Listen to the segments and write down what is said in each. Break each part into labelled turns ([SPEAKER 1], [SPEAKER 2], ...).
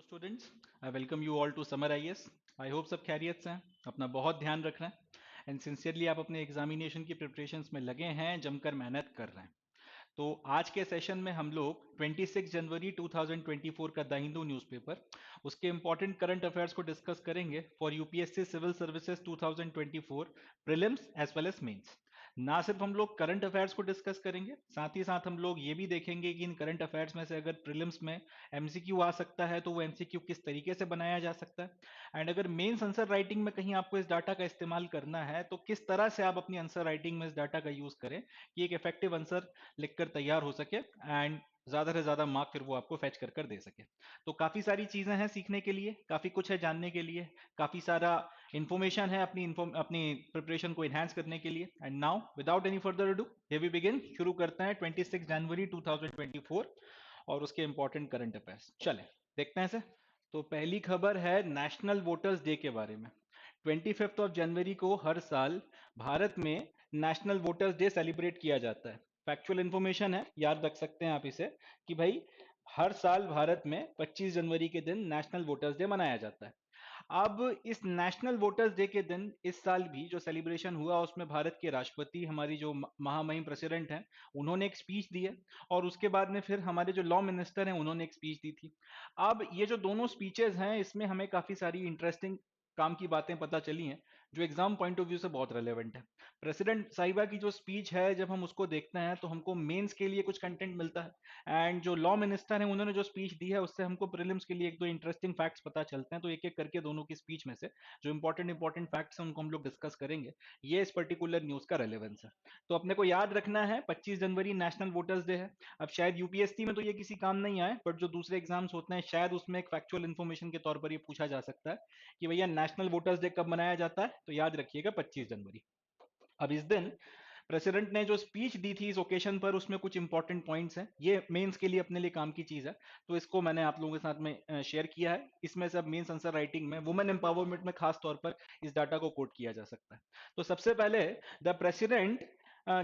[SPEAKER 1] Students, I welcome you all to Summer IAS. I hope सब खैरियत से हैं, अपना बहुत ध्यान रख रहे हैं एंड सिंसियरली आप अपने एग्जामिनेशन की प्रिपरेशंस में लगे हैं, जमकर मेहनत कर रहे हैं। तो आज के सेशन में हम लोग 26 जनवरी 2024 का द हिंदू न्यूज़पेपर, उसके इंपॉर्टेंट करंट अफेयर्स को डिस्कस करेंगे for UPSC civil services 2024 prelims as well as mains. ना सिर्फ हम लोग करंट अफेयर्स को डिस्कस करेंगे, साथ ही साथ हम लोग ये भी देखेंगे कि इन करंट अफेयर्स में से अगर प्रीलिम्स में एमसीक्यू आ सकता है तो वो एमसीक्यू किस तरीके से बनाया जा सकता है, एंड अगर मेंस आंसर राइटिंग में कहीं आपको इस डाटा का इस्तेमाल करना है तो किस तरह से आप अपनी आंसर राइटिंग में इस डाटा का यूज करें कि एक इफेक्टिव आंसर लिखकर तैयार हो सके एंड ज्यादा से ज्यादा मार्क फिर वो आपको फैच कर दे सके। तो काफी सारी चीजें हैं सीखने के लिए, काफी कुछ है जानने के लिए, काफी सारा इंफॉर्मेशन है अपनी प्रिपरेशन को एनहांस करने के लिए। And now without any further ado here we begin. शुरू करते हैं 26 जनवरी 2024 और उसके इंपॉर्टेंट करंट अफेयर्स। चले देखते हैं इसे। तो पहली खबर है नेशनल वोटर्स डे के बारे में। 25 ऑफ जनवरी को हर साल भारत में नेशनल वोटर्स डे सेलिब्रेट किया जाता है। फैक्चुअल इंफॉर्मेशन है, याद रख सकते हैं आप इसे कि भाई हर साल भारत में 25 जनवरी के दिन नेशनल वोटर्स डे मनाया जाता है। अब इस नेशनल वोटर्स डे के दिन इस साल भी जो सेलिब्रेशन हुआ उसमें भारत के राष्ट्रपति, हमारी जो महामहिम प्रेसिडेंट हैं, उन्होंने एक स्पीच दी है और उसके बाद में फिर हमारे जो लॉ मिनिस्टर हैं उन्होंने एक स्पीच दी थी। अब ये जो दोनों स्पीचेस हैं इसमें हमें काफी सारी इंटरेस्टिंग काम की बातें पता चली हैं जो एग्जाम पॉइंट ऑफ व्यू से बहुत रेलेवेंट है। प्रेसिडेंट साहिबा की जो स्पीच है जब हम उसको देखते हैं तो हमको मेंस के लिए कुछ कंटेंट मिलता है, एंड जो लॉ मिनिस्टर हैं उन्होंने जो स्पीच दी है उससे हमको प्रीलिम्स के लिए एक दो इंटरेस्टिंग फैक्ट्स पता चलते हैं। तो एक एक करके दोनों की स्पीच में से जो इंपॉर्टेंट फैक्ट्स हैं उनको हम लोग डिस्कस करेंगे। ये इस पर्टिकुलर न्यूज का रेलेवेंस है। तो अपने को याद रखना है 25 जनवरी नेशनल वोटर्स डे है। अब शायद यूपीएससी में तो ये किसी काम नहीं आए, बट जो दूसरे एग्जाम्स होते हैं शायद उसमें एक फैक्चुअल इन्फॉर्मेशन के तौर पर ये पूछा जा सकता है कि भैया नेशनल वोटर्स डे कब मनाया जाता है, तो याद रखिएगा 25 जनवरी। अब इस दिन प्रेसिडेंट ने जो स्पीच दी थी इस ओकेशन पर उसमें कुछ इंपॉर्टेंट पॉइंट्स हैं, ये मेंस के लिए अपने लिए काम की चीज है, तो इसको मैंने आप लोगों के साथ में शेयर किया है। इसमें से अब मेंस आंसर राइटिंग में वुमेन एम्पावरमेंट में खास तौर पर इस डाटा को कोट किया जा सकता है। तो सबसे पहले the president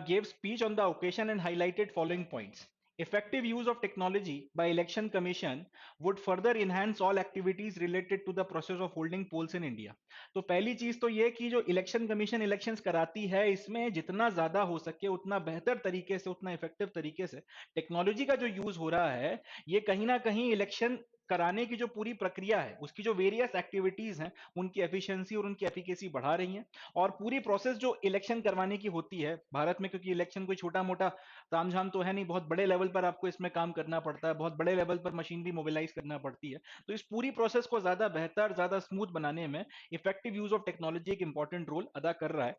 [SPEAKER 1] gave speech on the occasion and highlighted following points. Effective use of technology by election commission would further enhance all activities related to the process of holding polls in India. तो पहली चीज तो ये कि जो election commission elections कराती है इसमें जितना ज्यादा हो सके उतना बेहतर तरीके से, उतना इफेक्टिव तरीके से टेक्नोलॉजी का जो यूज हो रहा है ये कहीं ना कहीं इलेक्शन कराने की जो पूरी प्रक्रिया है उसकी जो वेरियस एक्टिविटीज हैं उनकी एफिशिएंसी और उनकी एफिकेसी बढ़ा रही हैं। और पूरी प्रोसेस जो इलेक्शन करवाने की होती है भारत में, क्योंकि इलेक्शन कोई छोटा मोटा तामझाम तो है नहीं, बहुत बड़े लेवल पर आपको इसमें काम करना पड़ता है, बहुत बड़े लेवल पर मशीनरी मोबिलाइज करना पड़ती है। तो इस पूरी प्रोसेस को ज्यादा बेहतर, ज्यादा स्मूथ बनाने में इफेक्टिव यूज ऑफ टेक्नोलॉजी एक इंपॉर्टेंट रोल अदा कर रहा है।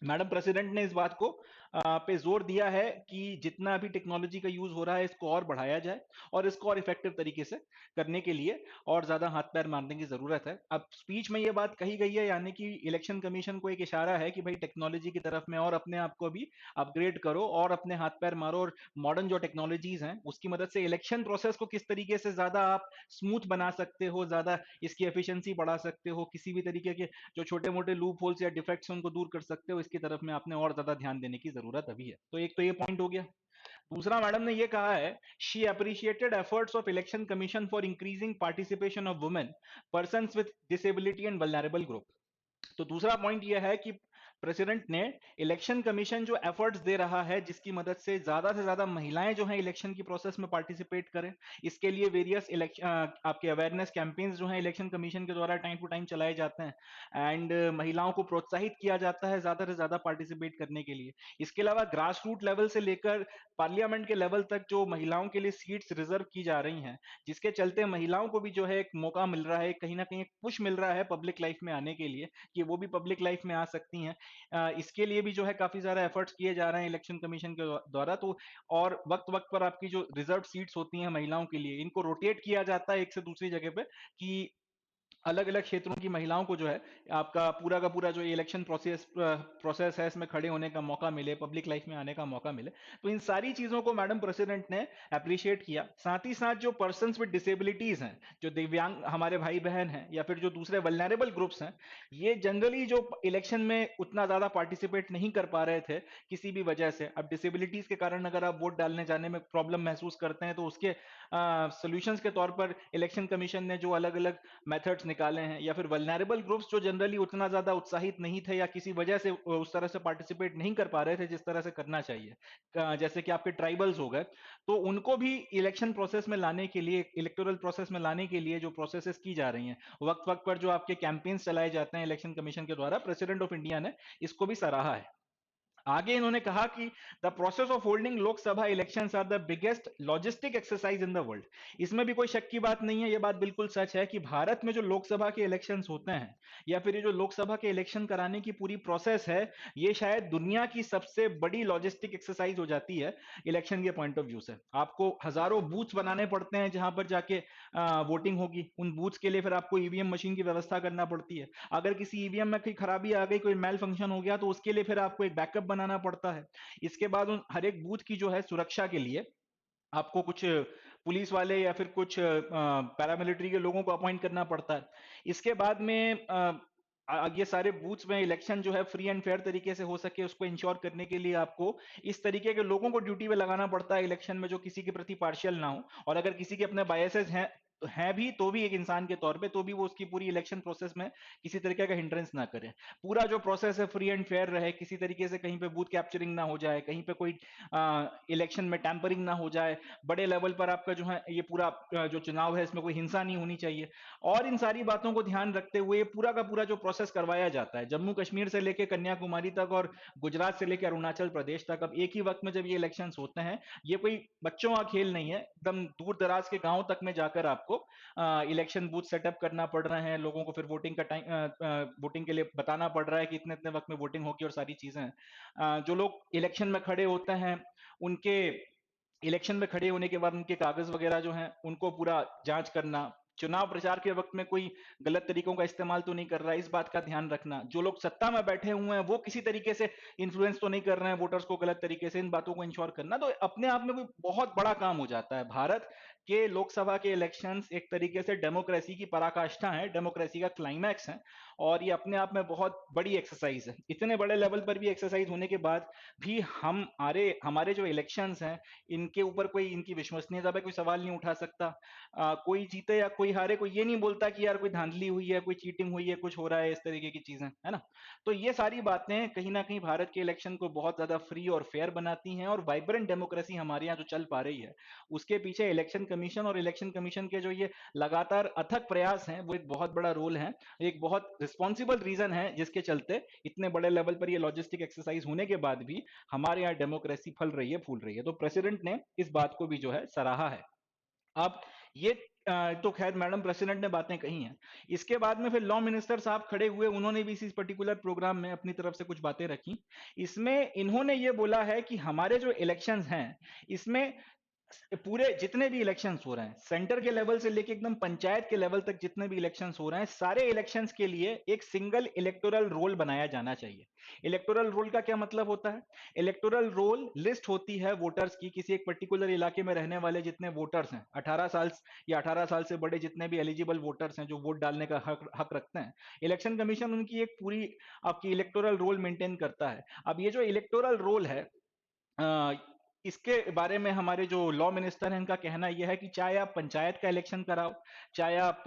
[SPEAKER 1] मैडम प्रेसिडेंट ने इस बात को पे जोर दिया है कि जितना अभी टेक्नोलॉजी का यूज हो रहा है इसको और बढ़ाया जाए और इसको और इफेक्टिव तरीके से करने के लिए और ज्यादा हाथ पैर मारने की जरूरत है। अब स्पीच में ये बात कही गई है, यानी कि इलेक्शन कमीशन को एक इशारा है कि भाई टेक्नोलॉजी की तरफ में और अपने आप को भी अपग्रेड करो और अपने हाथ पैर मारो और मॉडर्न जो टेक्नोलॉजीज हैं उसकी मदद से इलेक्शन प्रोसेस को किस तरीके से ज्यादा आप स्मूथ बना सकते हो, ज्यादा इसकी एफिशिएंसी बढ़ा सकते हो, किसी भी तरीके के जो छोटे मोटे लूप होल्स या डिफेक्ट्स उनको दूर कर सकते हो, इसकी तरफ में आपने और ज्यादा ध्यान देने की जरूरत अभी है। तो एक तो ये पॉइंट हो गया। दूसरा मैडम ने ये कहा है, she appreciated efforts of election commission for increasing participation of women, persons with disability and vulnerable group. तो दूसरा पॉइंट यह है कि प्रेसिडेंट ने इलेक्शन कमीशन जो एफर्ट्स दे रहा है जिसकी मदद से ज्यादा महिलाएं जो हैं इलेक्शन की प्रोसेस में पार्टिसिपेट करें, इसके लिए वेरियस इलेक्शन आपके अवेयरनेस कैंपेन्स जो हैं इलेक्शन कमीशन के द्वारा टाइम टू टाइम चलाए जाते हैं एंड महिलाओं को प्रोत्साहित किया जाता है ज्यादा से ज्यादा पार्टिसिपेट करने के लिए। इसके अलावा ग्रास रूट लेवल से लेकर पार्लियामेंट के लेवल तक जो महिलाओं के लिए सीट्स रिजर्व की जा रही हैं, जिसके चलते महिलाओं को भी जो है एक मौका मिल रहा है, कहीं ना कहीं एक पुश मिल रहा है पब्लिक लाइफ में आने के लिए कि वो भी पब्लिक लाइफ में आ सकती हैं। इसके लिए भी जो है काफी सारे एफर्ट्स किए जा रहे हैं इलेक्शन कमीशन के द्वारा। तो और वक्त वक्त पर आपकी जो रिजर्व सीट्स होती हैं महिलाओं के लिए इनको रोटेट किया जाता है एक से दूसरी जगह पे कि अलग अलग क्षेत्रों की महिलाओं को जो है आपका पूरा का पूरा जो इलेक्शन प्रोसेस है इसमें खड़े होने का मौका मिले, पब्लिक लाइफ में आने का मौका मिले। तो इन सारी चीजों को मैडम प्रेसिडेंट ने अप्रिशिएट किया। साथ ही साथ जो पर्सन्स विद डिसेबिलिटीज हैं, जो दिव्यांग हमारे भाई बहन हैं या फिर जो दूसरे वल्नरेबल ग्रुप्स हैं, ये जनरली जो इलेक्शन में उतना ज्यादा पार्टिसिपेट नहीं कर पा रहे थे किसी भी वजह से। अब डिसेबिलिटीज के कारण अगर आप वोट डालने जाने में प्रॉब्लम महसूस करते हैं तो उसके सोल्यूशंस के तौर पर इलेक्शन कमीशन ने जो अलग अलग मेथड्स निकाले हैं, या फिर वल्नरेबल ग्रुप्स जो जनरली उतना ज्यादा उत्साहित नहीं थे या किसी वजह से उस तरह से पार्टिसिपेट नहीं कर पा रहे थे जिस तरह से करना चाहिए, जैसे कि आपके ट्राइबल्स हो गए, तो उनको भी इलेक्शन प्रोसेस में लाने के लिए, इलेक्टोरल प्रोसेस में लाने के लिए जो प्रोसेसेस की जा रही हैं, वक्त वक्त पर जो आपके कैंपेन्स चलाए जाते हैं इलेक्शन कमीशन के द्वारा, प्रेसिडेंट ऑफ इंडिया ने इसको भी सराहा है। आगे इन्होंने कहा कि the process of holding Lok Sabha elections are the biggest logistic exercise in the world. इसमें भी कोई शक की बात नहीं है, ये बात बिल्कुल सच है कि भारत में जो लोकसभा के इलेक्शंस होते हैं या फिर ये जो लोकसभा के इलेक्शन कराने की पूरी प्रोसेस है, ये शायद दुनिया की सबसे बड़ी लॉजिस्टिक एक्सरसाइज हो जाती है इलेक्शन के पॉइंट ऑफ व्यू से। आपको हजारों बूथ बनाने पड़ते हैं जहां पर जाके वोटिंग होगी। उन बूथ्स के लिए फिर आपको ईवीएम मशीन की व्यवस्था करना पड़ती है। अगर किसी ईवीएम में कोई खराबी आ गई, कोई मेल फंक्शन हो गया, तो उसके लिए फिर आपको एक बैकअप बनाना पड़ता है। इसके बाद उन हर एक बूथ की जो है सुरक्षा के लिए आपको कुछ पुलिस वाले या फिर कुछ पैरामिलिट्री के लोगों को अपॉइंट करना पड़ता है। इसके बाद में ये सारे बूथ्स में इलेक्शन जो है फ्री एंड फेयर तरीके से हो सके, उसको इंश्योर करने के लिए आपको इस तरीके के लोगों को ड्यूटी पे लगाना पड़ता है इलेक्शन में जो किसी के प्रति पार्शियल ना हो, और अगर किसी के अपने बायसेस हैं भी तो भी एक इंसान के तौर पे, तो भी वो उसकी पूरी इलेक्शन प्रोसेस में किसी तरीके का हिंड्रेंस ना करे। पूरा जो प्रोसेस है फ्री एंड फेयर रहे, किसी तरीके से कहीं पे बूथ कैप्चरिंग ना हो जाए, कहीं पे कोई इलेक्शन में टैंपरिंग ना हो जाए, बड़े लेवल पर आपका जो है ये पूरा जो चुनाव है इसमें कोई हिंसा नहीं होनी चाहिए। और इन सारी बातों को ध्यान रखते हुए पूरा का पूरा जो प्रोसेस करवाया जाता है, जम्मू कश्मीर से लेकर कन्याकुमारी तक और गुजरात से लेकर अरुणाचल प्रदेश तक, अब एक ही वक्त में जब ये इलेक्शंस होते हैं, ये कोई बच्चों का खेल नहीं है। एकदम दूर दराज के गांव तक में जाकर आपको इलेक्शन बूथ सेटअप करना पड़ रहे हैं, लोगों को फिर वोटिंग का टाइम, वोटिंग के लिए बताना पड़ रहा है कि इतने इतने वक्त में वोटिंग होगी और सारी चीजें। जो लोग इलेक्शन में खड़े होते हैं, उनके इलेक्शन में खड़े होने के बाद उनके कागज वगैरह जो हैं उनको पूरा जांच करना, चुनाव प्रचार के वक्त में कोई गलत तरीकों का इस्तेमाल तो नहीं कर रहा है, इस बात का ध्यान रखना। जो लोग सत्ता में बैठे हुए हैं वो किसी तरीके से इन्फ्लुएंस तो नहीं कर रहे हैं वोटर्स को गलत तरीके से, इन बातों को इंश्योर करना। तो अपने आप में भी बहुत बड़ा काम हो जाता है। भारत के लोकसभा के इलेक्शंस एक तरीके से डेमोक्रेसी की पराकाष्ठा है, डेमोक्रेसी का क्लाइमैक्स है, और ये अपने आप में बहुत बड़ी एक्सरसाइज है। इतने बड़े लेवल पर भी एक्सरसाइज होने के बाद भी हमारे हमारे जो इलेक्शंस हैं, इनके ऊपर कोई, इनकी विश्वसनीयता पे कोई सवाल नहीं उठा सकता। कोई जीते या कोई हारे, कोई ये नहीं बोलता कि यार कोई धांधली हुई है, कोई चीटिंग हुई है, कुछ हो रहा है, इस तरीके की चीजें, है ना। तो ये सारी बातें कहीं ना कहीं भारत के इलेक्शन को बहुत ज्यादा फ्री और फेयर बनाती हैं, और वाइब्रेंट डेमोक्रेसी हमारे यहाँ जो चल पा रही है उसके पीछे इलेक्शन कमीशन और इलेक्शन कमीशन के जो ये लगातार अथक प्रयास हैं वो एक बहुत बड़ा रोल है, एक बहुत रिस्पॉन्सिबल रीजन है जिसके चलते इतने बड़े लेवल पर ये लॉजिस्टिक एक्सरसाइज होने के बाद भी हमारे यहाँ डेमोक्रेसी फल रही है, फूल रही है। तो प्रेसिडेंट ने इस बात को भी जो है सराहा है। अब ये तो खैर मैडम प्रेसिडेंट ने बातें कही हैं। इसके बाद में फिर लॉ मिनिस्टर साहब खड़े हुए, उन्होंने भी इसी पर्टिकुलर प्रोग्राम में अपनी तरफ से कुछ बातें रखी। इसमें इन्होंने ये बोला है कि हमारे जो इलेक्शंस हैं इसमें पूरे जितने भी इलेक्शंस हो रहे हैं, सेंटर के लेवल से लेके एकदम पंचायत के लेवल तक जितने भी इलेक्शंस हो रहे हैं, सारे इलेक्शंस के लिए एक सिंगल इलेक्टोरल रोल बनाया जाना चाहिए। इलेक्टोरल रोल का क्या मतलब होता है? इलेक्टोरल रोल लिस्ट होती है वोटर्स की, किसी एक पर्टिकुलर इलाके में रहने वाले जितने वोटर्स हैं, 18 साल या 18 साल से बड़े जितने भी एलिजिबल वोटर्स हैं जो वोट डालने का हक रखते हैं, इलेक्शन कमीशन उनकी एक पूरी आपकी इलेक्टोरल रोल मेंटेन करता है। अब ये जो इलेक्टोरल रोल है, अ, इसके बारे में हमारे जो लॉ मिनिस्टर हैं इनका कहना यह है कि चाहे आप पंचायत का इलेक्शन कराओ, चाहे आप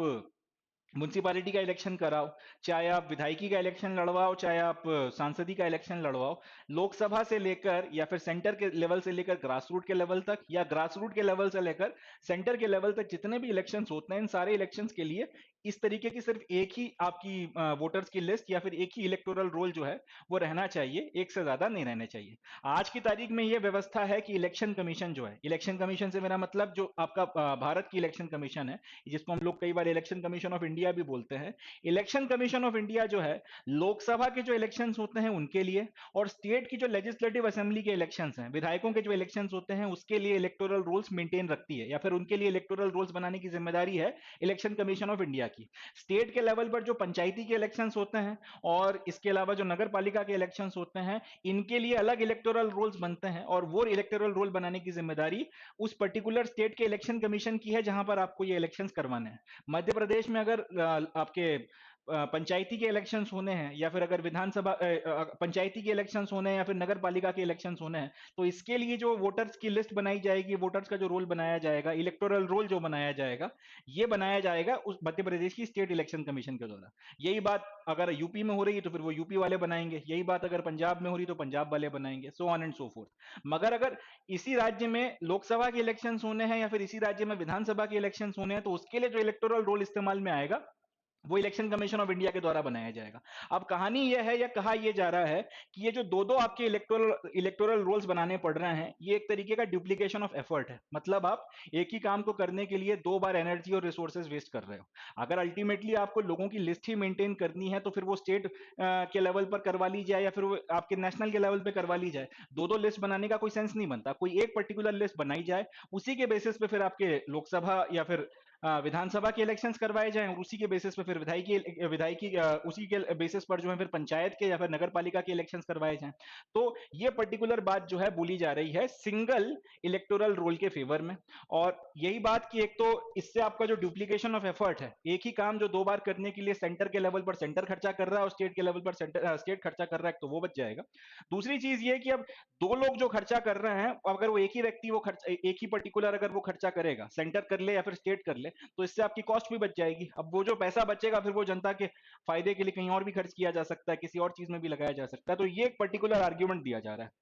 [SPEAKER 1] म्युनिसिपैलिटी का इलेक्शन कराओ, चाहे आप विधायकी का इलेक्शन लड़वाओ, चाहे आप सांसदी का इलेक्शन लड़वाओ, लोकसभा से लेकर या फिर सेंटर के लेवल से लेकर ग्रास रूट के लेवल तक, या ग्रास रूट के लेवल से लेकर सेंटर के लेवल तक जितने भी इलेक्शंस होते हैं, इन सारे इलेक्शंस के लिए इस तरीके की सिर्फ एक ही आपकी वोटर्स की लिस्ट या फिर एक ही इलेक्टोरल रोल जो है वो रहना चाहिए, एक से ज्यादा नहीं रहने चाहिए। आज की तारीख में यह व्यवस्था है कि इलेक्शन कमीशन जो है, इलेक्शन कमीशन से मेरा मतलब जो आपका भारत की इलेक्शन कमीशन है, जिसको हम लोग कई बार इलेक्शन कमीशन ऑफ इंडिया भी बोलते हैं, इलेक्शन कमीशन ऑफ इंडिया जो है लोकसभा के जो इलेक्शंस होते हैं उनके लिए, और स्टेट की जो लेजिस्लेटिव असेंबली के इलेक्शंस हैं, विधायकों के जो इलेक्शंस होते हैं उसके लिए इलेक्टोरल रूल्स मेंटेन रखती है, या फिर उनके लिए इलेक्टोरल रूल्स बनाने की जिम्मेदारी है इलेक्शन कमीशन ऑफ इंडिया की। स्टेट के लेवल पर जो पंचायती के इलेक्शंस होते हैं और इसके अलावा जो नगर पालिका के इलेक्शंस होते हैं, इनके लिए अलग इलेक्टोरल रोल्स बनते हैं और वो इलेक्टोरल रोल बनाने की जिम्मेदारी उस पर्टिकुलर स्टेट के इलेक्शन कमीशन की है जहां पर आपको ये इलेक्शंस करवाने हैं। मध्य प्रदेश में अगर आपके पंचायती के इलेक्शंस होने हैं या फिर अगर विधानसभा पंचायती के इलेक्शंस होने हैं या फिर नगर पालिका के इलेक्शंस होने हैं, तो इसके लिए जो वोटर्स की लिस्ट बनाई जाएगी, वोटर्स का जो रोल बनाया जाएगा, इलेक्टोरल रोल जो बनाया जाएगा, ये बनाया जाएगा उस मध्य प्रदेश की स्टेट इलेक्शन कमीशन के द्वारा। यही बात अगर यूपी में हो रही है तो फिर वो यूपी वाले बनाएंगे, यही बात अगर पंजाब में हो रही तो पंजाब वाले बनाएंगे, so on and so fourth. मगर अगर इसी राज्य में लोकसभा के इलेक्शंस होने हैं या फिर इसी राज्य में विधानसभा के इलेक्शंस होने हैं, तो उसके लिए जो इलेक्टोरल रोल इस्तेमाल में आएगा वो इलेक्शन कमीशन ऑफ इंडिया के द्वारा बनाया जाएगा। अब कहानी यह है या कहा यह जा रहा है कि ये जो दो दो आपके इलेक्टोरल रोल्स बनाने पड़ रहे हैं, ये एक तरीके का डुप्लीकेशन ऑफ एफर्ट है। मतलब आप एक ही काम को करने के लिए दो बार एनर्जी और रिसोर्सेज वेस्ट कर रहे हो। अगर अल्टीमेटली आपको लोगों की लिस्ट ही मेंटेन करनी है तो फिर वो स्टेट के लेवल पर करवा ली जाए या फिर वो आपके नेशनल के लेवल पे करवा ली जाए। दो दो लिस्ट बनाने का कोई सेंस नहीं बनता। कोई एक पर्टिकुलर लिस्ट बनाई जाए, उसी के बेसिस पे फिर आपके लोकसभा या फिर विधानसभा के इलेक्शंस करवाए जाएं और उसी के बेसिस पे फिर विधायकी उसी के बेसिस पर जो है फिर पंचायत के या फिर नगर पालिका के इलेक्शंस करवाए जाएं। तो ये पर्टिकुलर बात जो है बोली जा रही है सिंगल इलेक्टोरल रोल के फेवर में। और यही बात कि एक तो इससे आपका जो डुप्लीकेशन ऑफ एफर्ट है, एक ही काम जो दो बार करने के लिए सेंटर के लेवल पर सेंटर खर्चा कर रहा है और स्टेट के लेवल पर स्टेट खर्चा कर रहा है, तो वो बच जाएगा। दूसरी चीज ये कि अब दो लोग जो खर्चा कर रहे हैं, अगर वो एक ही व्यक्ति वो खर्च एक ही पर्टिकुलर अगर वो खर्चा करेगा, सेंटर कर ले या फिर स्टेट कर ले, तो इससे आपकी कॉस्ट भी बच जाएगी। अब वो जो पैसा बचेगा फिर वो जनता के फायदे के लिए कहीं और भी खर्च किया जा सकता है, किसी और चीज में भी लगाया जा सकता है। तो ये एक पर्टिकुलर आर्ग्यूमेंट दिया जा रहा है।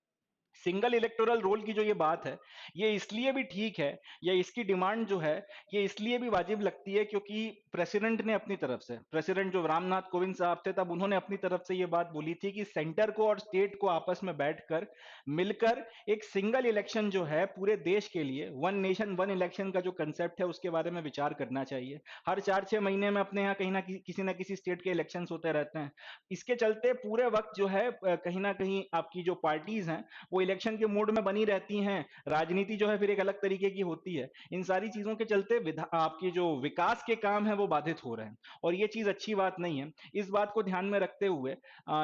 [SPEAKER 1] सिंगल इलेक्टोरल रोल की जो ये बात है, ये इसलिए भी ठीक है या इसकी डिमांड जो है ये इसलिए भी वाजिब लगती है क्योंकि प्रेसिडेंट ने अपनी तरफ से, प्रेसिडेंट जो रामनाथ कोविंद साहब थे तब उन्होंने अपनी तरफ से ये बात बोली थी कि सेंटर को और स्टेट को आपस में बैठकर मिलकर एक सिंगल इलेक्शन जो है पूरे देश के लिए, वन नेशन वन इलेक्शन का जो कंसेप्ट है उसके बारे में विचार करना चाहिए। हर 4-6 महीने में अपने यहाँ कहीं ना किसी ना किसी स्टेट के इलेक्शन होते रहते हैं। इसके चलते पूरे वक्त जो है कहीं ना कहीं आपकी जो पार्टीज हैं वो इलेक्शन के मूड में बनी रहती हैं। राजनीति जो है फिर एक अलग तरीके की होती है। इन सारी चीजों के चलते आपकी जो विकास के काम है वो बाधित हो रहे हैं और ये चीज अच्छी बात नहीं है। इस बात को ध्यान में रखते हुए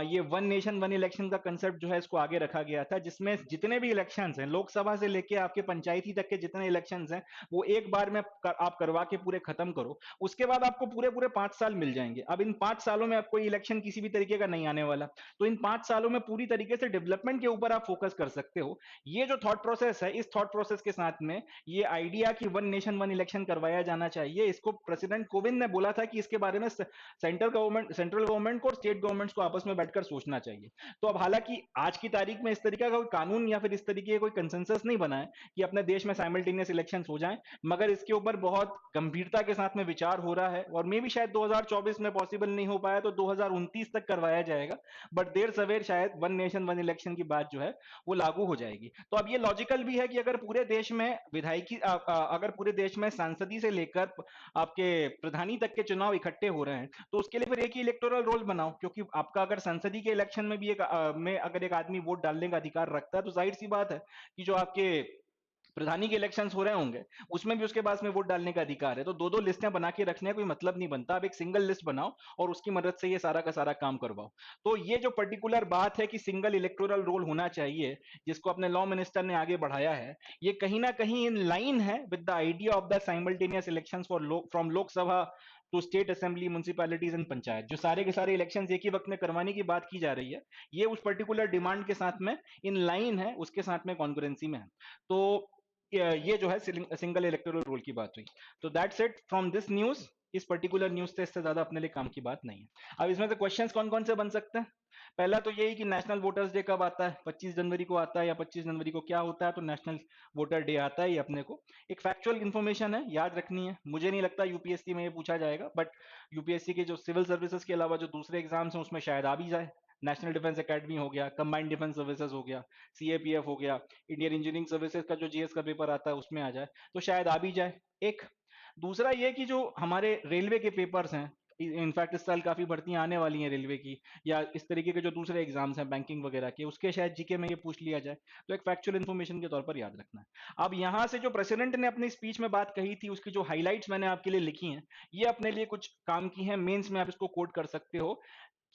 [SPEAKER 1] ये वन नेशन वन इलेक्शन का कंसेप्ट जो है इसको आगे रखा गया था, जिसमें जितने भी इलेक्शंस हैं लोकसभा से लेके आपके पंचायती तक के जितने इलेक्शंस हैं वो एक बार में आप करवा के पूरे खत्म करो। उसके बाद आपको पूरे पूरे 5 साल मिल जाएंगे। अब इन 5 सालों में आप कोई इलेक्शन किसी भी तरीके का नहीं आने वाला, तो इन 5 सालों में पूरी तरीके से डेवलपमेंट के ऊपर आप फोकस कर सकते हो। ये जो थॉट प्रोसेस है, इस थॉट प्रोसेस के साथ में ये आइडिया कि वन नेशन वन इलेक्शन करवाया जाना चाहिए, इसको प्रेसिडेंट कोविंद ने बोला था कि इसके बारे में सेंट्रल गवर्नमेंट को और स्टेट गवर्नमेंट्स को आपस में बैठकर सोचना चाहिए। तो अब हालांकि आज की तारीख में इस तरीके का कोई कानून या फिर इस तरीके का कोई कंसेंसस नहीं बना है कि अपने देश में साइमल्टेनियस इलेक्शन हो जाएं, मगर इसके ऊपर बहुत गंभीरता के साथ में विचार हो रहा है और मे भी शायद 2024 में पॉसिबल नहीं हो पाया तो 2029 तक करवाया जाएगा। बट देर सवेर शायद वन नेशन वन इलेक्शन की बात जो है वो लागू हो जाएगी। तो अब ये लॉजिकल भी है कि अगर पूरे देश में अगर पूरे देश में सांसदी से लेकर आपके प्रधानी तक के चुनाव इकट्ठे हो रहे हैं तो उसके लिए फिर एक ही इलेक्टोरल रोल बनाओ, क्योंकि आपका अगर संसदीय के इलेक्शन में भी अगर एक आदमी वोट डालने का अधिकार रखता है तो जाहिर सी बात है कि जो आपके प्रधानी के इलेक्शंस हो रहे होंगे उसमें भी उसके पास में वोट डालने का अधिकार है। तो दो दो लिस्टें बना के रखने का कोई मतलब नहीं बनता। आप एक सिंगल लिस्ट बनाओ और उसकी मदद से ये सारा का सारा काम करवाओ। तो ये जो पर्टिकुलर बात है कि सिंगल इलेक्टोरल रोल होना चाहिए, जिसको अपने लॉ मिनिस्टर ने आगे बढ़ाया है, ये कहीं ना कहीं इन लाइन है with the idea of the simultaneous elections from Lok Sabha to state assembly, municipalities and panchayat. जो सारे के सारे इलेक्शंस एक ही वक्त में करवाने की बात की जा रही है, ये उस पर्टिकुलर डिमांड के साथ में इन लाइन है, उसके साथ में कॉन्करेंसी में है। तो ये जो है सिंगल इलेक्टोरल रोल की बात हुई। तो that's it from this news. इस पर्टिकुलर न्यूज से इससे ज्यादा अपने लिए काम की बात नहीं है। अब इसमें से क्वेश्चंस कौन कौन से बन सकते हैं? पहला तो यही कि नेशनल वोटर्स डे कब आता है, 25 जनवरी को आता है या 25 जनवरी को क्या होता है? तो नेशनल वोटर डे आता है। ये अपने को एक फैक्चुअल इंफॉर्मेशन है, याद रखनी है। मुझे नहीं लगता यूपीएससी में ये पूछा जाएगा, बट यूपीएससी के जो सिविल सर्विसेज के अलावा जो दूसरे एग्जाम्स हैं उसमें शायद आ भी जाए। नेशनल डिफेंस एकेडमी हो गया, कंबाइंड डिफेंस सर्विसेज हो गया, सीएपीएफ हो गया, इंडियन इंजीनियरिंग सर्विसेज का जो जीएस का पेपर आता है उसमें आ जाए तो शायद आ भी जाए। एक दूसरा ये कि जो हमारे रेलवे के पेपर्स हैं इनफैक्ट इस साल काफी भर्तियां आने वाली हैं रेलवे की, या इस तरीके के जो दूसरे एग्जाम्स हैं बैंकिंग वगैरह के, उसके शायद जीके में ये पूछ लिया जाए, तो एक फैक्चुअल इन्फॉर्मेशन के तौर पर याद रखना है। अब यहाँ से जो प्रेसिडेंट ने अपनी स्पीच में बात कही थी, उसकी जो हाईलाइट्स मैंने आपके लिए लिखी हैं, ये अपने लिए कुछ काम की हैं, मेंस में आप इसको कोट कर सकते हो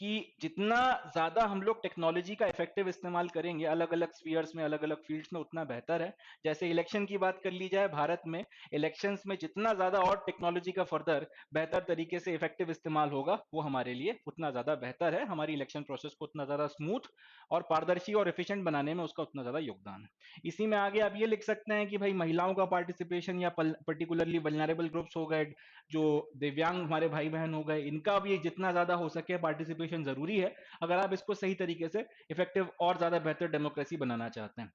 [SPEAKER 1] कि जितना ज्यादा हम लोग टेक्नोलॉजी का इफेक्टिव इस्तेमाल करेंगे अलग अलग स्फीयर्स में, अलग अलग फील्ड्स में, उतना बेहतर है। जैसे इलेक्शन की बात कर ली जाए, भारत में इलेक्शंस में जितना ज्यादा और टेक्नोलॉजी का फर्दर बेहतर तरीके से इफेक्टिव इस्तेमाल होगा, वो हमारे लिए उतना ज्यादा बेहतर है, हमारी इलेक्शन प्रोसेस को उतना ज्यादा स्मूथ और पारदर्शी और एफिशिएंट बनाने में उसका उतना ज्यादा योगदान है। इसी में आगे आप ये लिख सकते हैं कि भाई महिलाओं का पार्टिसिपेशन या पर्टिकुलरली वल्नरेबल ग्रुप्स हो गए, जो दिव्यांग हमारे भाई बहन हो गए, इनका भी जितना ज्यादा हो सके पार्टिसिपेशन जरूरी है, अगर आप इसको सही तरीके से इफेक्टिव और ज्यादा बेहतर डेमोक्रेसी बनाना चाहते हैं।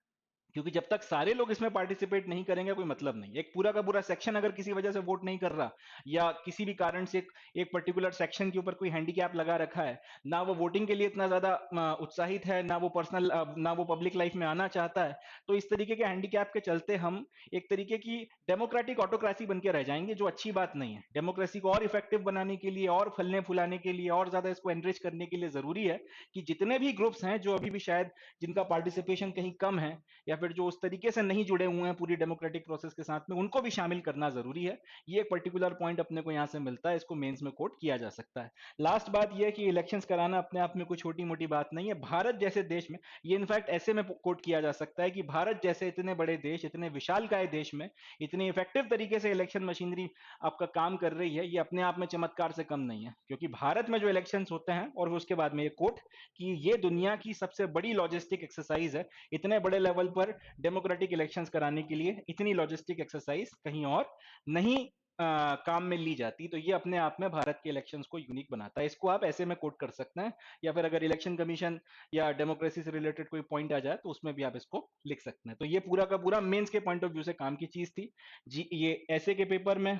[SPEAKER 1] क्योंकि जब तक सारे लोग इसमें पार्टिसिपेट नहीं करेंगे, कोई मतलब नहीं। एक पूरा का पूरा सेक्शन अगर किसी वजह से वोट नहीं कर रहा, या किसी भी कारण से एक पर्टिकुलर सेक्शन के ऊपर कोई हैंडीकैप लगा रखा है, ना वो वोटिंग के लिए इतना ज्यादा उत्साहित है, ना वो पर्सनल, ना वो पब्लिक लाइफ में आना चाहता है, तो इस तरीके के हैंडीकैप के चलते हम एक तरीके की डेमोक्रेटिक ऑटोक्रेसी बन के रह जाएंगे, जो अच्छी बात नहीं है। डेमोक्रेसी को और इफेक्टिव बनाने के लिए, और फलने फुलाने के लिए, और ज्यादा इसको एनरिच करने के लिए जरूरी है कि जितने भी ग्रुप्स हैं जो अभी भी शायद जिनका पार्टिसिपेशन कहीं कम है, या फिर जो उस तरीके से नहीं जुड़े हुए हैं पूरी डेमोक्रेटिक प्रोसेस के साथ में, उनको भी शामिल करना जरूरी है। ये एक पर्टिकुलर पॉइंट अपने को यहाँ से मिलता है, इसको मेंस में कोट किया जा सकता है। लास्ट बात यह है कि इलेक्शंस कराना अपने आप में कोई छोटी मोटी बात नहीं है। भारत जैसे देश में, ये इनफैक्ट ऐसे में कोट किया जा सकता है कि भारत जैसे इतने बड़े देश, इतने विशालकाय देश में इतनी इफेक्टिव तरीके से इलेक्शन मशीनरी आपका काम कर रही है, ये अपने आप में चमत्कार से कम नहीं है। क्योंकि भारत में जो इलेक्शंस होते हैं, और उसके बाद में ये कोट कि ये दुनिया की सबसे बड़ी लॉजिस्टिक एक्सरसाइज है, इतने बड़े लेवल पर डेमोक्रेटिक इलेक्शंस कराने के लिए इतनी लॉजिस्टिक एक्सरसाइज कहीं और नहीं काम में ली जाती। तो ये अपने आप में भारत के इलेक्शंस को यूनिक बनाता है। इसको आप ऐसे में कोट कर सकते हैं, या फिर अगर इलेक्शन कमीशन या डेमोक्रेसी से रिलेटेड कोई पॉइंट आ जाए तो उसमें भी आप इसको लिख सकते हैं। तो ये पूरा का पूरा मेंस के पॉइंट ऑफ व्यू से काम की चीज थी। जी, ये ऐसे के पेपर में,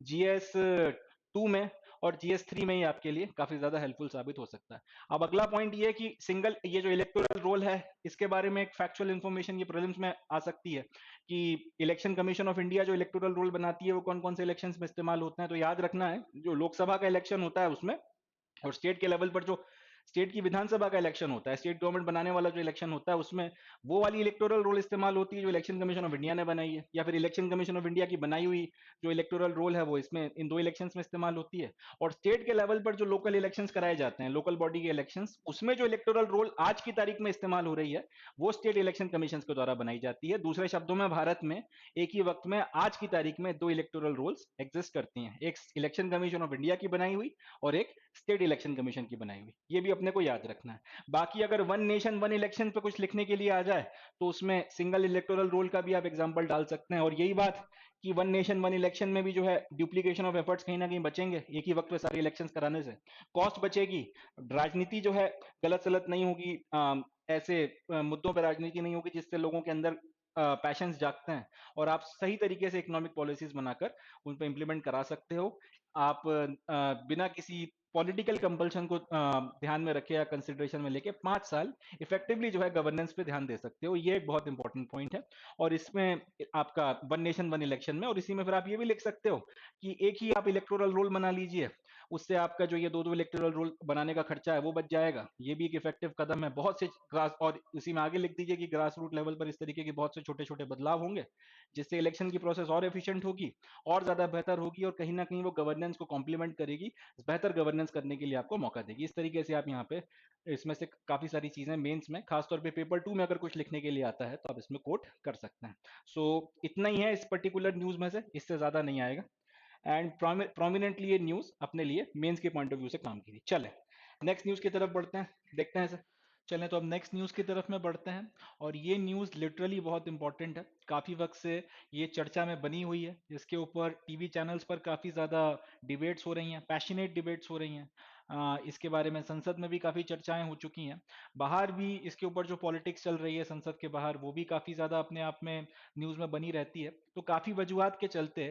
[SPEAKER 1] जीएस 2 में और जीएस 3 में ही आपके लिए काफी ज्यादा हेल्पफुल साबित हो सकता है। अब अगला पॉइंट ये है कि सिंगल, ये जो इलेक्टोरल रोल है, इसके बारे में एक फैक्चुअल इंफॉर्मेशन ये प्रीलिम्स में आ सकती है कि इलेक्शन कमीशन ऑफ इंडिया जो इलेक्टोरल रोल बनाती है, वो कौन कौन से इलेक्शंस में इस्तेमाल होते हैं। तो याद रखना है, जो लोकसभा का इलेक्शन होता है उसमें, और स्टेट के लेवल पर जो स्टेट की विधानसभा का इलेक्शन होता है, स्टेट गवर्नमेंट बनाने वाला जो इलेक्शन होता है, उसमें वो वाली इलेक्टोरल रोल इस्तेमाल होती है जो इलेक्शन कमीशन ऑफ इंडिया ने बनाई है, या फिर इलेक्शन कमीशन ऑफ इंडिया की बनाई हुई जो इलेक्टोरल रोल है वो इसमें इन दो इलेक्शंस में इस्तेमाल होती है। और स्टेट के लेवल पर जो लोकल इलेक्शंस कराए जाते हैं, लोकल बॉडी के इलेक्शंस, उसमें जो इलेक्टोरल रोल आज की तारीख में इस्तेमाल हो रही है, वो स्टेट इलेक्शन कमीशन के द्वारा बनाई जाती है। दूसरे शब्दों में, भारत में एक ही वक्त में आज की तारीख में दो इलेक्टोरल रोल्स एग्जिस्ट करती हैं, एक इलेक्शन कमीशन ऑफ इंडिया की बनाई हुई और एक स्टेट इलेक्शन कमीशन की बनाई हुई। ये भी अपने को याद रखना है। बाकी अगर वन नेशन वन इलेक्शन पे कुछ लिखने के लिए आ जाए, तो उसमें सिंगल इलेक्टोरल रोल का भी आप एग्जांपल डाल सकते हैं। और यही बात कि वन नेशन वन इलेक्शन में भी जो है डुप्लीकेशन ऑफ एफर्ट्स कहीं ना कहीं बचेंगे, एक ही वक्त पे सारे इलेक्शंस कराने से कॉस्ट बचेगी, राजनीति जो है गलत सलत नहीं होगी, ऐसे मुद्दों पर राजनीति नहीं होगी जिससे लोगों के अंदर पैशंस जागते हैं, और आप सही तरीके से इकोनॉमिक पॉलिसीज बनाकर उन पर इंप्लीमेंट करा सकते हो। आप बिना किसी पॉलिटिकल कंपल्शन को ध्यान में रखे या कंसिडरेशन में लेके 5 साल इफेक्टिवली जो है गवर्नेंस पे ध्यान दे सकते हो। ये एक बहुत इंपॉर्टेंट पॉइंट है। और इसमें आपका वन नेशन वन इलेक्शन में, और इसी में फिर आप ये भी लिख सकते हो कि एक ही आप इलेक्टोरल रोल बना लीजिए, उससे आपका जो ये दो दो इलेक्टोरल रोल बनाने का खर्चा है वो बच जाएगा। ये भी एक इफेक्टिव कदम है। बहुत से ग्रास, और इसी में आगे लिख दीजिए कि ग्रास रूट लेवल पर इस तरीके के बहुत से छोटे छोटे बदलाव होंगे, जिससे इलेक्शन की प्रोसेस और एफिशिएंट होगी, और ज्यादा बेहतर होगी, और कहीं ना कहीं वो गवर्नेंस को कॉम्प्लीमेंट करेगी, बेहतर गवर्नेंस करने के लिए आपको मौका देगी। इस तरीके से आप यहाँ पे इसमें से काफी सारी चीजें मेंस में, खासतौर पे पेपर 2 में अगर कुछ लिखने के लिए आता है तो आप इसमें कोट कर सकते हैं। सो इतना ही है इस पर्टिकुलर न्यूज में से, इससे ज्यादा नहीं आएगा। एंड प्रोमिनेंटली ये न्यूज अपने लिए मेंस के पॉइंट ऑफ व्यू से काम की थी। चले नेक्स्ट न्यूज की तरफ बढ़ते हैं, देखते हैं सर। चलें तो अब नेक्स्ट न्यूज़ की तरफ में बढ़ते हैं। और ये न्यूज़ लिटरली बहुत इंपॉर्टेंट है, काफ़ी वक्त से ये चर्चा में बनी हुई है, इसके ऊपर टीवी चैनल्स पर काफ़ी ज़्यादा डिबेट्स हो रही हैं, पैशनेट डिबेट्स हो रही हैं। इसके बारे में संसद में भी काफी चर्चाएं हो चुकी हैं, बाहर भी इसके ऊपर जो पॉलिटिक्स चल रही है संसद के बाहर वो भी काफी ज्यादा अपने आप में न्यूज में बनी रहती है। तो काफी वजूहात के चलते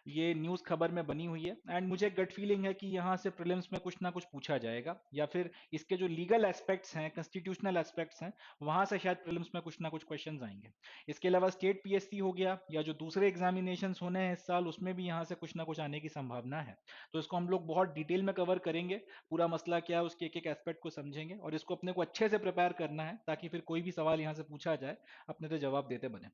[SPEAKER 1] ये न्यूज खबर में बनी हुई है, एंड मुझे गट फीलिंग है कि यहाँ से प्रीलिम्स में कुछ ना कुछ पूछा जाएगा, या फिर इसके जो लीगल एस्पेक्ट्स हैं, कॉन्स्टिट्यूशनल एस्पेक्ट्स हैं, वहां से शायद प्रीलिम्स में कुछ ना कुछ क्वेश्चंस आएंगे। इसके अलावा स्टेट पीएससी हो गया या जो दूसरे एग्जामिनेशन होने हैं इस साल, उसमें भी यहाँ से कुछ ना कुछ आने की संभावना है। तो इसको हम लोग बहुत डिटेल में कवर करेंगे, पूरा मसला क्या है उसके एक एक एस्पेक्ट को समझेंगे, और इसको अपने को अच्छे से प्रिपेयर करना है ताकि फिर कोई भी सवाल यहाँ से पूछा जाए अपने तो जवाब देते बने।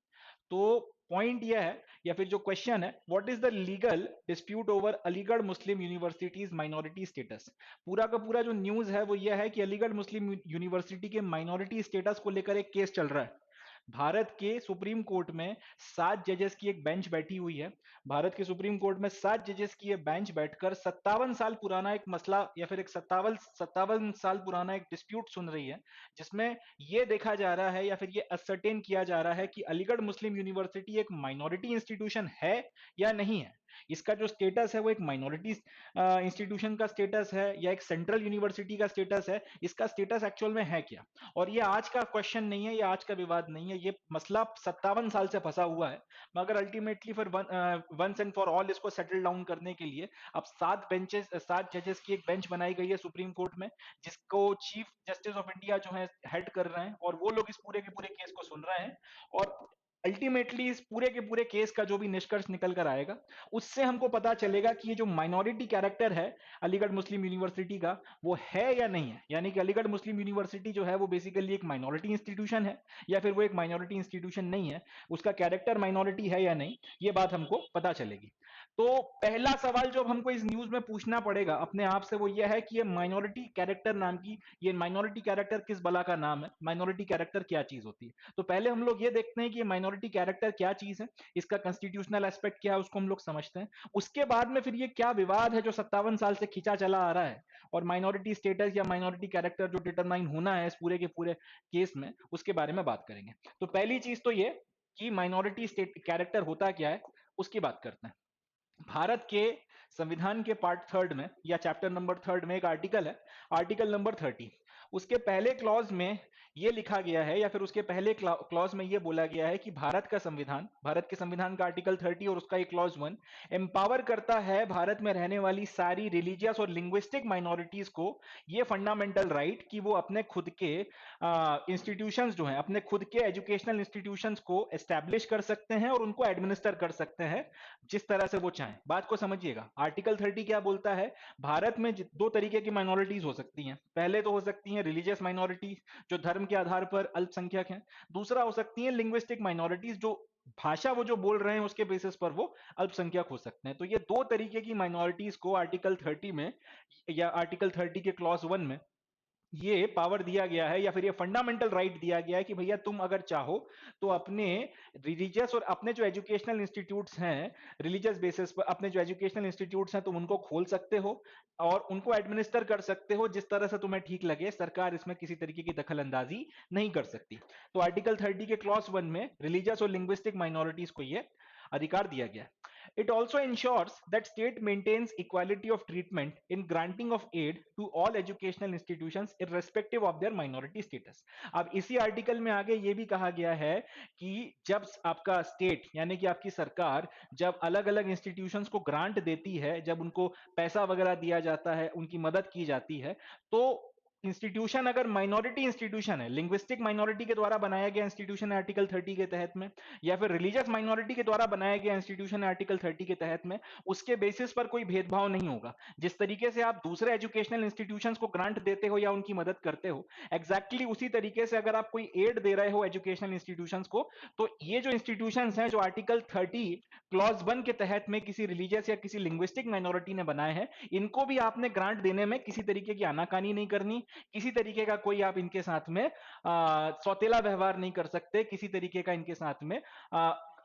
[SPEAKER 1] तो पॉइंट यह है, या फिर जो क्वेश्चन है, what is the legal dispute over Aligarh Muslim universities minority status. पूरा का पूरा जो न्यूज है वो यह है कि अलीगढ़ मुस्लिम यूनिवर्सिटी के माइनॉरिटी स्टेटस को लेकर एक केस चल रहा है। भारत के सुप्रीम कोर्ट में 7 जजेस की एक बेंच बैठी हुई है। भारत के सुप्रीम कोर्ट में 7 जजेस की ये बेंच बैठकर 57 साल पुराना एक मसला या फिर एक 57 साल पुराना एक डिस्प्यूट सुन रही है, जिसमें यह देखा जा रहा है या फिर ये असर्टेन किया जा रहा है कि अलीगढ़ मुस्लिम यूनिवर्सिटी एक माइनॉरिटी इंस्टीट्यूशन है या नहीं है। इसका जो स्टेटस है वो एक माइनॉरिटी इंस्टीट्यूशन का स्टेटस है या एक सेंट्रल यूनिवर्सिटी का स्टेटस है, इसका स्टेटस एक्चुअल में है क्या। और ये आज का क्वेश्चन नहीं है, ये आज का विवाद नहीं है, ये मसला 57 साल से फंसा हुआ है। मगर ultimately for once and for all इसको सेटल डाउन करने के लिए अब 7 जजेस की एक बेंच बनाई गई है सुप्रीम कोर्ट में, जिसको चीफ जस्टिस ऑफ इंडिया जो है हेड कर रहे हैं, और वो लोग इस पूरे के पूरे केस को सुन रहे हैं। और अल्टीमेटली इस पूरे के पूरे केस का जो भी निष्कर्ष निकल कर आएगा, उससे हमको पता चलेगा कि ये जो माइनॉरिटी कैरेक्टर है अलीगढ़ मुस्लिम यूनिवर्सिटी का, वो है या नहीं है। यानी कि अलीगढ़ मुस्लिम यूनिवर्सिटी जो है वो बेसिकली एक माइनॉरिटी इंस्टीट्यूशन है या फिर वो एक माइनॉरिटी इंस्टीट्यूशन नहीं है, उसका कैरेक्टर माइनॉरिटी है या नहीं, ये बात हमको पता चलेगी। तो पहला सवाल जो हमको इस न्यूज में पूछना पड़ेगा अपने आप से वो यह है कि ये माइनॉरिटी कैरेक्टर नाम की, ये माइनॉरिटी कैरेक्टर किस बला का नाम है, माइनॉरिटी कैरेक्टर क्या चीज होती है। तो पहले हम लोग ये देखते हैं कि ये माइनॉरिटी कैरेक्टर क्या चीज है, इसका कॉन्स्टिट्यूशनल एस्पेक्ट क्या है उसको हम लोग समझते हैं। उसके बाद में फिर ये क्या विवाद है जो 57 साल से खींचा चला आ रहा है, और माइनॉरिटी स्टेटस या माइनॉरिटी कैरेक्टर जो डिटरमाइन होना है इस पूरे के पूरे केस में, उसके बारे में बात करेंगे। तो पहली चीज तो ये कि माइनॉरिटी स्टेट कैरेक्टर होता क्या है उसकी बात करते हैं। भारत के संविधान के पार्ट 3 में या चैप्टर नंबर 3 में एक आर्टिकल है, आर्टिकल नंबर 30। उसके पहले क्लॉज में ये लिखा गया है या फिर उसके पहले क्लॉज में ये बोला गया है कि भारत का संविधान, भारत के संविधान का आर्टिकल 30 और उसका एक क्लॉज 1 एम्पावर करता है भारत में रहने वाली सारी रिलीजियस और लिंग्विस्टिक माइनॉरिटीज को ये फंडामेंटल राइट कि वो अपने खुद के इंस्टीट्यूशंस जो हैं, अपने खुद के एजुकेशनल इंस्टीट्यूशंस को एस्टैब्लिश कर सकते हैं और उनको एडमिनिस्टर कर सकते हैं जिस तरह से वो चाहें। बात को समझिएगा, आर्टिकल 30 क्या बोलता है, भारत में दो तरीके की माइनॉरिटीज हो सकती हैं। पहले तो हो सकती हैं रिलीजियस माइनॉरिटी जो धर्म के आधार पर अल्पसंख्यक हैं, दूसरा हो सकती है लिंग्विस्टिक माइनॉरिटीज जो भाषा वो जो बोल रहे हैं उसके बेसिस पर वो अल्पसंख्यक हो सकते हैं। तो ये दो तरीके की माइनॉरिटीज को आर्टिकल 30 में या आर्टिकल 30 के क्लॉज 1 में ये पावर दिया गया है या फिर ये फंडामेंटल राइट दिया गया है कि भैया तुम अगर चाहो तो अपने रिलीजियस और अपने जो एजुकेशनल इंस्टीट्यूट्स हैं, रिलीजियस बेसिस पर अपने जो एजुकेशनल इंस्टीट्यूट्स हैं तुम उनको खोल सकते हो और उनको एडमिनिस्टर कर सकते हो जिस तरह से तुम्हें ठीक लगे, सरकार इसमें किसी तरीके की दखल अंदाजी नहीं कर सकती। तो आर्टिकल 30 के क्लॉज 1 में रिलीजियस और लिंग्विस्टिक माइनॉरिटीज को ये अधिकार दिया गया। It also ensures that state maintains equality of treatment in granting of aid to all educational institutions irrespective of their minority status। अब इसी आर्टिकल में आगे ये भी कहा गया है कि जब आपका स्टेट यानी कि आपकी सरकार जब अलग अलग इंस्टीट्यूशंस को ग्रांट देती है, जब उनको पैसा वगैरह दिया जाता है, उनकी मदद की जाती है, तो इंस्टीट्यूशन अगर माइनॉरिटी इंस्टीट्यूशन है, लिंग्विस्टिक माइनॉरिटी के द्वारा बनाया गया इंस्टीट्यूशन है आर्टिकल 30 के तहत में, या फिर रिलीजियस माइनॉरिटी के द्वारा बनाया गया इंस्टीट्यूशन है आर्टिकल 30 के तहत में, उसके बेसिस पर कोई भेदभाव नहीं होगा। जिस तरीके से आप दूसरे एजुकेशनल इंस्टीट्यूशंस को ग्रांट देते हो या उनकी मदद करते हो, एग्जैक्टली उसी तरीके से अगर आप कोई एड दे रहे हो एजुकेशनल इंस्टीट्यूशंस को, तो ये जो इंस्टीट्यूशंस हैं जो आर्टिकल 30 क्लॉज 1 के तहत में किसी रिलीजियस या किसी लिंग्विस्टिक माइनॉरिटी ने बनाए हैं, इनको भी आपने ग्रांट देने में किसी तरीके की आनाकानी नहीं करनी, किसी तरीके का कोई आप इनके साथ में सौतेला व्यवहार नहीं कर सकते, किसी तरीके का इनके साथ में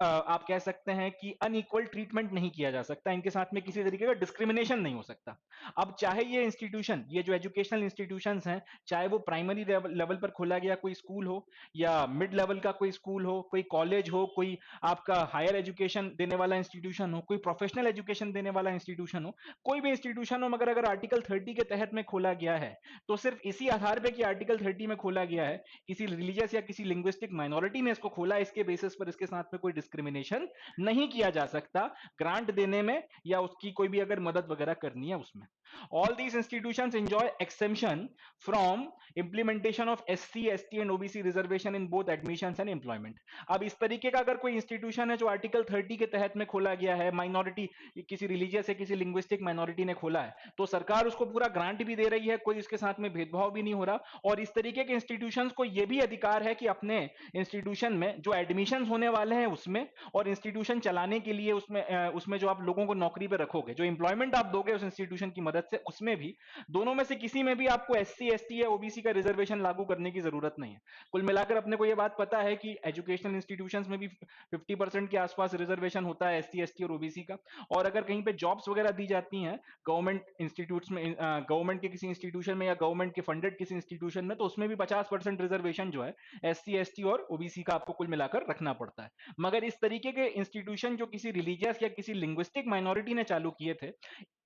[SPEAKER 1] आप कह सकते हैं कि अनइक्वल ट्रीटमेंट नहीं किया जा सकता, इनके साथ में किसी तरीके का डिस्क्रिमिनेशन नहीं हो सकता। अब चाहे ये इंस्टीट्यूशन, ये जो एजुकेशनल इंस्टीट्यूशंस हैं, चाहे वो प्राइमरी लेवल पर खोला गया कोई स्कूल हो, या मिड लेवल का कोई स्कूल हो, कोई कॉलेज हो, कोई आपका हायर एजुकेशन देने वाला इंस्टीट्यूशन हो, कोई प्रोफेशनल एजुकेशन देने वाला इंस्टीट्यूशन हो, कोई भी इंस्टीट्यूशन हो, मगर अगर आर्टिकल 30 के तहत में खोला गया है, तो सिर्फ इसी आधार पे कि आर्टिकल 30 में खोला गया है, किसी रिलीजियस या किसी लिंग्विस्टिक माइनॉरिटी ने इसको खोला, इसके बेसिस पर इसके साथ में कोई डिस्क्रिमिनेशन नहीं किया जा सकता ग्रांट देने में, या उसकी कोई भी अगर मदद वगैरह करनी है उसमें। All these institutions enjoy exemption from implementation of SC, ST and OBC reservation in both admissions and employment। अब इस तरीके का अगर कोई इंस्टीट्यूशन है जो आर्टिकल 30 के तहत में खोला गया है, माइनॉरिटी, किसी रिलीजियस या किसी लिंग्विस्टिक माइनॉरिटी ने खोला है, तो सरकार उसको पूरा ग्रांट भी दे रही है, कोई इसके साथ में भेदभाव भी नहीं हो रहा। और इस तरीके के इंस्टीट्यूशंस को यह भी अधिकार है कि अपने इंस्टीट्यूशन में जो एडमिशन होने वाले हैं उसमें, और इंस्टीट्यूशन चलाने के लिए उसमें जो आप लोगों को नौकरी पे रखोगे, जो एम्प्लॉयमेंट आप दोगे उस इंस्टीट्यूशन की मदद से, उसमें भी दोनों में से किसी में भी आपको एससी, एसटी या ओबीसी का रिजर्वेशन लागू करने की जरूरत नहीं है। कुल मिलाकर अपने को यह बात पता है कि एजुकेशनल इंस्टीट्यूशंस में भी 50% के आसपास रिजर्वेशन होता है एससी, एसटी और ओबीसी का। और अगर कहीं पे जॉब्स वगैरह दी जाती हैं गवर्नमेंट इंस्टीट्यूट्स में, गवर्नमेंट के किसी इंस्टीट्यूशन में या गवर्नमेंट के फंडेड किसी इंस्टीट्यूशन में, तो उसमें भी 50% रिजर्वेशन जो है एससी, एसटी और ओबीसी का आपको कुल मिलाकर रखना पड़ता है। मगर इस तरीके के इंस्टीट्यूशन जो किसी रिलीजियस या किसी लिंग्विस्टिक माइनॉरिटी ने चालू किए थे,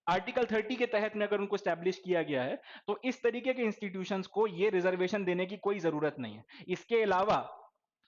[SPEAKER 1] आर्टिकल 30 के तहत में अगर उनको स्टैब्लिश किया गया है, तो इस तरीके के इंस्टीट्यूशंस को ये रिजर्वेशन देने की कोई जरूरत नहीं है। इसके अलावा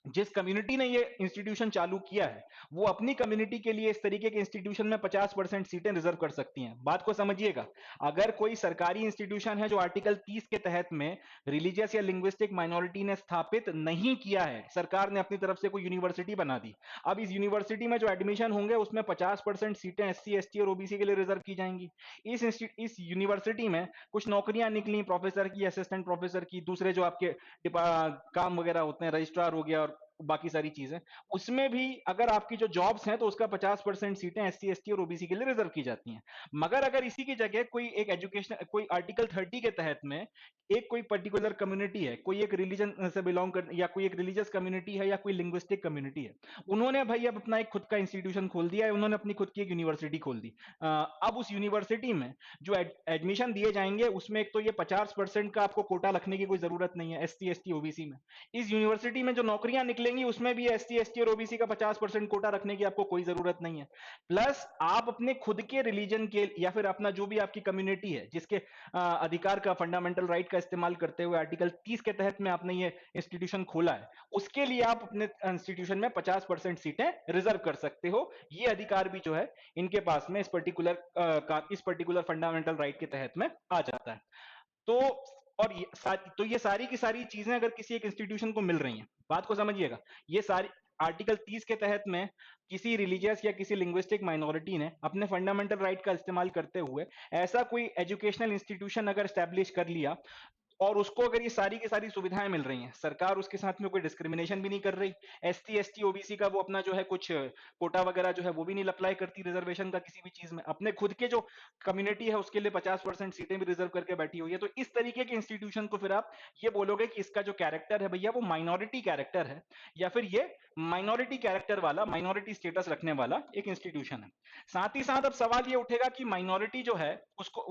[SPEAKER 1] जिस कम्युनिटी ने ये इंस्टीट्यूशन चालू किया है, वो अपनी कम्युनिटी के लिए इस तरीके के इंस्टीट्यूशन में 50% सीटें रिजर्व कर सकती हैं। बात को समझिएगा, अगर कोई सरकारी इंस्टीट्यूशन है जो आर्टिकल 30 के तहत में रिलीजियस या लिंग्विस्टिक माइनॉरिटी ने स्थापित नहीं किया है, सरकार ने अपनी तरफ से कोई यूनिवर्सिटी बना दी, अब इस यूनिवर्सिटी में जो एडमिशन होंगे उसमें 50% सीटें एससी, एसटी और ओबीसी के लिए रिजर्व की जाएंगी। इस यूनिवर्सिटी में कुछ नौकरियां निकली, प्रोफेसर की, असिस्टेंट प्रोफेसर की, दूसरे जो आपके काम वगैरह होते हैं, रजिस्ट्रार हो गया और बाकी सारी चीजें, उसमें भी अगर आपकी जो जॉब्स हैं तो उसका 50% सीटें एससी, एसटी और ओबीसी के लिए रिजर्व की जाती हैं। मगर अगर इसी की जगह कोई एक एजुकेशन, कोई आर्टिकल 30 के तहत में एक कोई पर्टिकुलर कम्युनिटी है, कोई एक रिलीजन से बिलोंग कर, या कोई एक रिलीजियस कम्युनिटी है, या कोई लिंग्विस्टिक कम्युनिटी है, उन्होंने भाई अब अपना एक खुद का इंस्टीट्यूशन खोल दिया है, उन्होंने अपनी खुद की एक यूनिवर्सिटी खोल दी। अब उस यूनिवर्सिटी में जो एडमिशन दिए जाएंगे उसमें एक तो ये 50% का आपको कोटा रखने की कोई जरूरत नहीं है एससी, एसटी, ओबीसी में। इस यूनिवर्सिटी में जो नौकरियां निकलेंगी उसमें भी एससी, एसटी और ओबीसी का 50% कोटा रखने की आपको कोई जरूरत नहीं है। प्लस आप अपने खुद के रिलीजन के, या फिर अपना जो भी आपकी कम्युनिटी है जिसके अधिकार का, फंडामेंटल राइट का इस्तेमाल करते हुए आर्टिकल 30 के तहत में आपने ये इंस्टीट्यूशन खोला है, उसके लिए आप अपने इंस्टीट्यूशन में 50% सीटें रिजर्व कर सकते हो। ये अधिकार भी जो है इनके पास में इस पर्टिकुलर फंडामेंटल राइट के तहत में आ जाता है। तो और ये सारी की सारी चीजें अगर किसी एक इंस्टीट्यूशन को मिल रही हैं, बात को समझिएगा, ये सारी आर्टिकल 30 के तहत में किसी रिलीजियस या किसी लिंग्विस्टिक माइनॉरिटी ने अपने फंडामेंटल राइट का इस्तेमाल करते हुए ऐसा कोई एजुकेशनल इंस्टीट्यूशन अगर स्टैब्लिश कर लिया, और उसको अगर ये सारी की सारी सुविधाएं मिल रही हैं, सरकार उसके साथ में कोई डिस्क्रिमिनेशन भी नहीं कर रही, एसटी, एसटी, ओबीसी का वो अपना जो है कुछ कोटा वगैरह जो है वो भी नहीं अप्लाई करती रिजर्वेशन का किसी भी चीज में, अपने खुद के जो कम्युनिटी है उसके लिए 50% सीटें भी रिजर्व करके बैठी हुई है, तो इस तरीके के इंस्टीट्यूशन को फिर आप ये बोलोगे कि इसका जो कैरेक्टर है भैया वो माइनॉरिटी कैरेक्टर है, या फिर ये माइनॉरिटी कैरेक्टर वाला, माइनॉरिटी स्टेटस रखने वाला एक इंस्टीट्यूशन है। साथ ही साथ अब सवाल ये उठेगा कि माइनॉरिटी जो है उसको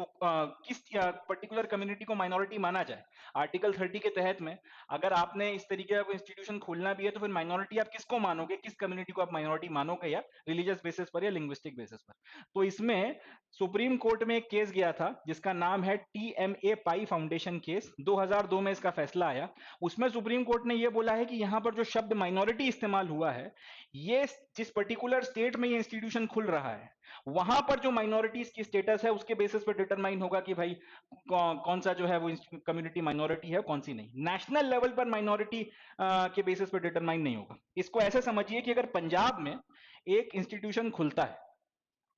[SPEAKER 1] किस पर्टिकुलर कम्युनिटी को माइनॉरिटी माना जाए। आर्टिकल 30 के तहत में अगर आपने इस तरीके का इंस्टीट्यूशन खोलना भी है, तो फिर माइनॉरिटी आप किसको मानोगे, किस कम्युनिटी को आप माइनॉरिटी मानोगे, या रिलीजियस बेसिस पर या लिंग्विस्टिक बेसिस पर। तो इसमें सुप्रीम कोर्ट में एक केस गया था जिसका नाम है टीएमए पाई फाउंडेशन केस, 2002 में इसका फैसला आया। उसमें सुप्रीम कोर्ट ने यह बोला है कि यहां पर जो शब्द माइनॉरिटी इस्तेमाल हुआ है, ये जिस पर्टिकुलर स्टेट में ये इंस्टीट्यूशन खुल रहा है, वहां पर जो माइनॉरिटीज की स्टेटस है उसके बेसिस पर डिटरमाइन होगा कि भाई कौन सा जो है वो कम्युनिटी माइनॉरिटी है, कौन सी नहीं। नेशनल लेवल पर माइनॉरिटी के बेसिस पर डिटरमाइन नहीं होगा। इसको ऐसे समझिए कि अगर पंजाब में एक इंस्टीट्यूशन खुलता है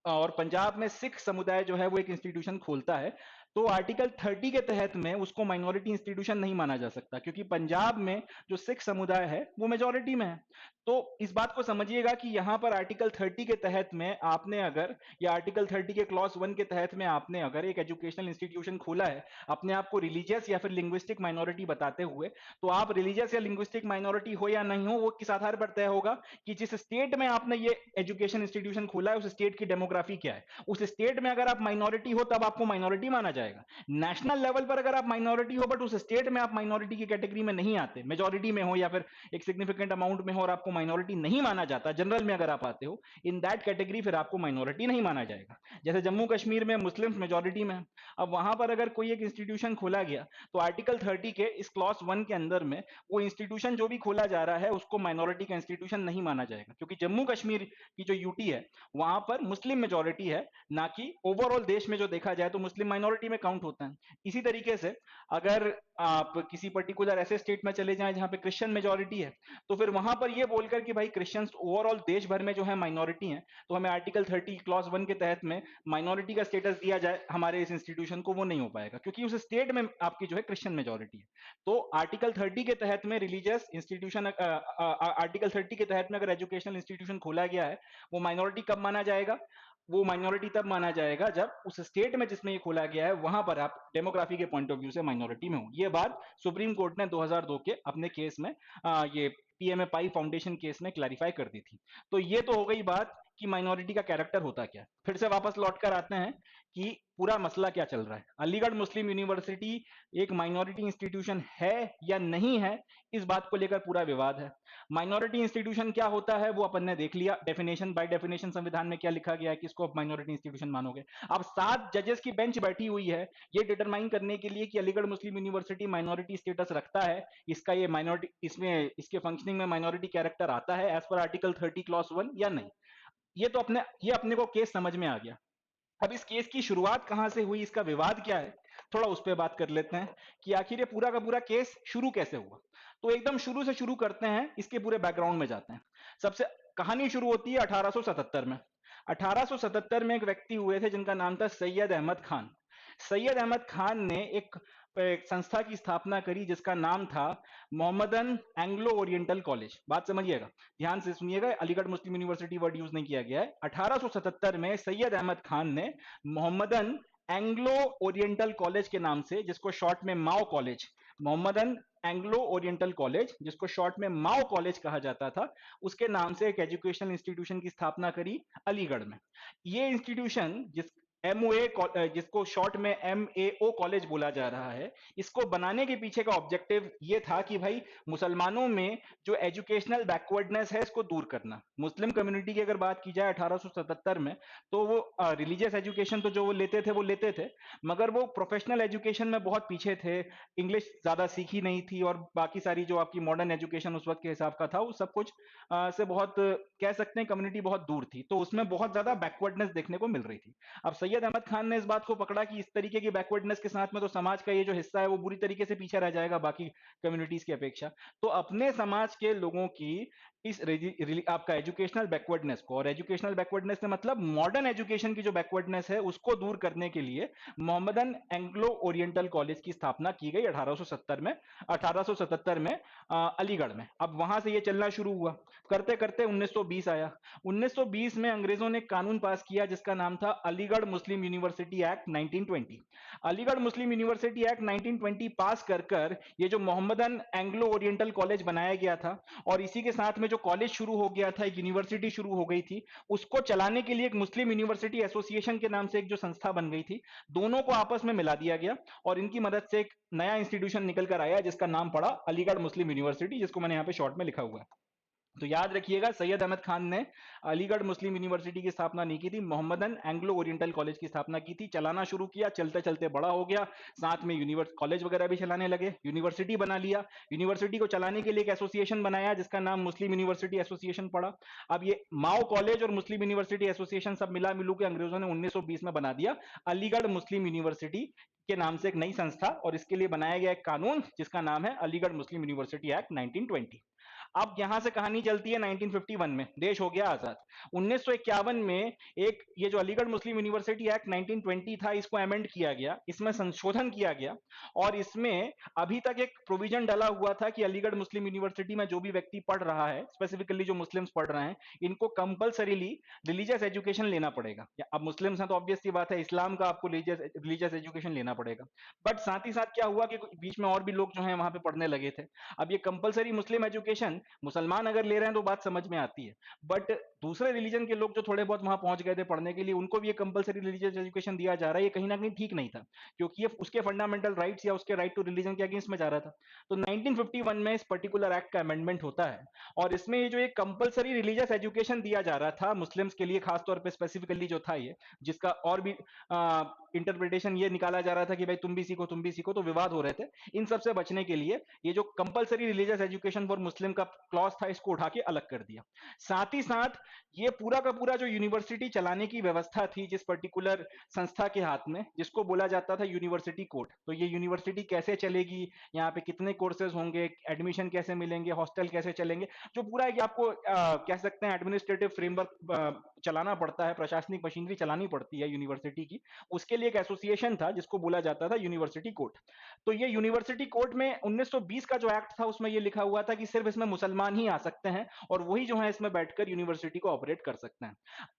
[SPEAKER 1] और पंजाब में सिख समुदाय जो है वो एक इंस्टीट्यूशन खोलता है, तो आर्टिकल 30 के तहत में उसको माइनॉरिटी इंस्टीट्यूशन नहीं माना जा सकता, क्योंकि पंजाब में जो सिख समुदाय है वो मेजोरिटी में है। तो इस बात को समझिएगा कि यहां पर आर्टिकल 30 के तहत में आपने अगर, या आर्टिकल 30 के क्लॉज 1 के तहत में आपने अगर एक एजुकेशनल इंस्टीट्यूशन खोला है अपने आप को रिलीजियस या फिर लिंग्विस्टिक माइनॉरिटी बताते हुए, तो आप रिलीजियस या लिंग्विस्टिक माइनॉरिटी हो या नहीं हो वो किस आधार पर तय होगा कि जिस स्टेट में आपने ये एजुकेशन इंस्टीट्यूशन खोला है उस स्टेट की डेमोग्राफी क्या है। उस स्टेट में अगर आप माइनॉरिटी हो तब आपको माइनॉरिटी माना जाएगा। नेशनल लेवल पर अगर आप माइनॉरिटी हो बट उस स्टेट में आप माइनॉरिटी की कैटेगरी में नहीं आते, मेजोरिटी में हो या फिर एक सिग्निफिकेंट अमाउंट में हो और आपको माइनॉरिटी नहीं माना जाता, जनरल में अगर आप आते हो इन दैट कैटेगरी, फिर आपको माइनॉरिटी नहीं माना जाएगा। जैसे जम्मू कश्मीर में मुस्लिम्स मेजोरिटी में, अब वहां पर अगर कोई एक इंस्टीट्यूशन खोला गया तो आर्टिकल 30 के इस क्लॉज 1 के अंदर में वो इंस्टीट्यूशन जो भी खोला जा रहा है उसको माइनॉरिटी का इंस्टीट्यूशन नहीं माना जाएगा, क्योंकि जम्मू कश्मीर की जो यूटी है वहां पर मुस्लिम मेजोरिटी है, ना कि ओवरऑल देश में जो देखा जाए तो मुस्लिम माइनॉरिटी में काउंट होता है। इसी तरीके से अगर आप किसी पर्टिकुलर ऐसे स्टेट में चले जाएं जहां पे क्रिश्चियन मेजोरिटी है, तो फिर वहां पर ये बोलकर कि भाई क्रिश्चियंस ओवरऑल देश भर में जो है माइनॉरिटी हैं, तो हमें आर्टिकल 30 क्लॉज 1 के तहत में माइनॉरिटी का स्टेटस दिया जाए हमारे इस इंस्टीट्यूशन को, वो नहीं हो पाएगा क्योंकि उस स्टेट में आपकी जो है क्रिश्चियन मेजोरिटी है। तो आर्टिकल 30 के तहत में रिलीजियस इंस्टीट्यूशन, आर्टिकल 30 के तहत में अगर एजुकेशनल इंस्टीट्यूशन खोला गया है वो माइनॉरिटी कब माना जाएगा? वो माइनॉरिटी तब माना जाएगा जब उस स्टेट में जिसमें ये खोला गया है वहां पर आप डेमोग्राफी के पॉइंट ऑफ व्यू से माइनॉरिटी में हो। ये बात सुप्रीम कोर्ट ने 2002 के अपने केस में ये पीएमए पाई फाउंडेशन केस में क्लैरिफाई कर दी थी। तो ये तो हो गई बात कि माइनॉरिटी का कैरेक्टर होता क्या है। फिर से वापस लौट कर आते हैं कि पूरा मसला क्या चल रहा है। अलीगढ़ मुस्लिम यूनिवर्सिटी एक माइनॉरिटी इंस्टीट्यूशन है या नहीं है, इस बात को लेकर पूरा विवाद है। माइनॉरिटी इंस्टीट्यूशन क्या होता है वो अपन ने देख लिया, डेफिनेशन बाय डेफिनेशन संविधान में क्या लिखा गया है कि इसको आप माइनॉरिटी इंस्टीट्यूशन मानोगे। अब 7 जजेस की बेंच बैठी हुई है ये डिटरमाइन करने के लिए कि अलीगढ़ मुस्लिम यूनिवर्सिटी माइनॉरिटी स्टेटस रखता है, इसका ये माइनॉरिटी, इसमें इसके फंक्शनिंग में माइनॉरिटी कैरेक्टर आता है एज पर आर्टिकल 30 क्लॉज 1 या नहीं। ये अपने को केस समझ में आ गया। अब इस केस की शुरुआत कहां से हुई, इसका विवाद क्या है, थोड़ा उस पर बात कर लेते हैं कि आखिर ये पूरा का पूरा केस शुरू कैसे हुआ। तो एकदम शुरू से शुरू करते हैं, इसके पूरे बैकग्राउंड में जाते हैं। सबसे कहानी शुरू होती है 1877 में। 1877 में एक व्यक्ति हुए थे जिनका नाम था सैयद अहमद खान। सैयद अहमद खान ने एक संस्था की स्थापना करी जिसका नाम था मोहम्मदन एंग्लो ओरिएंटल कॉलेज। बात समझिएगा, ध्यान से सुनिएगा, अलीगढ़ मुस्लिम यूनिवर्सिटी वर्ड यूज नहीं किया गया है। 1877 में सैयद अहमद खान ने मोहम्मदन एंग्लो ओरिएंटल कॉलेज के नाम से, जिसको शॉर्ट में MAO college, Mohammedan Anglo Oriental college जिसको शॉर्ट में माओ कॉलेज कहा जाता था, उसके नाम से एक एजुकेशनल इंस्टीट्यूशन की स्थापना करी अलीगढ़ में। ये इंस्टीट्यूशन जिस एमओए, जिसको शॉर्ट में एमएओ कॉलेज बोला जा रहा है, इसको बनाने के पीछे का ऑब्जेक्टिव ये था कि भाई मुसलमानों में जो एजुकेशनल बैकवर्डनेस है इसको दूर करना। मुस्लिम कम्युनिटी की अगर बात की जाए 1877 में, तो वो रिलीजियस एजुकेशन तो जो वो लेते थे, मगर वो प्रोफेशनल एजुकेशन में बहुत पीछे थे। इंग्लिश ज्यादा सीखी नहीं थी और बाकी सारी जो आपकी मॉडर्न एजुकेशन उस वक्त के हिसाब का था वो सब कुछ से बहुत, कह सकते हैं कम्युनिटी बहुत दूर थी, तो उसमें बहुत ज्यादा बैकवर्डनेस देखने को मिल रही थी। अब सैयद अहमद खान ने इस बात को पकड़ा कि इस तरीके की बैकवर्डनेस के साथ में तो समाज का ये जो हिस्सा है वो बुरी तरीके से पीछे रह जाएगा बाकी कम्युनिटीज की अपेक्षा। तो अपने समाज के लोगों की इस आपका एजुकेशनल बैकवर्डनेस को, और एजुकेशनल बैकवर्डनेस से मतलब मॉडर्न एजुकेशन की जो बैकवर्डनेस है उसको दूर करने के लिए मोहम्मदन एंग्लो ओरिएंटल कॉलेज की स्थापना की गई 1877 में अलीगढ़ में। अब वहां से ये चलना शुरू हुआ, करते करते 1920 आया। 1920 में अंग्रेजों ने कानून पास किया जिसका नाम था अलीगढ़ मुस्लिम यूनिवर्सिटी एक्ट 1920। अलीगढ़ मुस्लिम यूनिवर्सिटी एक्ट 1920 पास कर कर ये जो मोहम्मदन एंग्लो ओरिएंटल कॉलेज बनाया गया था, और इसी के साथ में जो कॉलेज शुरू हो गया था, एक यूनिवर्सिटी शुरू हो गई थी, उसको चलाने के लिए एक मुस्लिम यूनिवर्सिटी एसोसिएशन के नाम से एक जो संस्था बन गई थी, दोनों को आपस में मिला दिया गया और इनकी मदद से एक नया इंस्टीट्यूशन निकल कर आया जिसका नाम पड़ा अलीगढ़ मुस्लिम यूनिवर्सिटी, जिसको मैंने यहाँ पे शॉर्ट में लिखा हुआ है। तो याद रखिएगा, सैयद अहमद खान ने अलीगढ़ मुस्लिम यूनिवर्सिटी की स्थापना नहीं की थी, मोहम्मदन एंग्लो ओरिएंटल कॉलेज की स्थापना की थी। चलाना शुरू किया, चलते चलते बड़ा हो गया, साथ में कॉलेज वगैरह भी चलाने लगे, यूनिवर्सिटी बना लिया। यूनिवर्सिटी को चलाने के लिए एक एसोसिएशन बनाया जिसका नाम मुस्लिम यूनिवर्सिटी एसोसिएशन पड़ा। अब ये माओ कॉलेज और मुस्लिम यूनिवर्सिटी एसोसिएशन सब मिला मिलू के अंग्रेजों ने 1920 में बना दिया अलीगढ़ मुस्लिम यूनिवर्सिटी के नाम से एक नई संस्था, और इसके लिए बनाया गया एक कानून जिसका नाम है अलीगढ़ मुस्लिम यूनिवर्सिटी एक्ट 1920। अब यहां से कहानी चलती है 1951 में, देश हो गया आजाद। 1951 में एक ये जो अलीगढ़ मुस्लिम यूनिवर्सिटी एक्ट 1920 था, इसको अमेंड किया गया, इसमें संशोधन किया गया, और इसमें अभी तक एक प्रोविजन डाला हुआ था कि अलीगढ़ मुस्लिम यूनिवर्सिटी में जो भी व्यक्ति पढ़ रहा है, स्पेसिफिकली जो मुस्लिम्स पढ़ रहे हैं, इनको कंपलसरीली रिलीजियस एजुकेशन लेना पड़ेगा। अब मुस्लिम्स हैं तो ऑब्वियस सी बात है, इस्लाम का आपको रिलीजियस एजुकेशन लेना पड़ेगा। बट साथ ही साथ क्या हुआ कि बीच में और भी लोग जो है वहां पे पढ़ने लगे थे। अब ये कंपलसरी मुस्लिम एजुकेशन मुसलमान अगर ले रहे हैं तो बात समझ में आती है, बट दूसरे रिलीजन के लोग जो थोड़े बहुत वहां पहुंच गए थे पढ़ने के लिए, उनको भी ये कंपलसरी रिलीजियस एजुकेशन दिया जा रहा है, ये कहीं ना कहीं ठीक नहीं था, क्योंकि ये उसके फंडामेंटल राइट्स या उसके राइट टू रिलीजन के अगेंस्ट में जा रहा था। तो 1951 में इस पर्टिकुलर एक्ट का अमेंडमेंट होता है, और इसमें ये जो एक कंपलसरी रिलीजियस एजुकेशन दिया जा रहा था मुस्लिम्स के लिए खासतौर पर स्पेसिफिकली जो था ये, जिसका और भी इंटरप्रिटेशन ये निकाला जा रहा था कि भाई तुम भी सीखो तुम भी सीखो, तो विवाद हो रहे थे। इन सबसे बचने के लिए ये जो compulsory religious education for Muslim का क्लॉज था, इसको उठा के अलग कर दिया। साथ ही साथ ये पूरा का पूरा जो यूनिवर्सिटी चलाने की व्यवस्था थी जिस पर्टिकुलर संस्था के हाथ में, जिसको बोला जाता था यूनिवर्सिटी कोड, तो ये यूनिवर्सिटी कैसे चलेगी, यहाँ पे कितने कोर्सेज होंगे, एडमिशन कैसे मिलेंगे, हॉस्टल कैसे चलेंगे, जो पूरा ये आपको कह सकते हैं एडमिनिस्ट्रेटिव फ्रेमवर्क चलाना पड़ता है, प्रशासनिक मशीनरी चलानी पड़ती है यूनिवर्सिटी की, उसके लिए एक एसोसिएशन था जिसको बोला जाता था यूनिवर्सिटी कोर्ट। तो ये यूनिवर्सिटी कोर्ट में 1920 का जो एक्ट था उसमें ये लिखा हुआ था कि सिर्फ इसमें मुसलमान ही आ सकते हैं, और वही जो है इसमें बैठकर यूनिवर्सिटी को ऑपरेट कर सकते हैं।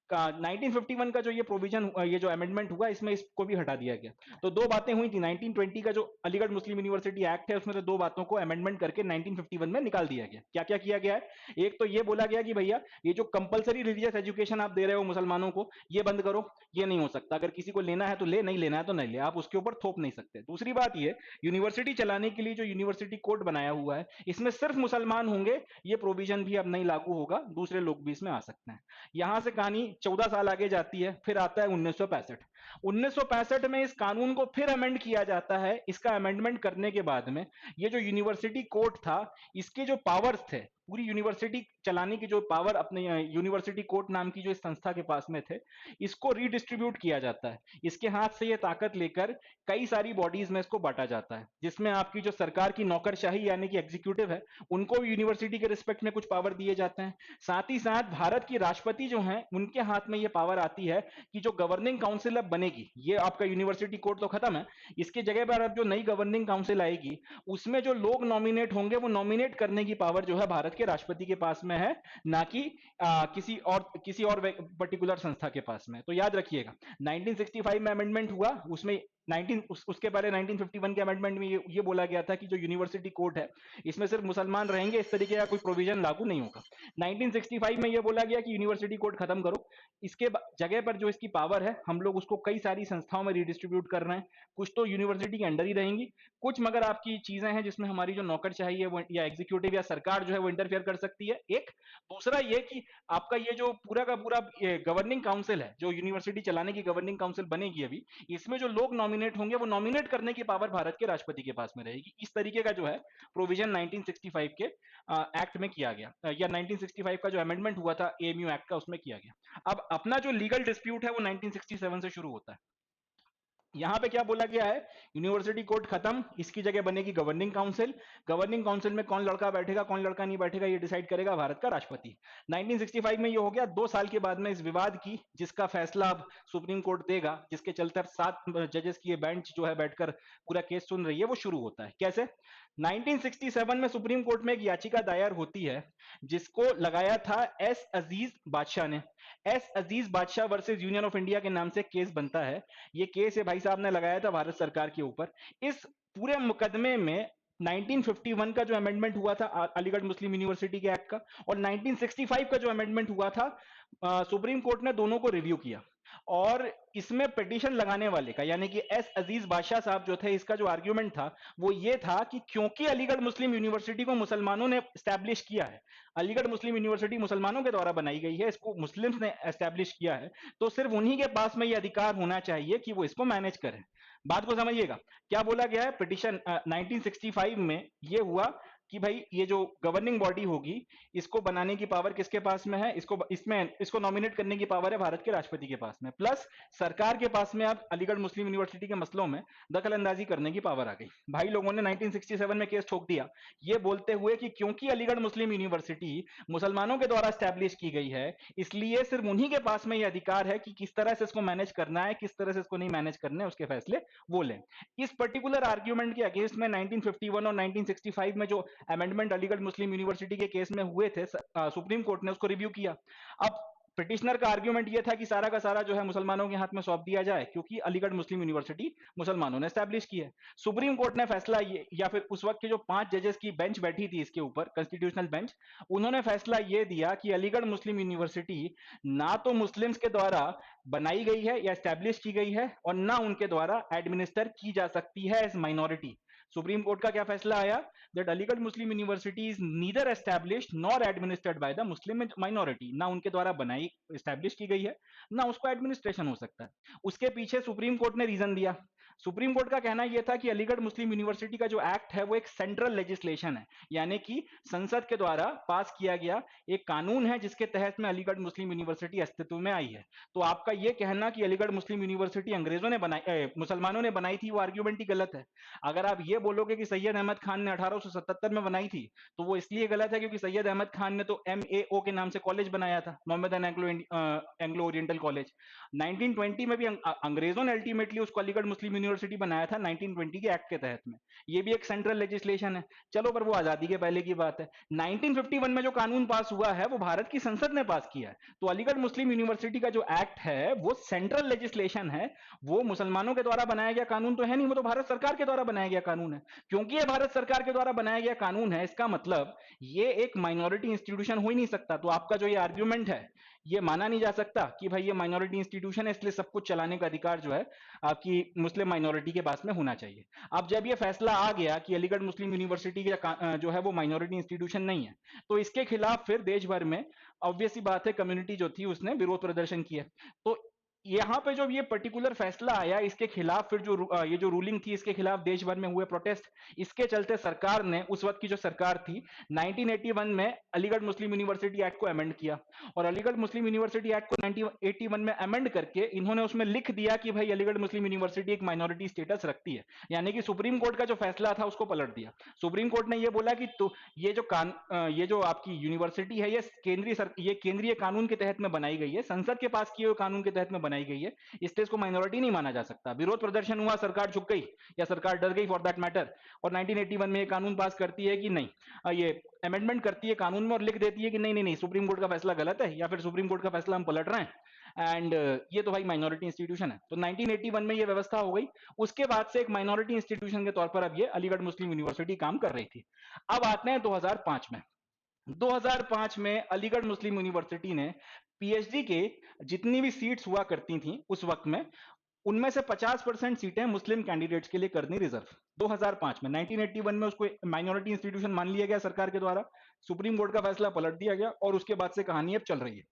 [SPEAKER 1] 1951 का जो ये प्रोविजन, ये जो अमेंडमेंट हुआ, इसमें इसको भी हटा दिया गया। तो दो बातें हुई थी, 1920 का जो अलीगढ़ मुस्लिम यूनिवर्सिटी एक्ट है उसमें से दो बातों को अमेंडमेंट करके 1951 में निकाल दिया गया। क्या क्या किया गया है? एक तो ये बोला गया कि भैया ये जो कंपलसरी रिलीजियस एजुकेशन आप दे रहे हो मुसलमानों को, ये बंद करो, ये नहीं हो सकता, अगर किसी को लेना है तो ले, नहीं लेना है तो नहीं ले, आप उसके ऊपर थोप नहीं सकते। दूसरी बात ये, यूनिवर्सिटी चलाने के लिए जो यूनिवर्सिटी कोड बनाया हुआ है, इसमें सिर्फ मुसलमान होंगे, ये प्रोविजन भी अब नहीं लागू होगा, दूसरे लोग भी इसमें आ सकते हैं। यहां से कहानी 14 साल आगे जाती है, फिर आता है 1965। 1965 में इस कानून को फिर अमेंड किया जाता है। इसका अमेंडमेंट करने के बाद में ये जो यूनिवर्सिटी कोर्ट था, इसके जो पावर्स थे, पूरी यूनिवर्सिटी चलाने की जो पावर अपने यूनिवर्सिटी कोर्ट नाम की जो इस संस्था के पास में थे, इसको रीडिस्ट्रीब्यूट किया जाता है। इसके हाथ से ये ताकत लेकर कई सारी बॉडीज में इसको बांटा जाता है, जिसमें आपकी जो सरकार की नौकरशाही यानी कि एग्जीक्यूटिव है, उनको भी यूनिवर्सिटी के रिस्पेक्ट में कुछ पावर दिए जाते हैं। साथ ही साथ भारत की राष्ट्रपति जो है, उनके हाथ में ये पावर आती है कि जो गवर्निंग काउंसिल अब बनेगी, ये आपका यूनिवर्सिटी कोर्ट तो खत्म है, इसकी जगह पर अब जो नई गवर्निंग काउंसिल आएगी, उसमें जो लोग नॉमिनेट होंगे, वो नॉमिनेट करने की पावर जो है भारत के राष्ट्रपति के पास में है, ना कि किसी और पर्टिकुलर संस्था के पास में। तो याद रखिएगा 1965 में अमेंडमेंट हुआ, उसमें उसके पहले 1951 के अमेंडमेंट में ये बोला गया था कि जो यूनिवर्सिटी कोर्ट है, इसमें सिर्फ मुसलमान रहेंगे, इस तरीके का कोई प्रोविजन लागू नहीं होगा। 1965 में ये बोला गया कि यूनिवर्सिटी कोर्ट खत्म करो, इसके जगह पर जो इसकी पावर है, हम लोग उसको कई सारी संस्थाओं में रिडिस्ट्रीब्यूट कर रहे हैं। कुछ तो यूनिवर्सिटी के अंडर ही रहेंगी, कुछ मगर आपकी चीजें हैं जिसमें हमारी जो नौकर चाहिए वो या एग्जीक्यूटिव या सरकार जो है वो इंटरफेयर कर सकती है। एक दूसरा ये कि आपका ये जो पूरा का पूरा गवर्निंग काउंसिल है, जो यूनिवर्सिटी चलाने की गवर्निंग काउंसिल बनेगी अभी, इसमें जो लोग नॉमिनेट होंगे, वो नॉमिनेट करने की पावर भारत के राष्ट्रपति के पास में रहेगी। इस तरीके का जो है प्रोविजन 1965 के एक्ट में किया गया, या 1965 का जो अमेंडमेंट हुआ था एएमयू एक्ट का, उसमें किया गया। अब अपना जो लीगल डिस्प्यूट है वो 1967 से शुरू होता है। यहां पे क्या बोला गया है, यूनिवर्सिटी कोर्ट खत्म, इसकी जगह बनेगी गवर्निंग काउंसिल। गवर्निंग काउंसिल में कौन लड़का बैठेगा कौन लड़का नहीं बैठेगा, ये डिसाइड करेगा भारत का राष्ट्रपति। 1965 में ये हो गया। 2 साल के बाद में इस विवाद की, जिसका फैसला अब सुप्रीम कोर्ट देगा, जिसके चलते 7 जजेस की ये बेंच जो है बैठकर पूरा केस सुन रही है, वो शुरू होता है। कैसे? 1967 में सुप्रीम कोर्ट में एक याचिका दायर होती है, जिसको लगाया था एस अजीज बादशाह ने। एस अजीज बादशाह वर्सेस यूनियन ऑफ इंडिया के नाम से केस बनता है। ये केस है भाई साहब ने लगाया था भारत सरकार के ऊपर। इस पूरे मुकदमे में 1951 का जो अमेंडमेंट हुआ था अलीगढ़ मुस्लिम यूनिवर्सिटी के एक्ट का, और 1965 का जो अमेंडमेंट हुआ था, सुप्रीम कोर्ट ने दोनों को रिव्यू किया। और इसमें पिटीशन लगाने वाले का यानी कि एस अजीज बादशाह साहब जो थे, इसका जो आर्ग्यूमेंट था वो ये था कि क्योंकि अलीगढ़ मुस्लिम यूनिवर्सिटी को मुसलमानों ने एस्टैब्लिश किया है, अलीगढ़ मुस्लिम यूनिवर्सिटी मुसलमानों के द्वारा बनाई गई है, इसको मुस्लिम्स ने एस्टैब्लिश किया है, तो सिर्फ उन्हीं के पास में ये अधिकार होना चाहिए कि वो इसको मैनेज करें। बात को समझिएगा, क्या बोला गया है पिटीशन 1965 में ये हुआ कि भाई ये जो गवर्निंग बॉडी होगी इसको बनाने की पावर किसके पास में है, इसको नॉमिनेट करने की पावर है भारत के राष्ट्रपति के पास में, प्लस सरकार के पास में अब अलीगढ़ मुस्लिम यूनिवर्सिटी के मसलों में दखल अंदाजी करने की पावर आ गई। भाई लोगों ने 1967 में केस ठोक दिया ये बोलते हुए कि क्योंकि अलीगढ़ मुस्लिम यूनिवर्सिटी मुसलमानों के द्वारा स्टैब्लिश की गई है इसलिए सिर्फ उन्हीं के पास में ये अधिकार है कि किस तरह से इसको मैनेज करना है, किस तरह से इसको नहीं मैनेज करना है, उसके फैसले वो लें। इस पर्टिकुलर आर्ग्यूमेंट के अगेंस्ट में 1951 और 1965 में जो अमेंडमेंट अलीगढ़ मुस्लिम यूनिवर्सिटी के केस में हुए थे सुप्रीम कोर्ट ने उसको रिव्यू किया। अब पिटिशनर का आर्ग्यूमेंट ये था कि सारा का सारा जो है मुसलमानों के हाथ में सौंप दिया जाए क्योंकि अलीगढ़ मुस्लिम यूनिवर्सिटी मुसलमानों ने स्टैब्लिश की है। सुप्रीम कोर्ट ने फैसला ये, या फिर उस वक्त के जो 5 जजेस की बेंच बैठी थी इसके ऊपर, कॉन्स्टिट्यूशनल बेंच, उन्होंने फैसला ये दिया कि अलीगढ़ मुस्लिम यूनिवर्सिटी ना तो मुस्लिम्स के द्वारा बनाई गई है या स्टैब्लिश की गई है और ना उनके द्वारा एडमिनिस्टर की जा सकती है एज माइनॉरिटी। सुप्रीम कोर्ट का क्या फैसला आया, that Aligarh Muslim university is neither established nor administered by the Muslim minority, ना उनके द्वारा बनाई एस्टैब्लिश की गई है ना उसको एडमिनिस्ट्रेशन हो सकता है। उसके पीछे सुप्रीम कोर्ट ने रीजन दिया। सुप्रीम कोर्ट का कहना यह था कि अलीगढ़ मुस्लिम यूनिवर्सिटी का जो एक्ट है वो एक सेंट्रल लेजिस्लेशन है, यानी कि संसद के द्वारा पास किया गया एक कानून है जिसके तहत में अलीगढ़ मुस्लिम यूनिवर्सिटी अस्तित्व में आई है। तो आपका यह कहना कि अलीगढ़ मुस्लिम यूनिवर्सिटी अंग्रेजों ने बनाई, मुसलमानों ने बनाई थी, वो आर्ग्यूमेंट ही गलत है। अगर आप ये बोलोगे कि सैयद अहमद खान ने 1877 में बनाई थी तो वो इसलिए गलत है क्योंकि सैयद अहमद खान ने तो MAO के नाम से कॉलेज बनाया था, मोहम्मदन एंग्लो ओरिएंटल कॉलेज। 1920 में भी अंग्रेजों ने अल्टीमेटली उसको अलीगढ़ मुस्लिम यूनिवर्सिटी बनाया था 1920 के एक्ट के तहत में। ये भी एक सेंट्रल लेजिस्लेशन है, चलो पर वो आजादी के पहले की बात है। 1951 में जो कानून पास हुआ है वो भारत की संसद ने पास किया है। तो अलीगढ़ मुस्लिम यूनिवर्सिटी का जो एक्ट है वो सेंट्रल लेजिस्लेशन है, वो मुसलमानों के द्वारा बनाया गया कानून तो है नहीं, वो तो भारत सरकार के द्वारा बनाया गया कानून है। क्योंकि ये भारत सरकार के द्वारा बनाया गया कानून है इसका मतलब ये एक माइनॉरिटी इंस्टीट्यूशन हो ही नहीं सकता। तो आपका जो ये आर्ग्यूमेंट है ये माना नहीं जा सकता कि भाई ये माइनॉरिटी इंस्टीट्यूशन है इसलिए सब कुछ चलाने का अधिकार जो है आपकी मुस्लिम माइनॉरिटी के पास में होना चाहिए। अब जब ये फैसला आ गया कि अलीगढ़ मुस्लिम यूनिवर्सिटी जो है वो माइनॉरिटी इंस्टीट्यूशन नहीं है तो इसके खिलाफ फिर देश भर में ऑब्वियस सी बात है कम्युनिटी जो थी उसने विरोध प्रदर्शन किया। तो यहाँ पे जब ये पर्टिकुलर फैसला आया इसके खिलाफ फिर ये जो रूलिंग थी इसके खिलाफ देश भर में हुए प्रोटेस्ट, इसके चलते सरकार ने, उस वक्त की जो सरकार थी, 1981 में अलीगढ़ मुस्लिम यूनिवर्सिटी एक्ट को अमेंड किया और अलीगढ़ मुस्लिम यूनिवर्सिटी एक्ट को 1981 में अमेंड करके इन्होंने उसमें लिख दिया कि भाई अलीगढ़ मुस्लिम यूनिवर्सिटी एक माइनॉरिटी स्टेटस रखती है। यानी कि सुप्रीम कोर्ट का जो फैसला था उसको पलट दिया। सुप्रीम कोर्ट ने यह बोला कि तो ये जो आपकी यूनिवर्सिटी है ये केंद्रीय कानून के तहत में बनाई गई है, संसद के पास किए हुए कानून के तहत में बनाई गई है, इसलिए इसको माइनॉरिटी नहीं माना जा सकता। विरोध प्रदर्शन हुआ, सरकार झुक गई या सरकार डर गई फॉर दैट मैटर और 1981 में ये कानून पास करती है कि नहीं, ये अमेंडमेंट करती है कानून में और लिख देती है कि नहीं नहीं नहीं सुप्रीम कोर्ट का फैसला गलत है या फिर सुप्रीम कोर्ट का फैसला हम पलट रहे हैं एंड ये तो भाई माइनॉरिटी इंस्टीट्यूशन है। तो 1981 में ये व्यवस्था हो गई। उसके बाद से एक माइनॉरिटी इंस्टीट्यूशन के तौर पर अब ये अलीगढ़ मुस्लिम यूनिवर्सिटी काम कर रही थी। अब आते हैं 2005 में। 2005 में अलीगढ़ मुस्लिम यूनिवर्सिटी ने पीएचडी के जितनी भी सीट्स हुआ करती थी उस वक्त में उनमें से 50% सीटें मुस्लिम कैंडिडेट्स के लिए करनी रिजर्व। 2005 में, 1981 में उसको माइनॉरिटी इंस्टीट्यूशन मान लिया गया सरकार के द्वारा, सुप्रीम कोर्ट का फैसला पलट दिया गया और उसके बाद से कहानी अब चल रही है।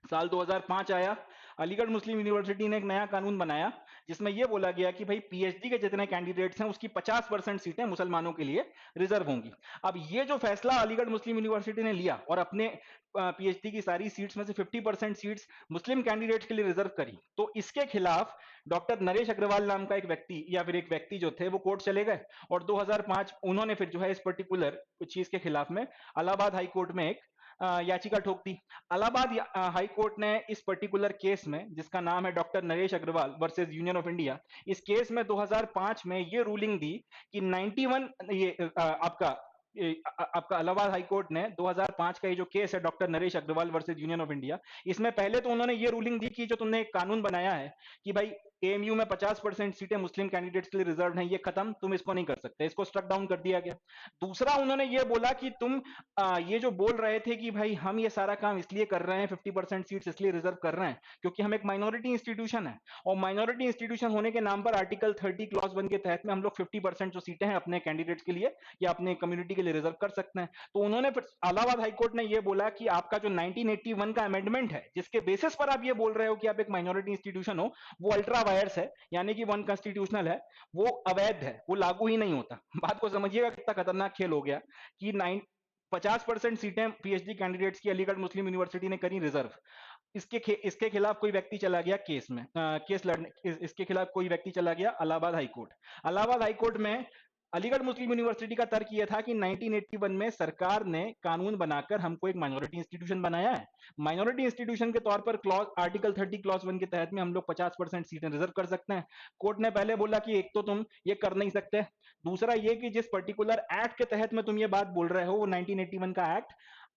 [SPEAKER 1] साल 2005 आया, अलीगढ़ मुस्लिम यूनिवर्सिटी ने एक नया कानून बनाया जिसमें यह बोला गया कि भाई पीएचडी के जितने कैंडिडेट्स हैं उसकी 50% सीटें मुसलमानों के लिए रिजर्व होंगी। अब ये जो फैसला अलीगढ़ मुस्लिम यूनिवर्सिटी ने लिया और अपने पीएचडी की सारी सीट्स में से 50% सीट्स मुस्लिम कैंडिडेट्स के लिए रिजर्व करी, तो इसके खिलाफ डॉक्टर नरेश अग्रवाल नाम का एक व्यक्ति या फिर एक व्यक्ति जो थे वो कोर्ट चले गए और 2005 उन्होंने फिर जो है इस पर्टिकुलर चीज के खिलाफ में इलाहाबाद हाई कोर्ट में एक याचिका ठोक दी। इलाहाबाद हाई कोर्ट ने इस पर्टिकुलर केस में जिसका नाम है doctor Naresh Agarwal versus Union of India, इस केस में 2005 में ये रूलिंग दी कि 91 आपका इलाहाबाद हाई कोर्ट ने 2005 का ये जो केस है doctor Naresh Agarwal versus Union of India, इसमें पहले तो उन्होंने ये रूलिंग दी कि जो तुमने एक कानून बनाया है कि भाई एएमयू में 50% सीटें मुस्लिम कैंडिडेट्स के लिए रिजर्व हैं, ये खत्म, तुम इसको नहीं कर सकते, इसको स्ट्रक डाउन कर दिया गया। दूसरा उन्होंने ये बोला कि तुम ये जो बोल रहे थे कि भाई हम ये सारा काम इसलिए कर रहे हैं, 50% सीट्स इसलिए रिजर्व कर रहे हैं क्योंकि हम एक माइनॉरिटी इंस्टीट्यूशन है और माइनॉरिटी इंस्टीट्यूशन होने के नाम पर आर्टिकल 30 क्लॉज 1 के तहत में हम लोग 50% जो सीटें हैं अपने कैंडिडेट्स के लिए या अपने कम्युनिटी के लिए रिजर्व कर सकते हैं। तो उन्होंने फिर इलाहाबाद हाईकोर्ट ने ये बोला कि आपका जो 1981 का अमेंडमेंट है जिसके बेसिस पर आप ये बोल रहे हो कि आप एक माइनॉरिटी इंस्टीट्यूशन हो, वो अल्ट्रा
[SPEAKER 2] वायर्स है, यानी कि वन कॉन्स्टिट्यूशनल है, वो अवैध है, वो लागू ही नहीं होता। बात को समझिएगा कितना खतरनाक खेल हो गया कि 50% सीटें पीएचडी कैंडिडेट्स की अलीगढ़ मुस्लिम यूनिवर्सिटी ने करी रिजर्व। इसके खिलाफ कोई व्यक्ति चला गया केस में, केस लड़ने, इसके खिलाफ कोई व्यक्ति चला गया Allahabad high court. Allahabad high court में अलीगढ़ मुस्लिम यूनिवर्सिटी का तर्क यह था कि 1981 में सरकार ने कानून बनाकर हमको एक माइनॉरिटी इंस्टीट्यूशन बनाया है, माइनॉरिटी इंस्टीट्यूशन के तौर पर क्लॉज आर्टिकल 30 क्लॉज 1 के तहत में हम लोग 50% सीटें रिजर्व कर सकते हैं। कोर्ट ने पहले बोला कि एक तो तुम ये कर नहीं सकते, दूसरा ये कि जिस पर्टिकुलर एक्ट के तहत में तुम ये बात बोल रहे हो वो 1981 का एक्ट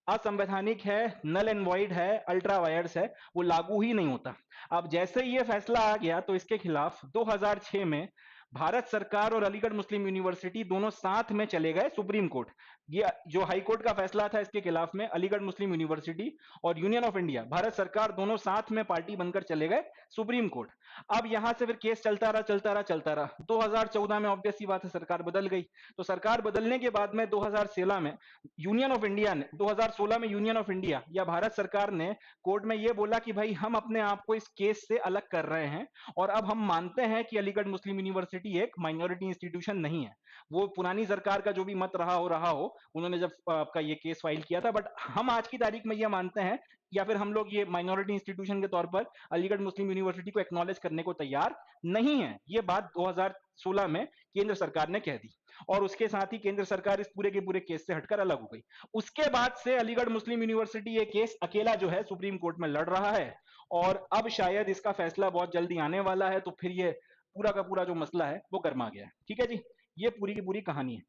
[SPEAKER 2] असंवैधानिक है, नल एंड वॉइड है, अल्ट्रा वायर्स है, वो लागू ही नहीं होता। अब जैसे ही ये फैसला आ गया तो इसके खिलाफ 2006 में भारत सरकार और अलीगढ़ मुस्लिम यूनिवर्सिटी दोनों साथ में चले गए सुप्रीम कोर्ट। ये जो हाई कोर्ट का फैसला था इसके खिलाफ में अलीगढ़ मुस्लिम यूनिवर्सिटी और यूनियन ऑफ इंडिया भारत सरकार दोनों साथ में पार्टी बनकर चले गए सुप्रीम कोर्ट। अब यहां से फिर केस चलता रहा 2014 में ऑब्वियस सी बात है सरकार बदल गई। तो सरकार बदलने के बाद में 2016 में यूनियन ऑफ इंडिया ने 2016 में यूनियन ऑफ इंडिया या भारत सरकार ने कोर्ट में यह बोला कि भाई हम अपने आप को इस केस से अलग कर रहे हैं और अब हम मानते हैं कि अलीगढ़ मुस्लिम यूनिवर्सिटी एक माइनॉरिटी इंस्टीट्यूशन नहीं है। वो पुरानी सरकार का जो भी मत रहा हो उन्होंने जब आपका ये केस फाइल किया था, बट हम आज की तारीख में यह मानते हैं या फिर हम लोग ये माइनॉरिटी इंस्टीट्यूशन के तौर पर अलीगढ़ मुस्लिम यूनिवर्सिटी को एक्नॉलेज करने को तैयार नहीं है। ये बात 2016 में केंद्र सरकार ने कह दी और उसके साथ ही केंद्र सरकार इस पूरे के पूरे केस से हटकर अलग हो गई। उसके बाद से अलीगढ़ मुस्लिम यूनिवर्सिटी ये केस अकेला जो है सुप्रीम कोर्ट में लड़ रहा है और अब शायद इसका फैसला बहुत जल्दी आने वाला है, तो फिर ये पूरा का पूरा जो मसला है वो गर्मा गया है। ठीक है जी, ये पूरी की पूरी कहानी है।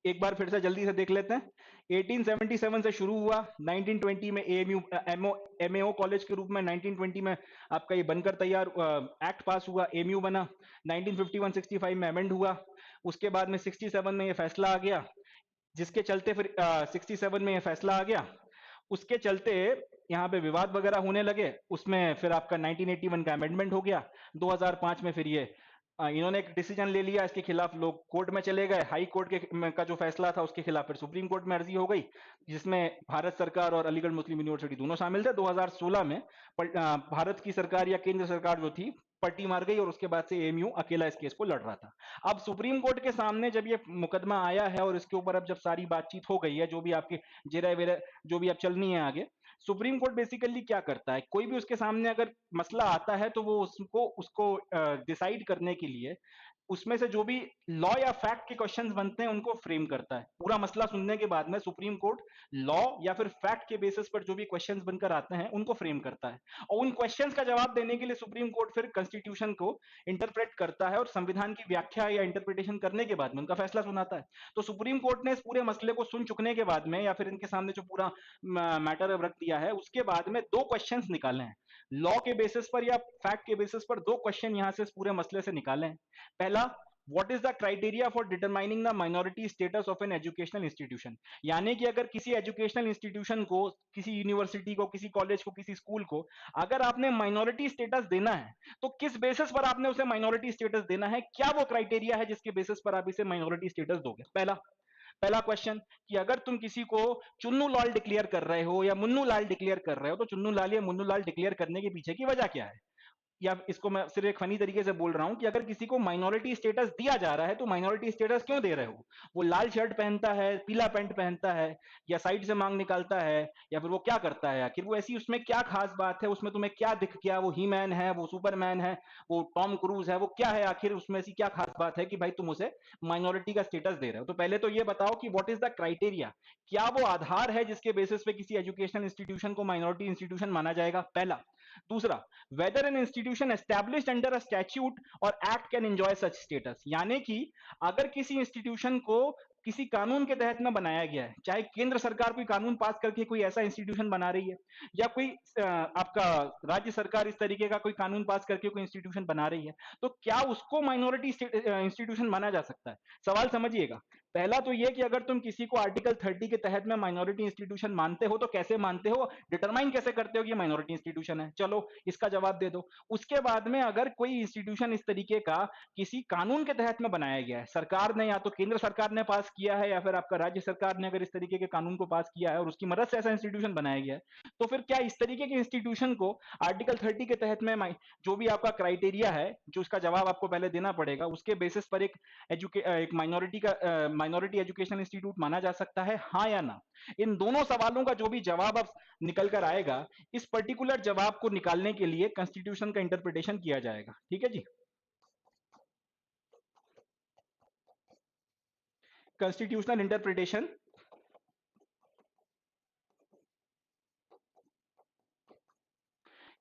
[SPEAKER 2] एक बार फिर से जल्दी से देख लेते हैं। 1877 से शुरू हुआ, 1920 में एएमयू एमएओ कॉलेज के रूप में 1920 में आपका ये बनकर तैयार एक्ट पास हुआ, एएमयू बना। 1951-65 में अमेंड हुआ, उसके बाद में 67 में ये फैसला आ गया, जिसके चलते फिर 67 में ये फैसला आ गया, उसके चलते यहाँ पे विवाद वगैरह होने लगे, उसमें फिर आपका 1981 का अमेंडमेंट हो गया। 2005 में फिर ये इन्होंने एक डिसीजन ले लिया, इसके खिलाफ लोग कोर्ट में चले गए, हाई कोर्ट का जो फैसला था उसके खिलाफ फिर सुप्रीम कोर्ट में अर्जी हो गई, जिसमें भारत सरकार और अलीगढ़ मुस्लिम यूनिवर्सिटी दोनों शामिल थे। 2016 में भारत की सरकार या केंद्र सरकार जो थी पट्टी मार गई और उसके बाद से एएमयू अकेला इस केस को लड़ रहा था। अब सुप्रीम कोर्ट के सामने जब ये मुकदमा आया है और इसके ऊपर अब जब सारी बातचीत हो गई है, जो भी आपके जेरा वेरा जो भी अब चलनी है आगे, सुप्रीम कोर्ट बेसिकली क्या करता है, कोई भी उसके सामने अगर मसला आता है तो वो उसको डिसाइड करने के लिए उसमें से जो भी लॉ या फैक्ट के क्वेश्चंस बनते हैं उनको फ्रेम करता है। पूरा मसला सुनने के बाद में सुप्रीम कोर्ट लॉ या फिर फैक्ट के बेसिस पर जो भी क्वेश्चंस बनकर आते हैं उनको फ्रेम करता है और उन क्वेश्चंस का जवाब देने के लिए सुप्रीम कोर्ट फिर कॉन्स्टिट्यूशन को इंटरप्रेट करता है और संविधान की व्याख्या या इंटरप्रिटेशन करने के बाद में उनका फैसला सुनाता है। तो सुप्रीम कोर्ट ने इस पूरे मसले को सुन चुकने के बाद में या फिर इनके सामने जो पूरा मैटर रख दिया है उसके बाद में दो क्वेश्चंस निकाले हैं लॉ के बेसिस पर या फैक्ट के बेसिस पर। दो क्वेश्चन यहां से इस पूरे मसले से निकाले हैं। पहला, what is the criteria for determining the minority status of an educational institution, यानी कि अगर किसी एजुकेशनल इंस्टीट्यूशन को, किसी यूनिवर्सिटी को, किसी कॉलेज को, किसी स्कूल को अगर आपने माइनॉरिटी स्टेटस देना है तो किस बेसिस पर आपने उसे माइनॉरिटी स्टेटस देना है, क्या वो क्राइटेरिया है जिसके बेसिस पर आप इसे माइनॉरिटी स्टेटस दोगे। पहला क्वेश्चन कि अगर तुम किसी को चुन्नू लाल डिक्लेयर कर रहे हो या मुन्नू लाल डिक्लेयर कर रहे हो तो चुन्नू लाल या मुन्नू लाल डिक्लेयर करने के पीछे की वजह क्या है, या इसको मैं सिर्फ एक फनी तरीके से बोल रहा हूं कि अगर किसी को माइनॉरिटी स्टेटस दिया जा रहा है तो माइनॉरिटी स्टेटस क्यों दे रहे हो, वो लाल शर्ट पहनता है, पीला पैंट पहनता है, या साइड से मांग निकालता है, या फिर वो क्या करता है, आखिर वो ऐसी उसमें क्या खास बात है, उसमें तुम्हें क्या दिख गया, वो ही मैन है, वो सुपरमैन है, वो टॉम क्रूज है, वो क्या है, आखिर उसमें ऐसी क्या खास बात है कि भाई तुम उसे माइनॉरिटी का स्टेटस दे रहे हो। तो पहले तो ये बताओ कि व्हाट इज द क्राइटेरिया, क्या वो आधार है जिसके बेसिस पे किसी एजुकेशनल इंस्टीट्यूशन को माइनॉरिटी इंस्टीट्यूशन माना जाएगा, पहला। दूसरा, whether an institution established under a statute or act can enjoy such status, यानी कि अगर किसी इंस्टीट्यूशन को किसी कानून के तहत में बनाया गया है, चाहे केंद्र सरकार कोई कानून पास करके कोई ऐसा इंस्टीट्यूशन बना रही है या कोई आपका राज्य सरकार इस तरीके का कोई कानून पास करके कोई इंस्टीट्यूशन बना रही है, तो क्या उसको माइनॉरिटी इंस्टीट्यूशन माना जा सकता है। सवाल समझिएगा, पहला तो ये कि अगर तुम किसी को आर्टिकल 30 के तहत में माइनॉरिटी इंस्टीट्यूशन मानते हो तो कैसे मानते हो, डिटरमाइन कैसे करते हो कि माइनॉरिटी इंस्टीट्यूशन है, चलो इसका जवाब दे दो। उसके बाद में अगर कोई इंस्टीट्यूशन इस तरीके का किसी कानून के तहत में बनाया गया है, सरकार ने या तो केंद्र सरकार ने पास किया है या फिर आपका राज्य सरकार ने अगर इस तरीके के कानून को पास किया है और उसकी मदद से ऐसा इंस्टीट्यूशन बनाया गया है, तो फिर क्या इस तरीके के इंस्टीट्यूशन को आर्टिकल 30 के तहत में जो भी आपका क्राइटेरिया है, जो उसका जवाब आपको पहले देना पड़ेगा, उसके बेसिस पर एक माइनॉरिटी एजुकेशन इंस्टीट्यूट माना जा सकता है, हाँ या ना? इन दोनों सवालों का जो भी जवाब अब निकल कर आएगा, इस पर्टिकुलर जवाब को निकालने के लिए कॉन्स्टिट्यूशन का इंटरप्रिटेशन किया जाएगा। ठीक है जी। कॉन्स्टिट्यूशनल इंटरप्रिटेशन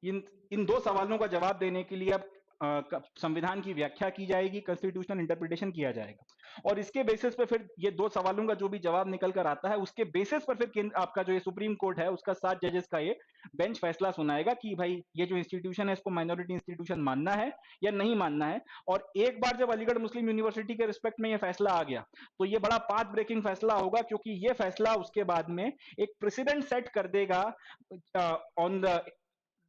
[SPEAKER 2] इन इन दो सवालों का जवाब देने के लिए अब संविधान की व्याख्या की जाएगी, कॉन्स्टिट्यूशनल इंटरप्रिटेशन किया जाएगा, और इसके बेसिस पे फिर ये दो सवालों का जो भी जवाब निकल कर आता है, उसके बेसिस पर फिर आपका जो ये सुप्रीम कोर्ट है उसका 7 जजेस का ये बेंच फैसला सुनाएगा कि भाई ये जो इंस्टीट्यूशन है इसको माइनॉरिटी इंस्टीट्यूशन मानना है या नहीं मानना है। और एक बार जब अलीगढ़ मुस्लिम यूनिवर्सिटी के रिस्पेक्ट में ये फैसला आ गया तो ये बड़ा पाथ ब्रेकिंग फैसला होगा, क्योंकि ये फैसला उसके बाद में एक प्रेसिडेंट सेट कर देगा on the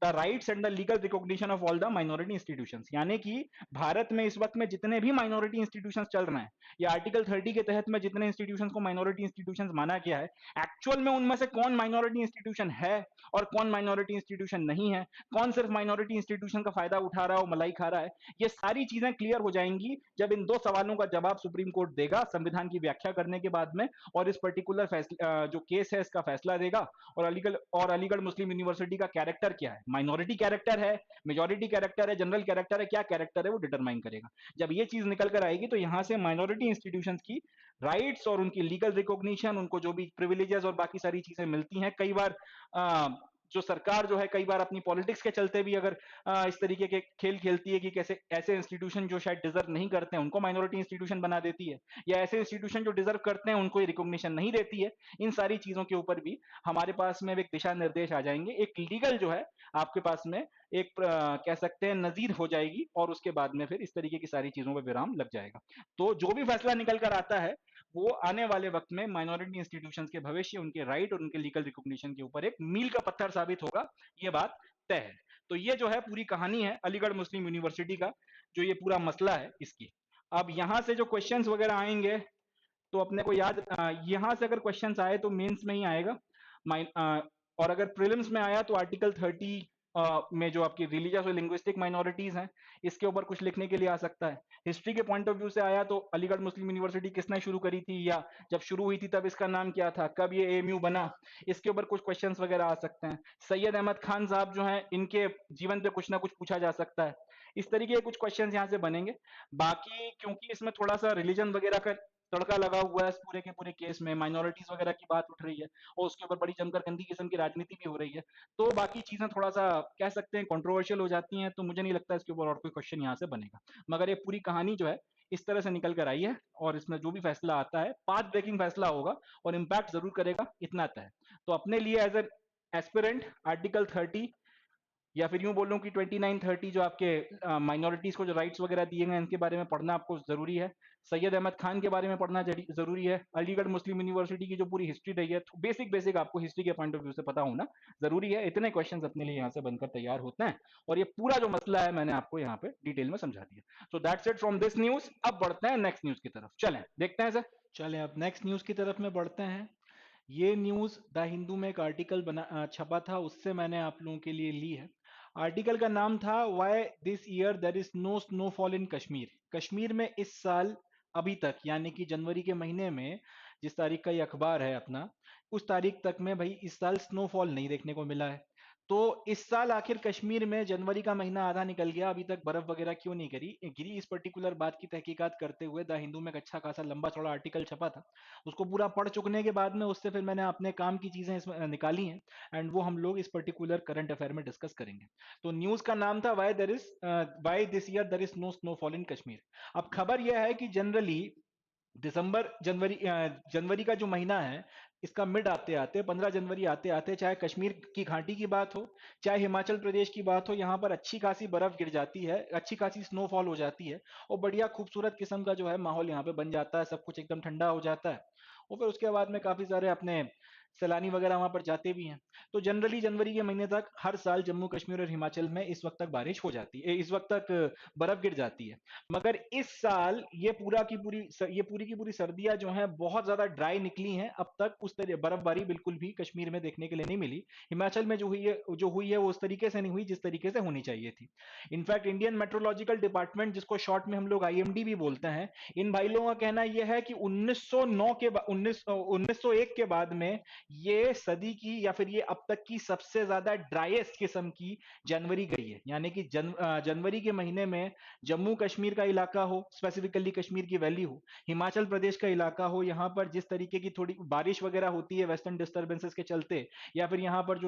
[SPEAKER 2] rights and the legal recognition of all the minority institutions. यानी कि भारत में इस वक्त में जितने भी माइनॉरिटी इंस्टीट्यूशंस चल रहे हैं या आर्टिकल 30 के तहत में जितने इंस्टीट्यूशंस को माइनॉरिटी इंस्टीट्यूशंस माना गया है, एक्चुअल में उनमें से कौन माइनॉरिटी इंस्टीट्यूशन है और कौन माइनॉरिटी इंस्टीट्यूशन नहीं है, कौन सिर्फ माइनॉरिटी इंस्टीट्यूशन का फायदा उठा रहा है और मलाई खा रहा है, ये सारी चीजें क्लियर हो जाएंगी जब इन दो सवालों का जवाब सुप्रीम कोर्ट देगा संविधान की व्याख्या करने के बाद में, और इस पर्टिकुलर जो केस है इसका फैसला देगा। और अलीगढ़ मुस्लिम यूनिवर्सिटी का कैरेक्टर क्या है, माइनॉरिटी कैरेक्टर है, मेजॉरिटी कैरेक्टर है, जनरल कैरेक्टर है, क्या कैरेक्टर है वो डिटरमाइन करेगा। जब ये चीज निकल कर आएगी तो यहां से माइनॉरिटी इंस्टीट्यूशंस की राइट्स और उनकी लीगल रिकॉग्निशन, उनको जो भी प्रिविलेजेस और बाकी सारी चीजें मिलती हैं, कई बार जो सरकार जो है कई बार अपनी पॉलिटिक्स के चलते भी अगर इस तरीके के खेल खेलती है कि कैसे ऐसे इंस्टीट्यूशन जो शायद डिजर्व नहीं करते हैं उनको माइनॉरिटी इंस्टीट्यूशन बना देती है, या ऐसे इंस्टीट्यूशन जो डिजर्व करते हैं उनको रिकॉग्निशन नहीं देती है, इन सारी चीजों के ऊपर भी हमारे पास में एक दिशा निर्देश आ जाएंगे, एक लीगल जो है आपके पास में एक कह सकते हैं नजीर हो जाएगी, और उसके बाद में फिर इस तरीके की सारी चीजों पर विराम लग जाएगा। तो जो भी फैसला निकल कर आता है वो आने वाले वक्त में माइनॉरिटी इंस्टीट्यूशंस के भविष्य, उनके राइट और उनके लीगल रिकॉग्निशन के ऊपर एक मील का पत्थर साबित होगा, ये बात तय है। तो ये जो है पूरी कहानी है अलीगढ़ मुस्लिम यूनिवर्सिटी का, जो ये पूरा मसला है इसकी। अब यहाँ से जो क्वेश्चंस वगैरह आएंगे तो अपने को याद, यहाँ से अगर क्वेश्चंस आए तो मेंस में ही आएगा, और अगर प्रीलिम्स में आया तो आर्टिकल 30 में जो आपकी रिलीजियस और लिंग्विस्टिक माइनॉरिटीज हैं इसके ऊपर कुछ लिखने के लिए आ सकता है। हिस्ट्री के पॉइंट ऑफ व्यू से आया तो अलीगढ़ मुस्लिम यूनिवर्सिटी किसने शुरू करी थी, या जब शुरू हुई थी तब इसका नाम क्या था, कब ये एएमयू बना, इसके ऊपर कुछ क्वेश्चंस वगैरह आ सकते हैं। सैयद अहमद खान साहब जो हैं इनके जीवन पे कुछ ना कुछ पूछा जा सकता है, इस तरीके के कुछ क्वेश्चंस यहाँ से बनेंगे। बाकी क्योंकि इसमें थोड़ा सा रिलीजन वगैरह का तड़का लगा हुआ है इस पूरे के पूरे केस में, माइनॉरिटीज वगैरह की बात उठ रही है और उसके ऊपर बड़ी जमकर गंदी किस्म की राजनीति भी हो रही है, तो बाकी चीजें थोड़ा सा कह सकते हैं कंट्रोवर्शियल हो जाती हैं, तो मुझे नहीं लगता इसके ऊपर और कोई क्वेश्चन यहाँ से बनेगा। मगर ये पूरी कहानी जो है इस तरह से निकल कर आई है, और इसमें जो भी फैसला आता है पाथ ब्रेकिंग फैसला होगा और इम्पैक्ट जरूर करेगा, इतना तय है। तो अपने लिए एज एन एस्पिरेंट आर्टिकल 30 या फिर यूं बोलूं कि 29-30 जो आपके माइनॉरिटीज को जो राइट्स वगैरह दिए गए हैं इनके बारे में पढ़ना आपको जरूरी है, सैयद अहमद खान के बारे में पढ़ना जरूरी है, अलीगढ़ मुस्लिम यूनिवर्सिटी की जो पूरी हिस्ट्री रही है बेसिक आपको हिस्ट्री के पॉइंट ऑफ व्यू से पता होना जरूरी है। इतने क्वेश्चन अपने लिए यहाँ से बनकर तैयार होते हैं, और ये पूरा जो मसला है मैंने आपको यहाँ पे डिटेल में समझा दिया। So that's it from this news. अब बढ़ते हैं नेक्स्ट न्यूज की तरफ, चलें देखते हैं सर।
[SPEAKER 1] चलें अब नेक्स्ट न्यूज की तरफ में बढ़ते हैं। ये न्यूज द हिंदू में एक आर्टिकल छपा था, उससे मैंने आप लोगों के लिए ली है। आर्टिकल का नाम था why this year there is no snowfall in Kashmir. Kashmir में इस साल अभी तक यानी कि जनवरी के महीने में जिस तारीख का ये अखबार है अपना, उस तारीख तक में भाई इस साल स्नोफॉल नहीं देखने को मिला है। तो इस साल आखिर कश्मीर में जनवरी का महीना आधा निकल गया, अभी तक बर्फ वगैरह क्यों नहीं गिरी, इस पर्टिकुलर बात की तहकीकात करते हुए द हिंदू में एक अच्छा खासा लंबा चौड़ा आर्टिकल छपा था। उसको पूरा पढ़ चुकने के बाद में उससे फिर मैंने अपने काम की चीजें इसमें निकाली हैं, एंड वो हम लोग इस पर्टिकुलर करंट अफेयर में डिस्कस करेंगे। तो न्यूज का नाम था why this year there is no snowfall in Kashmir. अब खबर यह है कि जनरली
[SPEAKER 2] दिसंबर जनवरी जनवरी का जो महीना है, इसका मिड आते आते 15 जनवरी आते आते, चाहे कश्मीर की घाटी की बात हो, चाहे हिमाचल प्रदेश की बात हो, यहाँ पर अच्छी खासी बर्फ गिर जाती है, अच्छी खासी स्नोफॉल हो जाती है, और बढ़िया खूबसूरत किस्म का जो है माहौल यहाँ पे बन जाता है, सब कुछ एकदम ठंडा हो जाता है। और फिर उसके बाद में काफी सारे अपने सैलानी वगैरह वहां पर जाते भी हैं। तो जनरली जनवरी के महीने तक हर साल जम्मू कश्मीर और हिमाचल में इस वक्त तक बारिश हो जाती है, इस वक्त तक बर्फ गिर जाती है। मगर इस साल ये पूरी की पूरी सर्दियां जो हैं बहुत ज्यादा ड्राई निकली हैं, अब तक उस तरह बर्फबारी बिल्कुल भी कश्मीर में देखने के लिए नहीं मिली। हिमाचल में जो हुई है वो उस तरीके से नहीं हुई जिस तरीके से होनी चाहिए थी। इनफैक्ट इंडियन मेट्रोलॉजिकल डिपार्टमेंट, जिसको शॉर्ट में हम लोग आईएमडी भी बोलते हैं, इन भाई लोगों का कहना यह है कि 1909 के बाद 1901 के बाद में ये सदी की या फिर ये अब तक की सबसे ज्यादा ड्राइएस्ट किस्म की जनवरी गई है। यानी कि जनवरी के महीने में जम्मू कश्मीर का इलाका हो, स्पेसिफिकली कश्मीर की वैली हो, हिमाचल प्रदेश का इलाका हो, यहाँ पर जिस तरीके की थोड़ी बारिश वगैरह होती है वेस्टर्न डिस्टर्बेंसेस के चलते, या फिर यहाँ पर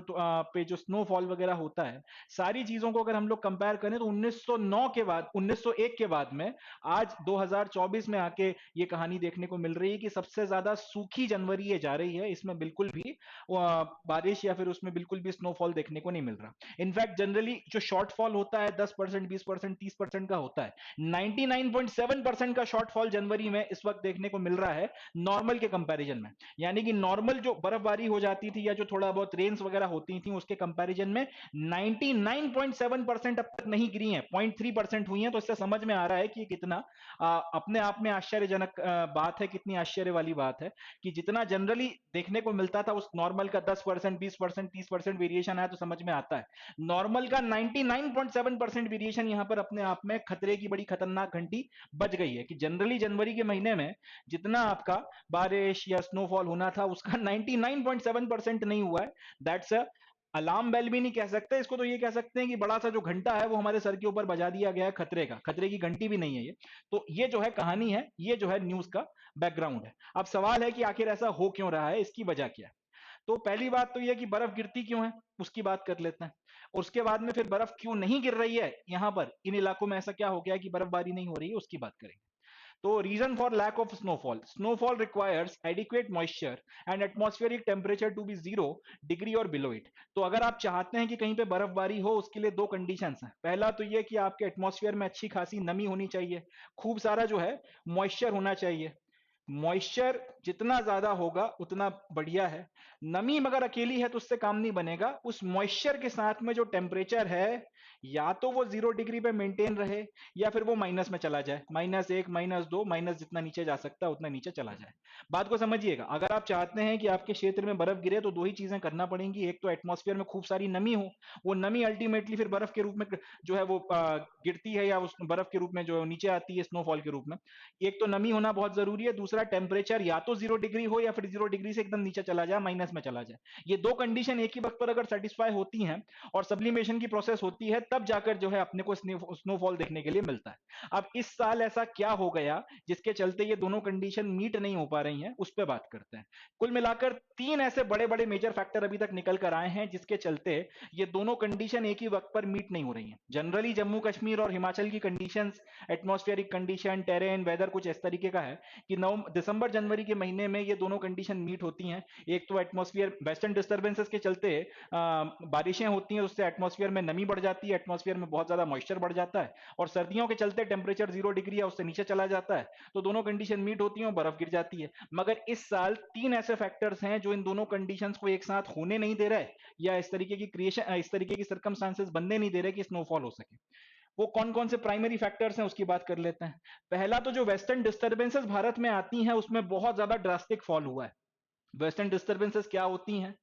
[SPEAKER 2] जो स्नोफॉल वगैरह होता है, सारी चीजों को अगर हम लोग कंपेयर करें तो 1909 के बाद 1901 के बाद में आज 2024 में आके ये कहानी देखने को मिल रही है कि सबसे ज्यादा सूखी जनवरी ये जा रही है। इसमें बिल्कुल भी बारिश या फिर उसमें बिल्कुल भी स्नोफॉल देखने को नहीं मिल रहा। इनफैक्ट जनरली जो शॉर्टफॉल होता है 10%, 20%, 30% का होता है, 99.7% का शॉर्टफॉल जनवरी में इस वक्त देखने को मिल रहा है नॉर्मल के कंपैरिजन में। यानी कि नॉर्मल जो बर्फबारी हो जाती थी या जो थोड़ा बहुत रेन्स वगैरह होती थी उसके कंपैरिजन में 99.7% अब तक नहीं गिरी है, 0.3% हुई है। तो इससे समझ में आ रहा है कि कितना अपने आप में आश्चर्यजनक बात है, कितनी आश्चर्य वाली बात है कि जितना जनरली देखने को मिलता था उस नॉर्मल का 10%, 20%, 30% वेरिएशन आया तो समझ में आता है। नॉर्मल का 99.7% वेरिएशन यहां पर अपने आप में खतरे की बड़ी खतरनाक घंटी बज गई है कि जनरली जनवरी के महीने में जितना आपका बारिश या स्नोफॉल होना था उसका 99.7% नहीं हुआ है। दैट्स अ अलार्म बेल भी नहीं कह सकते इसको, तो ये कह सकते हैं कि बड़ा सा जो घंटा है वो हमारे सर के ऊपर बजा दिया गया है खतरे का, खतरे की घंटी भी नहीं है ये। तो ये जो है कहानी है, ये जो है न्यूज का बैकग्राउंड है। अब सवाल है कि आखिर ऐसा हो क्यों रहा है, इसकी वजह क्या है। तो पहली बात तो यह कि बर्फ गिरती क्यों है उसकी बात कर लेते हैं, और उसके बाद में फिर बर्फ क्यों नहीं गिर रही है यहां पर इन इलाकों में, ऐसा क्या हो गया कि बर्फबारी नहीं हो रही है, उसकी बात करेंगे। तो reason for lack of snowfall, snowfall requires adequate moisture and atmospheric temperature to be 0 degree और बिलो इट। तो अगर आप चाहते हैं कि कहीं पे बर्फबारी हो उसके लिए दो कंडीशंस हैं। पहला तो ये कि आपके एटमॉस्फेयर में अच्छी खासी नमी होनी चाहिए, खूब सारा जो है मॉइस्चर होना चाहिए। मॉइस्चर जितना ज्यादा होगा उतना बढ़िया है। नमी मगर अकेली है तो उससे काम नहीं बनेगा, उस मॉइस्चर के साथ में जो टेम्परेचर है या तो वो 0 डिग्री पे मेंटेन रहे या फिर वो माइनस में चला जाए, -1, -2, माइनस जितना नीचे जा सकता है उतना नीचे चला जाए। बात को समझिएगा, अगर आप चाहते हैं कि आपके क्षेत्र में बर्फ गिरे तो दो ही चीजें करना पड़ेंगी। एक तो एटमॉस्फेयर में खूब सारी नमी हो, वो नमी अल्टीमेटली फिर बर्फ के रूप में जो है वो गिरती है या उस बर्फ के रूप में जो नीचे आती है स्नोफॉल के रूप में। एक तो नमी होना बहुत जरूरी है, दूसरा टेम्परेचर या तो 0 डिग्री हो या फिर 0 डिग्री से एकदम नीचे चला जाए, माइनस में चला जाए। ये दो कंडीशन एक ही वक्त पर अगर सेटिस्फाई होती हैं और सब्लिमेशन की प्रोसेस होती है तब जाकर जो है अपने को स्नोफॉल देखने के लिए मिलता है। अब इस साल ऐसा क्या हो गया जिसके चलते ये दोनों कंडीशन मीट नहीं हो पा रही हैं, उस पर बात करते हैं। कुल मिलाकर तीन ऐसे बड़े बड़े मेजर फैक्टर अभी तक निकल कर आए हैं जिसके चलते ये दोनों कंडीशन एक ही वक्त पर मीट नहीं हो रही हैं। जनरली जम्मू कश्मीर और हिमाचल की conditions, atmospheric condition, terrain, weather कुछ इस तरीके का है कि नवंबर दिसंबर जनवरी के महीने में ये दोनों कंडीशन मीट होती हैं। एक तो एटमॉस्फेयर वेस्टर्न डिस्टर्बेंसेस के चलते बारिशें होती हैं, उससे एटमॉस्फेयर में नमी बढ़ जाती है, एटमॉस्फेयर में बहुत ज्यादा मॉइस्चर बढ़ जाता है, और सर्दियों के चलते टेम्परेचर 0 डिग्री या उससे नीचे चला जाता है। तो दोनों कंडीशन मीट होती हैं और बर्फ गिर जाती है। मगर इस साल तीन ऐसे फैक्टर्स हैं जो इन दोनों कंडीशंस को एक साथ होने नहीं दे रहे, या इस तरीके की सर्कमस्टांसेस बनने नहीं दे रहे कि स्नोफॉल हो सके। वो कौन कौन से प्राइमरी फैक्टर्स हैं उसकी बात कर लेते हैं। पहला तो जो वेस्टर्न डिस्टर्बेंसेस भारत में आती हैं उसमें बहुत ज्यादा ड्रास्टिक फॉल हुआ है। वेस्टर्न डिस्टर्बेंसेस क्या होती हैं,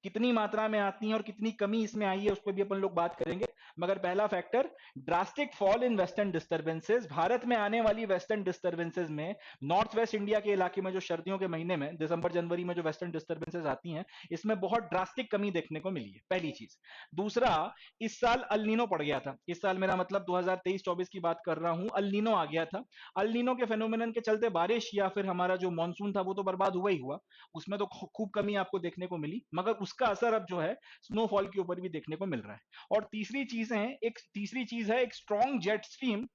[SPEAKER 2] कितनी मात्रा में आती हैं और कितनी कमी इसमें आई है उस पर भी अपन लोग बात करेंगे। मगर पहला factor, drastic fall in western disturbances. Bharat में आने वाली वेस्टर्न डिस्टर्बेंसेस में नॉर्थ वेस्ट इंडिया के इलाके में जो सर्दियों के महीने में दिसंबर जनवरी में जो वेस्टर्न डिस्टर्बेंसेस आती हैं इसमें बहुत ड्रास्टिक कमी देखने को मिली है, पहली चीज। दूसरा, इस साल अल नीनो पड़ गया था। इस साल मेरा मतलब 2023-24 की बात कर रहा हूं, अल नीनो आ गया था। अल नीनो के फेनोमेनन के चलते बारिश या फिर हमारा जो मानसून था वो तो बर्बाद हुआ ही हुआ, उसमें तो खूब कमी आपको देखने को मिली, मगर उसका असर अब जो है स्नोफॉल के ऊपर भी देखने को मिल रहा है। और तीसरी चीज है एक स्ट्रॉन्ग जेट स्ट्रीम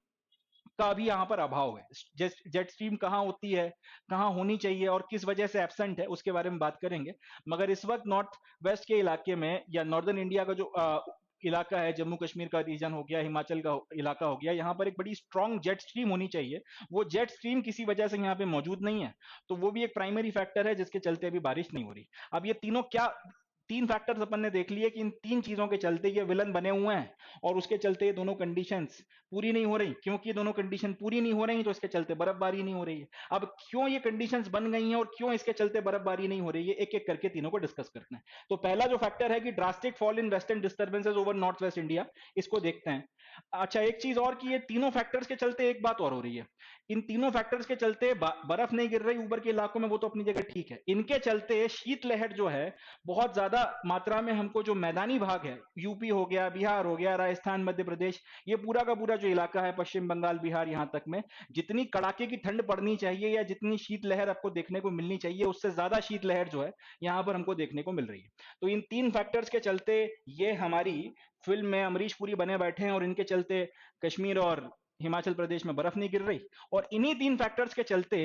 [SPEAKER 2] का अभी यहाँ पर अभाव है। जेट स्ट्रीम कहाँ होती है, कहाँ होनी चाहिए और किस वजह से एब्सेंट है, उसके बारे में बात करेंगे। मगर इस वक्त नॉर्थ वेस्ट के इलाके में या नॉर्दर्न इंडिया का जो इलाका है, जम्मू कश्मीर का रीजन हो गया, हिमाचल का इलाका हो गया, यहाँ पर एक बड़ी स्ट्रॉन्ग जेट स्ट्रीम होनी चाहिए। वो जेट स्ट्रीम किसी वजह से यहाँ पे मौजूद नहीं है, तो वो भी एक प्राइमरी फैक्टर है जिसके चलते अभी बारिश नहीं हो रही। अब ये तीनों क्या, तीन फैक्टर्स अपन ने देख लिए कि इन तीन चीजों के चलते ये विलन बने हुए हैं और उसके चलते ये दोनों कंडीशंस पूरी नहीं हो रही। क्योंकि ये दोनों कंडीशन पूरी नहीं हो रही तो इसके चलते बर्फबारी नहीं हो रही है। अब क्यों ये कंडीशंस बन गई हैं और क्यों इसके चलते बर्फबारी नहीं हो रही है, एक एक करके तीनों को डिस्कस करते हैं। तो पहला जो फैक्टर है कि drastic fall in western disturbances over north west India, इसको देखते हैं। अच्छा, एक चीज और कि ये तीनों फैक्टर्स के चलते एक बात और हो रही है, इन तीनों फैक्टर्स के चलते बर्फ नहीं गिर रही ऊपर के इलाकों में, वो तो अपनी जगह ठीक है, इनके चलते शीतलहर जो है बहुत ज्यादा मात्रा में हमको, जो मैदानी भाग है, यूपी हो गया, बिहार हो गया, राजस्थान, मध्य प्रदेश, ये पूरा का पूरा जो इलाका है, पश्चिम बंगाल, बिहार, यहां तक में जितनी कड़ाके की ठंड पड़नी चाहिए या जितनी शीतलहर आपको देखने को मिलनी चाहिए, उससे ज्यादा शीतलहर जो है यहां पर हमको देखने को मिल रही है। तो इन तीन फैक्टर्स के चलते ये हमारी फिल्म में अमरीश पुरी बने बैठे हैं और इनके चलते कश्मीर और हिमाचल प्रदेश में बर्फ नहीं गिर रही। और इन्हीं तीन फैक्टर्स के चलते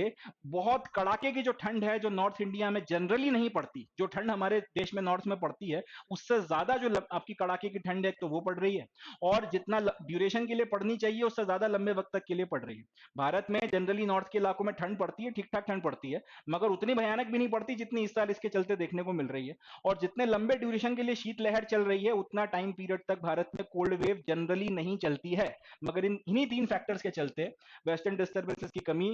[SPEAKER 2] बहुत कड़ाके की जो ठंड है, जो नॉर्थ इंडिया में जनरली नहीं पड़ती, जो ठंड हमारे देश में नॉर्थ में पड़ती है, उससे ज्यादा जो आपकी कड़ाके की ठंड है तो वो पड़ रही है। और जितना ड्यूरेशन के लिए पड़नी चाहिए उससे ज्यादा लंबे वक्त तक के लिए पड़ रही है। भारत में जनरली नॉर्थ के इलाकों में ठंड पड़ती है, ठीक ठाक ठंड पड़ती है, मगर उतनी भयानक भी नहीं पड़ती जितनी इस साल इसके चलते देखने को मिल रही है। और जितने लंबे ड्यूरेशन के लिए शीतलहर चल रही है, उतना टाइम पीरियड तक भारत में कोल्ड वेव जनरली नहीं चलती है। मगर इन्हीं तीन फैक्टर्स के चलते वेस्टर्न डिस्टर्बेंसेस की कमी,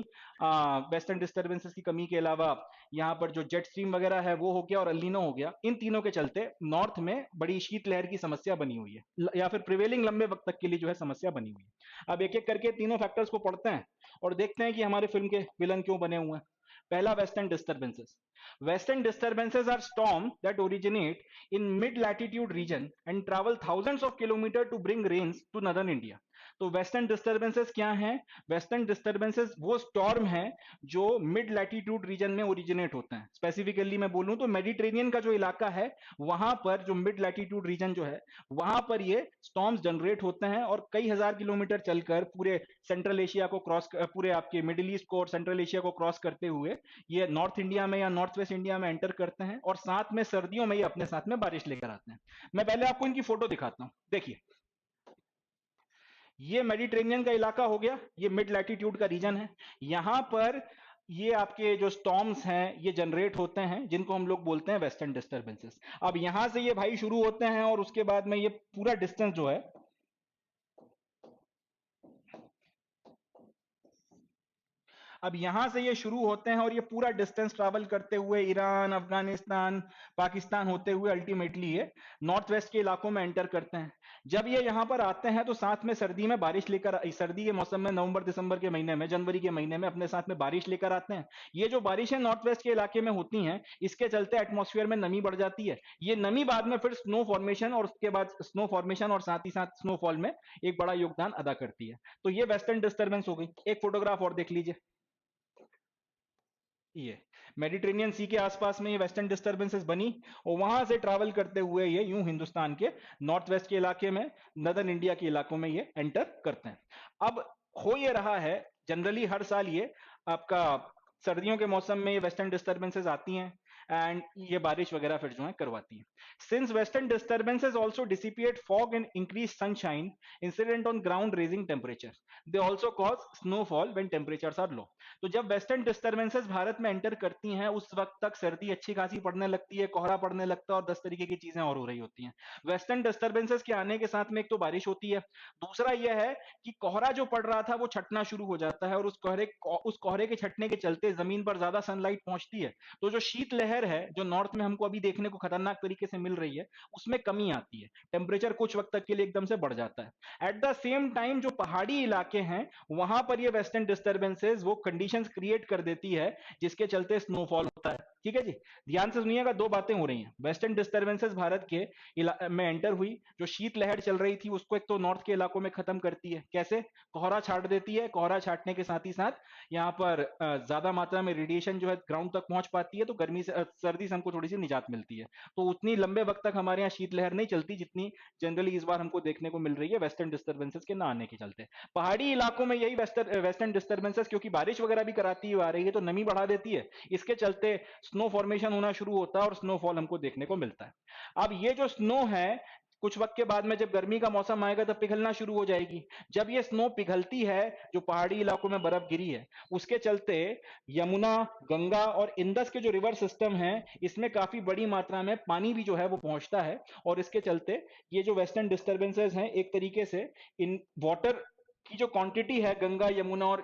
[SPEAKER 2] वेस्टर्न डिस्टर्बेंसेस की कमी के अलावा यहाँ पर जो जेट स्ट्रीम वगैरह है वो हो गया और अल्नीनो हो गया, इन तीनों के चलते नॉर्थ में बड़ी शीतलहर की समस्या बनी हुई है, या फिर प्रिवेलिंग लंबे वक्त तक के लिए जो है समस्या बनी हुई है। अब एक एक करके तीनों फैक्टर्स को पढ़ते हैं और देखते हैं कि हमारे फिल्म के विलन क्यों बने हुए हैं। पहला, western disturbances. Western disturbances are storms that originate in mid-latitude region and travel thousands of kilometers to bring rains to northern India. तो वेस्टर्न डिस्टर्बेंसेस क्या हैं? वेस्टर्न डिस्टर्बेंसेस वो स्टॉर्म है जो मिड लैटिट्यूड रीजन में ओरिजिनेट होते हैं। Specifically मैं बोलूं तो मेडिटेरेनियन का जो इलाका है, वहां पर जो मिड लैटिट्यूड रीजन जो है, वहां पर ये स्टॉर्म्स जनरेट होते हैं और कई हजार किलोमीटर चलकर पूरे सेंट्रल एशिया को क्रॉस, पूरे आपके मिडिल ईस्ट को और सेंट्रल एशिया को क्रॉस करते हुए ये नॉर्थ इंडिया में या नॉर्थ वेस्ट इंडिया में एंटर करते हैं और साथ में सर्दियों में ये अपने साथ में बारिश लेकर आते हैं। मैं पहले आपको इनकी फोटो दिखाता हूं, देखिए। ये मेडिटेरेनियन का इलाका हो गया, ये मिड लैटिट्यूड का रीजन है। यहां पर ये आपके जो स्टॉर्म्स हैं ये जनरेट होते हैं, जिनको हम लोग बोलते हैं वेस्टर्न डिस्टर्बेंसेस। अब यहां से ये भाई शुरू होते हैं और उसके बाद में ये पूरा डिस्टेंस जो है, अब यहां से ये शुरू होते हैं और ये पूरा डिस्टेंस ट्रैवल करते हुए ईरान, अफगानिस्तान, पाकिस्तान होते हुए अल्टीमेटली ये नॉर्थ वेस्ट के इलाकों में एंटर करते हैं। जब ये यहां पर आते हैं तो साथ में सर्दी में बारिश लेकर, सर्दी के मौसम में नवंबर दिसंबर के महीने में, जनवरी के महीने में अपने साथ में बारिश लेकर आते हैं। ये जो बारिशें नॉर्थ वेस्ट के इलाके में होती हैं, इसके चलते एटमॉस्फेयर में नमी बढ़ जाती है। ये नमी बाद में फिर स्नो फॉर्मेशन और उसके बाद स्नो फॉर्मेशन और साथ ही साथ स्नोफॉल में एक बड़ा योगदान अदा करती है। तो ये वेस्टर्न डिस्टर्बेंस हो गई। एक फोटोग्राफ और देख लीजिए, ये मेडिटेरेनियन सी के आसपास में ये वेस्टर्न डिस्टर्बेंसेस बनी और वहां से ट्रैवल करते हुए ये यूं हिंदुस्तान के नॉर्थ वेस्ट के इलाके में, नदर्न इंडिया के इलाकों में ये एंटर करते हैं। अब हो ये रहा है, जनरली हर साल ये आपका सर्दियों के मौसम में ये वेस्टर्न डिस्टर्बेंसेस आती हैं एंड ये बारिश वगैरह फिर जो है करवाती हैं। Since western disturbances also dissipate fog and increase sunshine incident on ground raising temperature, they also cause snowfall when temperatures are low. तो जब वेस्टर्न डिस्टर्बेंसेस भारत में एंटर करती हैं, उस वक्त तक सर्दी अच्छी खासी पड़ने लगती है, कोहरा पड़ने लगता है और 10 तरीके की चीजें और हो रही होती हैं। वेस्टर्न डिस्टर्बेंसेस के आने के साथ में एक तो बारिश होती है, दूसरा यह है कि कोहरा जो पड़ रहा था वो छटना शुरू हो जाता है और उस कोहरे के छटने के चलते जमीन पर ज्यादा सनलाइट पहुंचती है। तो जो शीतलहर है जो नॉर्थ में हमको अभी देखने को खतरनाक तरीके से मिल रही है, उसमें कमी आती है, टेम्परेचर कुछ वक्त तक के लिए एकदम से बढ़ जाता है। एट द सेम टाइम जो पहाड़ी इलाके हैं वहां पर ये वेस्टर्न डिस्टर्बेंसेस वो कंडीशंस क्रिएट कर देती है जिसके चलते स्नोफॉल होता है। ठीक है जी। ध्यान से सुनिएगा, दो बातें हो रही हैं। वेस्टर्न डिस्टर्बेंसेस भारत के में एंटर हुई, जो शीत लहर चल रही थी उसको एक तो नॉर्थ के इलाकों में खत्म करती है। कैसे? कोहरा छाट देती है। कोहरा छाटने के साथ ही साथ यहाँ पर ज्यादा मात्रा में रेडिएशन जो है ग्राउंड तक पहुंच पाती है, तो गर्मी से सर्दी से हमको थोड़ी सी निजात मिलती है। तो उतनी लंबे वक्त तक हमारे यहाँ शीत लहर नहीं चलती जितनी जनरली इस बार हमको देखने को मिल रही है वेस्टर्न डिस्टर्बेंसेस के ना आने के चलते। पहाड़ी इलाकों में यही वेस्टर्न डिस्टर्बेंसेस, क्योंकि बारिश वगैरह भी कराती हुई आ रही है तो नमी बढ़ा देती है, इसके चलते स्नो फॉर्मेशन होना शुरू होता है और स्नोफॉल हमको देखने को मिलता है। अब ये जो स्नो है, कुछ वक्त के बाद में जब गर्मी का मौसम आएगा तब पिघलना शुरू हो जाएगी। जब ये स्नो पिघलती है, जो पहाड़ी इलाकों में बर्फ गिरी है, उसके चलते यमुना, गंगा और इंदस के जो रिवर सिस्टम है, इसमें काफी बड़ी मात्रा में पानी भी जो है वो पहुंचता है। और इसके चलते ये जो वेस्टर्न डिस्टर्बेंसेस हैं, एक तरीके से इन वाटर की जो क्वांटिटी है गंगा, यमुना और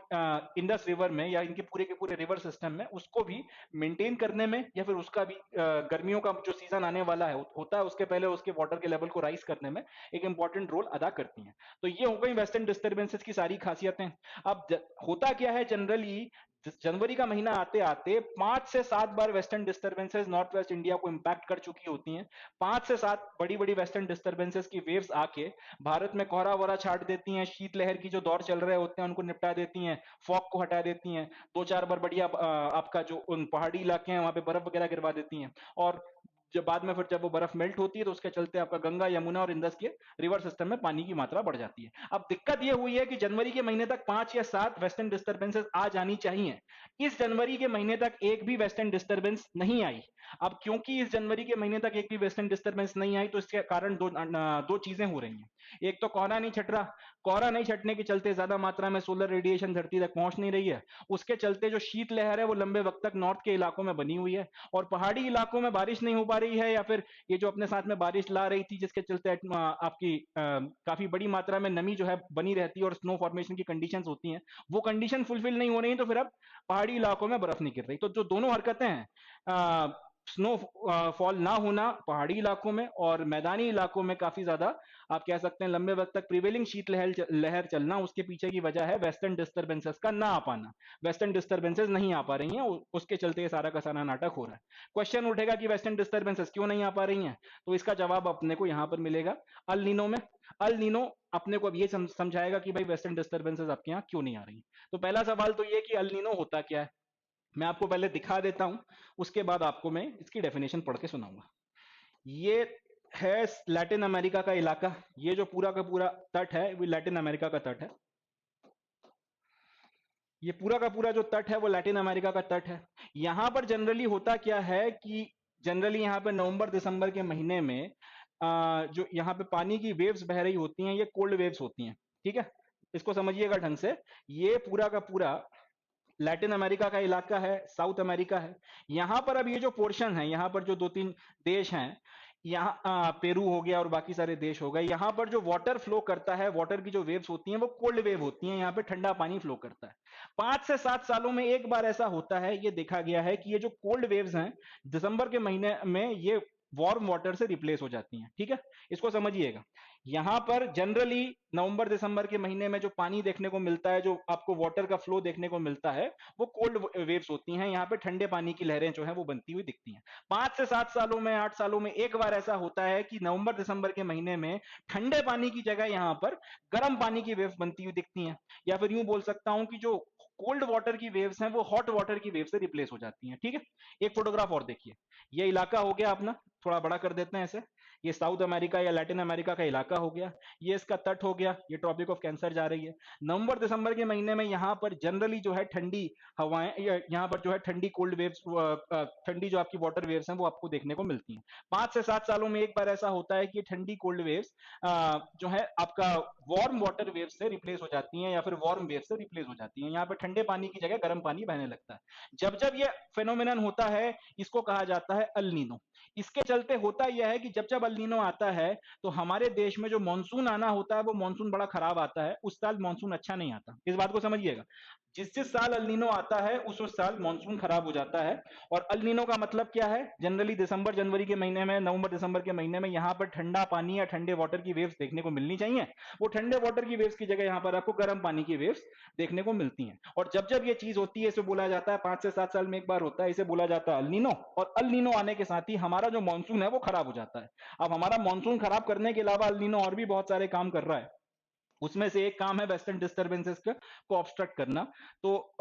[SPEAKER 2] इंडस रिवर में, या इनके पूरे के पूरे रिवर सिस्टम में, उसको भी मेंटेन करने में, या फिर उसका भी गर्मियों का जो सीजन आने वाला है होता है उसके पहले उसके वाटर के लेवल को राइज करने में एक इंपॉर्टेंट रोल अदा करती हैं। तो ये हो गई वेस्टर्न डिस्टर्बेंसेस की सारी खासियतें। अब होता क्या है, जनरली जनवरी का महीना आते आते 5 से 7 बार western disturbances north west India को इंपैक्ट कर चुकी होती हैं। 5 से 7 बड़ी बड़ी वेस्टर्न डिस्टर्बेंसेस की वेव्स आके भारत में कोहरा वोहरा छाट देती हैं, शीतलहर की जो दौर चल रहे होते हैं उनको निपटा देती हैं, फॉग को हटा देती हैं, 2 4 बार बढ़िया आपका जो उन पहाड़ी इलाके हैं वहां पे बर्फ वगैरह गिरवा देती हैं। और जब बाद में फिर जब वो बर्फ मेल्ट होती है तो उसके चलते आपका गंगा, यमुना और इंदस के रिवर सिस्टम में पानी की मात्रा बढ़ जाती है। अब दिक्कत ये हुई है कि जनवरी के महीने तक 5 या 7 वेस्टर्न डिस्टर्बेंसेस आ जानी चाहिए। इस जनवरी के महीने तक एक भी वेस्टर्न डिस्टर्बेंस नहीं आई। अब क्योंकि इस जनवरी के महीने तक एक भी वेस्टर्न डिस्टर्बेंस नहीं आई, तो इसके कारण दो चीजें हो रही हैं। एक तो कोहरा नहीं छट रहा, कोहरा नहीं छटने के चलते ज्यादा मात्रा में सोलर रेडिएशन धरती तक पहुंच नहीं रही है। उसके चलते जो शीत लहर है वो लंबे वक्त तक नॉर्थ के इलाकों में बनी हुई है, और पहाड़ी इलाकों में बारिश नहीं हो पा रही है, या फिर ये जो अपने साथ में बारिश ला रही थी जिसके चलते आपकी काफी बड़ी मात्रा में नमी जो है बनी रहती है और स्नो फॉर्मेशन की कंडीशंस होती हैं, वो कंडीशन फुलफिल नहीं हो रही, तो फिर अब पहाड़ी इलाकों में बर्फ नहीं गिर रही। तो जो दोनों हरकतें हैं, स्नो फॉल ना होना पहाड़ी इलाकों में, और मैदानी इलाकों में काफी ज्यादा आप कह सकते हैं लंबे वक्त तक प्रिवेलिंग शीत लहर चलना, उसके पीछे की वजह है वेस्टर्न डिस्टर्बेंसेस का ना आ पाना। वेस्टर्न डिस्टर्बेंसेस नहीं आ पा रही हैं, उसके चलते ये सारा का सारा नाटक हो रहा है। क्वेश्चन उठेगा कि वेस्टर्न डिस्टर्बेंसेस क्यों नहीं आ पा रही हैं, तो इसका जवाब अपने को यहां पर मिलेगा अल नीनो में। अल नीनो अपने को अब ये समझाएगा कि भाई वेस्टर्न डिस्टर्बेंसेस आपके यहाँ क्यों नहीं आ रही। तो पहला सवाल तो ये कि अल नीनो होता क्या है, मैं आपको पहले दिखा देता हूं, उसके बाद आपको मैं इसकी डेफिनेशन पढ़ के सुनाऊंगा। ये है लैटिन अमेरिका का इलाका, ये जो पूरा का पूरा तट है वो लैटिन अमेरिका का तट है। ये पूरा का पूरा जो तट है वो लैटिन अमेरिका का तट है। यहां पर जनरली होता क्या है कि जनरली यहाँ पे नवंबर दिसंबर के महीने में जो यहाँ पे पानी की वेव्स बह रही होती हैं, ये कोल्ड वेव्स होती हैं। ठीक है, इसको समझिएगा ढंग से। ये पूरा का पूरा लैटिन अमेरिका का इलाका है, साउथ अमेरिका है। यहां पर अब ये जो पोर्शन है, यहां पर जो 2 3 देश हैं, यहाँ पेरू हो गया और बाकी सारे देश हो गए, यहाँ पर जो वाटर फ्लो करता है, वाटर की जो वेव्स होती हैं वो कोल्ड वेव होती हैं, यहाँ पे ठंडा पानी फ्लो करता है। 5 से 7 सालों में एक बार ऐसा होता है, ये देखा गया है कि ये जो कोल्ड वेव्स हैं दिसंबर के महीने में ये वार्म वाटर से रिप्लेस हो जाती हैं। ठीक है, इसको समझिएगा। यहां पर जनरली नवंबर दिसंबर के महीने में जो पानी देखने को मिलता है, जो आपको वाटर का फ्लो देखने को मिलता है, वो कोल्ड वेव्स होती हैं। यहाँ पे ठंडे पानी की लहरें जो है वो बनती हुई दिखती हैं। 5 से 7 सालों में 8 सालों में एक बार ऐसा होता है कि नवंबर दिसंबर के महीने में ठंडे पानी की जगह यहाँ पर गर्म पानी की वेव्स बनती हुई दिखती हैं, या फिर यूं बोल सकता हूं कि जो कोल्ड वाटर की वेव्स हैं वो हॉट वाटर की वेव से रिप्लेस हो जाती हैं। ठीक है, एक फोटोग्राफ और देखिए। ये इलाका हो गया अपना, थोड़ा बड़ा कर देते हैं ऐसे, ये साउथ अमेरिका या लैटिन अमेरिका का इलाका हो गया, ये इसका तट हो गया, ये ट्रॉपिक ऑफ कैंसर जा रही है। नवंबर दिसंबर के महीने में यहाँ पर जनरली जो है ठंडी हवाएं, यहाँ पर जो है ठंडी कोल्ड वेव्स, ठंडी जो आपकी वाटर वेव्स हैं वो आपको देखने को मिलती हैं। 5 से 7 सालों में एक बार ऐसा होता है कि ठंडी कोल्ड वेव्स जो है आपका वार्म वाटर वेव से रिप्लेस हो जाती हैं, या फिर वार्म वेव से रिप्लेस हो जाती हैं। यहाँ पर ठंडे पानी की जगह गर्म पानी बहने लगता है। जब जब ये फेनोमेनन होता है, इसको कहा जाता है अल नीनो। इसके चलते होता यह है कि जब जब अल नीनो आता है तो हमारे देश में जो मानसून आना होता है वो मानसून बड़ा खराब आता है। उस साल मानसून अच्छा नहीं आता, इस बात को समझिएगा। जिस जिस साल अल नीनो आता है उस साल मॉनसून खराब हो जाता है। और अल नीनो का मतलब क्या है? जनरली दिसंबर जनवरी के महीने में, नवंबर दिसंबर के महीने में यहाँ पर ठंडा पानी या ठंडे वाटर की वेव्स देखने को मिलनी चाहिए। वो ठंडे वाटर की वेव्स की जगह यहाँ पर आपको गर्म पानी की वेव्स देखने को मिलती हैं। और जब जब ये चीज होती है इसे बोला जाता है 5 से 7 साल में एक बार होता है, इसे बोला जाता है अल नीनो। और अल नीनो आने के साथ ही हमारा जो मानसून है वो खराब हो जाता है। अब हमारा मानसून खराब करने के अलावा अल नीनो और भी बहुत सारे काम कर रहा है। उसमें से एक काम है वेस्टर्न डिस्टर्बेंसेस को ऑब्स्ट्रक्ट करना। तो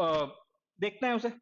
[SPEAKER 2] देखते हैं उसे।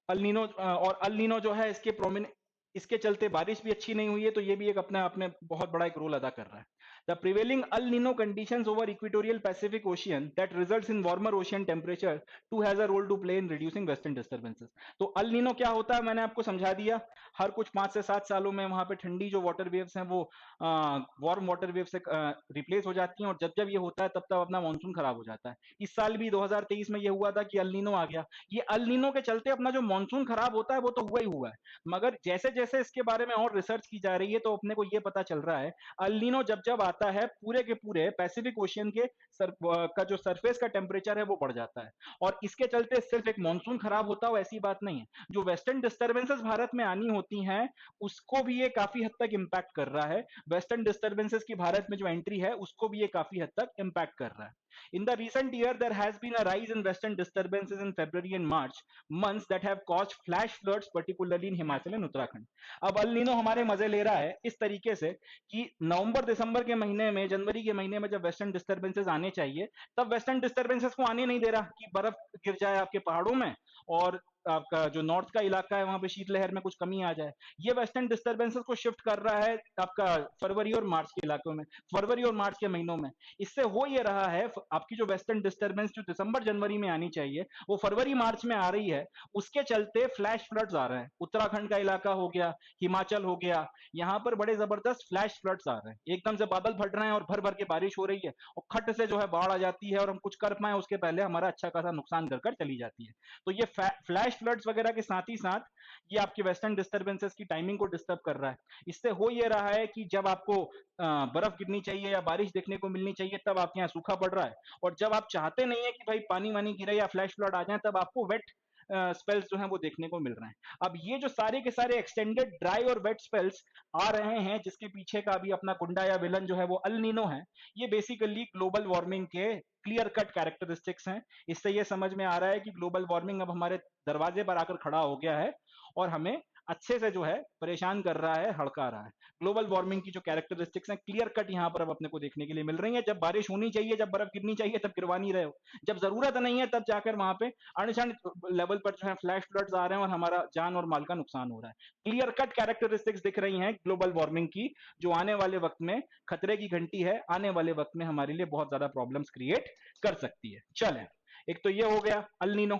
[SPEAKER 2] अल नीनो और अल नीनो जो है इसके प्रोमिनेंट, इसके चलते बारिश भी अच्छी नहीं हुई है, तो ये भी एक अपने आप में बहुत बड़ा एक रोल अदा कर रहा है। The prevailing El Niño conditions over equatorial Pacific Ocean that results in warmer ocean temperature to has a role to play in reducing western disturbances. तो अल नीनो क्या होता है मैंने आपको समझा दिया। हर कुछ 5 से 7 सालों में वहां पे ठंडी जो वाटर वेव्स हैं वो वार्म वाटर वेव से रिप्लेस हो जाती हैं, और जब जब ये होता है तब तब अपना मानसून खराब हो जाता है। इस साल भी 2023 में ये हुआ था कि अल नीनो आ गया। ये अल नीनो के चलते अपना जो मानसून खराब होता है वो तो हुआ ही हुआ है, मगर जैसे जैसे इसके बारे में और रिसर्च की जा रही है तो अपने को ये पता चल रहा है अल नीनो जब जब आता है पूरे के पूरे पैसिफिक ओशियन के का जो सरफेस का टेम्परेचर है वो बढ़ जाता है। और इसके चलते सिर्फ एक मानसून खराब होता हो ऐसी बात नहीं है, जो वेस्टर्न डिस्टर्बेंसेस भारत में आनी होती हैं उसको भी ये काफी हद तक इम्पैक्ट कर रहा है। वेस्टर्न डिस्टर्बेंसेस की भारत में जो एंट्री है उसको भी ये काफी हद तक इम्पैक्ट कर रहा है। In the recent year, there has been a rise in western disturbances in February and March months that have caused flash floods, particularly in Himachal and Uttarakhand. अब अल नीनो हमारे मजे ले रहा है इस तरीके से कि नवंबर दिसंबर के महीने में, जनवरी के महीने में जब वेस्टर्न डिस्टर्बेंसेस आने चाहिए तब वेस्टर्न डिस्टर्बेंसेस को आने नहीं दे रहा कि बर्फ गिर जाए आपके पहाड़ों में और आपका जो नॉर्थ का इलाका है वहां पे शीतलहर में कुछ कमी आ जाए। ये वेस्टर्न डिस्टर्बेंसेस को शिफ्ट कर रहा है आपका फरवरी और मार्च के इलाकों में, फरवरी और मार्च के महीनों में। इससे हो ये रहा है आपकी जो वेस्टर्न डिस्टर्बेंस जो दिसंबर जनवरी में आनी चाहिए वो फरवरी मार्च में आ रही है, उसके चलते फ्लैश फ्लड्स आ रहे हैं। उत्तराखंड का इलाका हो गया, हिमाचल हो गया, यहाँ पर बड़े जबरदस्त फ्लैश फ्लड्स आ रहे हैं। एकदम से बादल फट रहे हैं और भर भर के बारिश हो रही है और खट से जो है बाढ़ आ जाती है और हम कुछ कर पाए उसके पहले हमारा अच्छा खासा नुकसान कर कर चली जाती है। तो ये फ्लैश फ्लड्स वगैरह के साथ ही साथ ये आपकी वेस्टर्न डिस्टर्बेंसेस की टाइमिंग को डिस्टर्ब कर रहा है। इससे हो ये रहा है कि जब आपको बर्फ गिरनी चाहिए या बारिश देखने को मिलनी चाहिए तब आपके यहाँ सूखा पड़ रहा है, और जब आप चाहते नहीं है कि भाई पानी वानी गिरे या फ्लैश फ्लड आ जाए तब आपको वेट स्पेल्स जो है वो देखने को मिल रहे हैं। अब ये जो सारे के सारे एक्सटेंडेड ड्राई और वेट स्पेल्स आ रहे हैं जिसके पीछे का भी अपना कुंडा या विलन जो है वो अल नीनो है, ये बेसिकली ग्लोबल वार्मिंग के क्लियर कट कैरेक्टरिस्टिक्स हैं। इससे ये समझ में आ रहा है कि ग्लोबल वार्मिंग अब हमारे दरवाजे पर आकर खड़ा हो गया है और हमें अच्छे से जो है परेशान कर रहा है, हड़का रहा है। ग्लोबल वार्मिंग की जो कैरेक्टरिस्टिक्स हैं क्लियर कट यहाँ पर अब अपने को देखने के लिए मिल रही है। जब बारिश होनी चाहिए, जब बर्फ गिरनी चाहिए तब गिरवा नहीं रहे हो, जब जरूरत नहीं है तब जाकर वहां पे अनशन लेवल पर जो है फ्लैश फ्लड्स आ रहे हैं और हमारा जान और माल का नुकसान हो रहा है। क्लियर कट कैरेक्टरिस्टिक्स दिख रही हैं ग्लोबल वार्मिंग की, जो आने वाले वक्त में खतरे की घंटी है, आने वाले वक्त में हमारे लिए बहुत ज्यादा प्रॉब्लम्स क्रिएट कर सकती है। चलें, एक तो ये हो गया अल नीनो।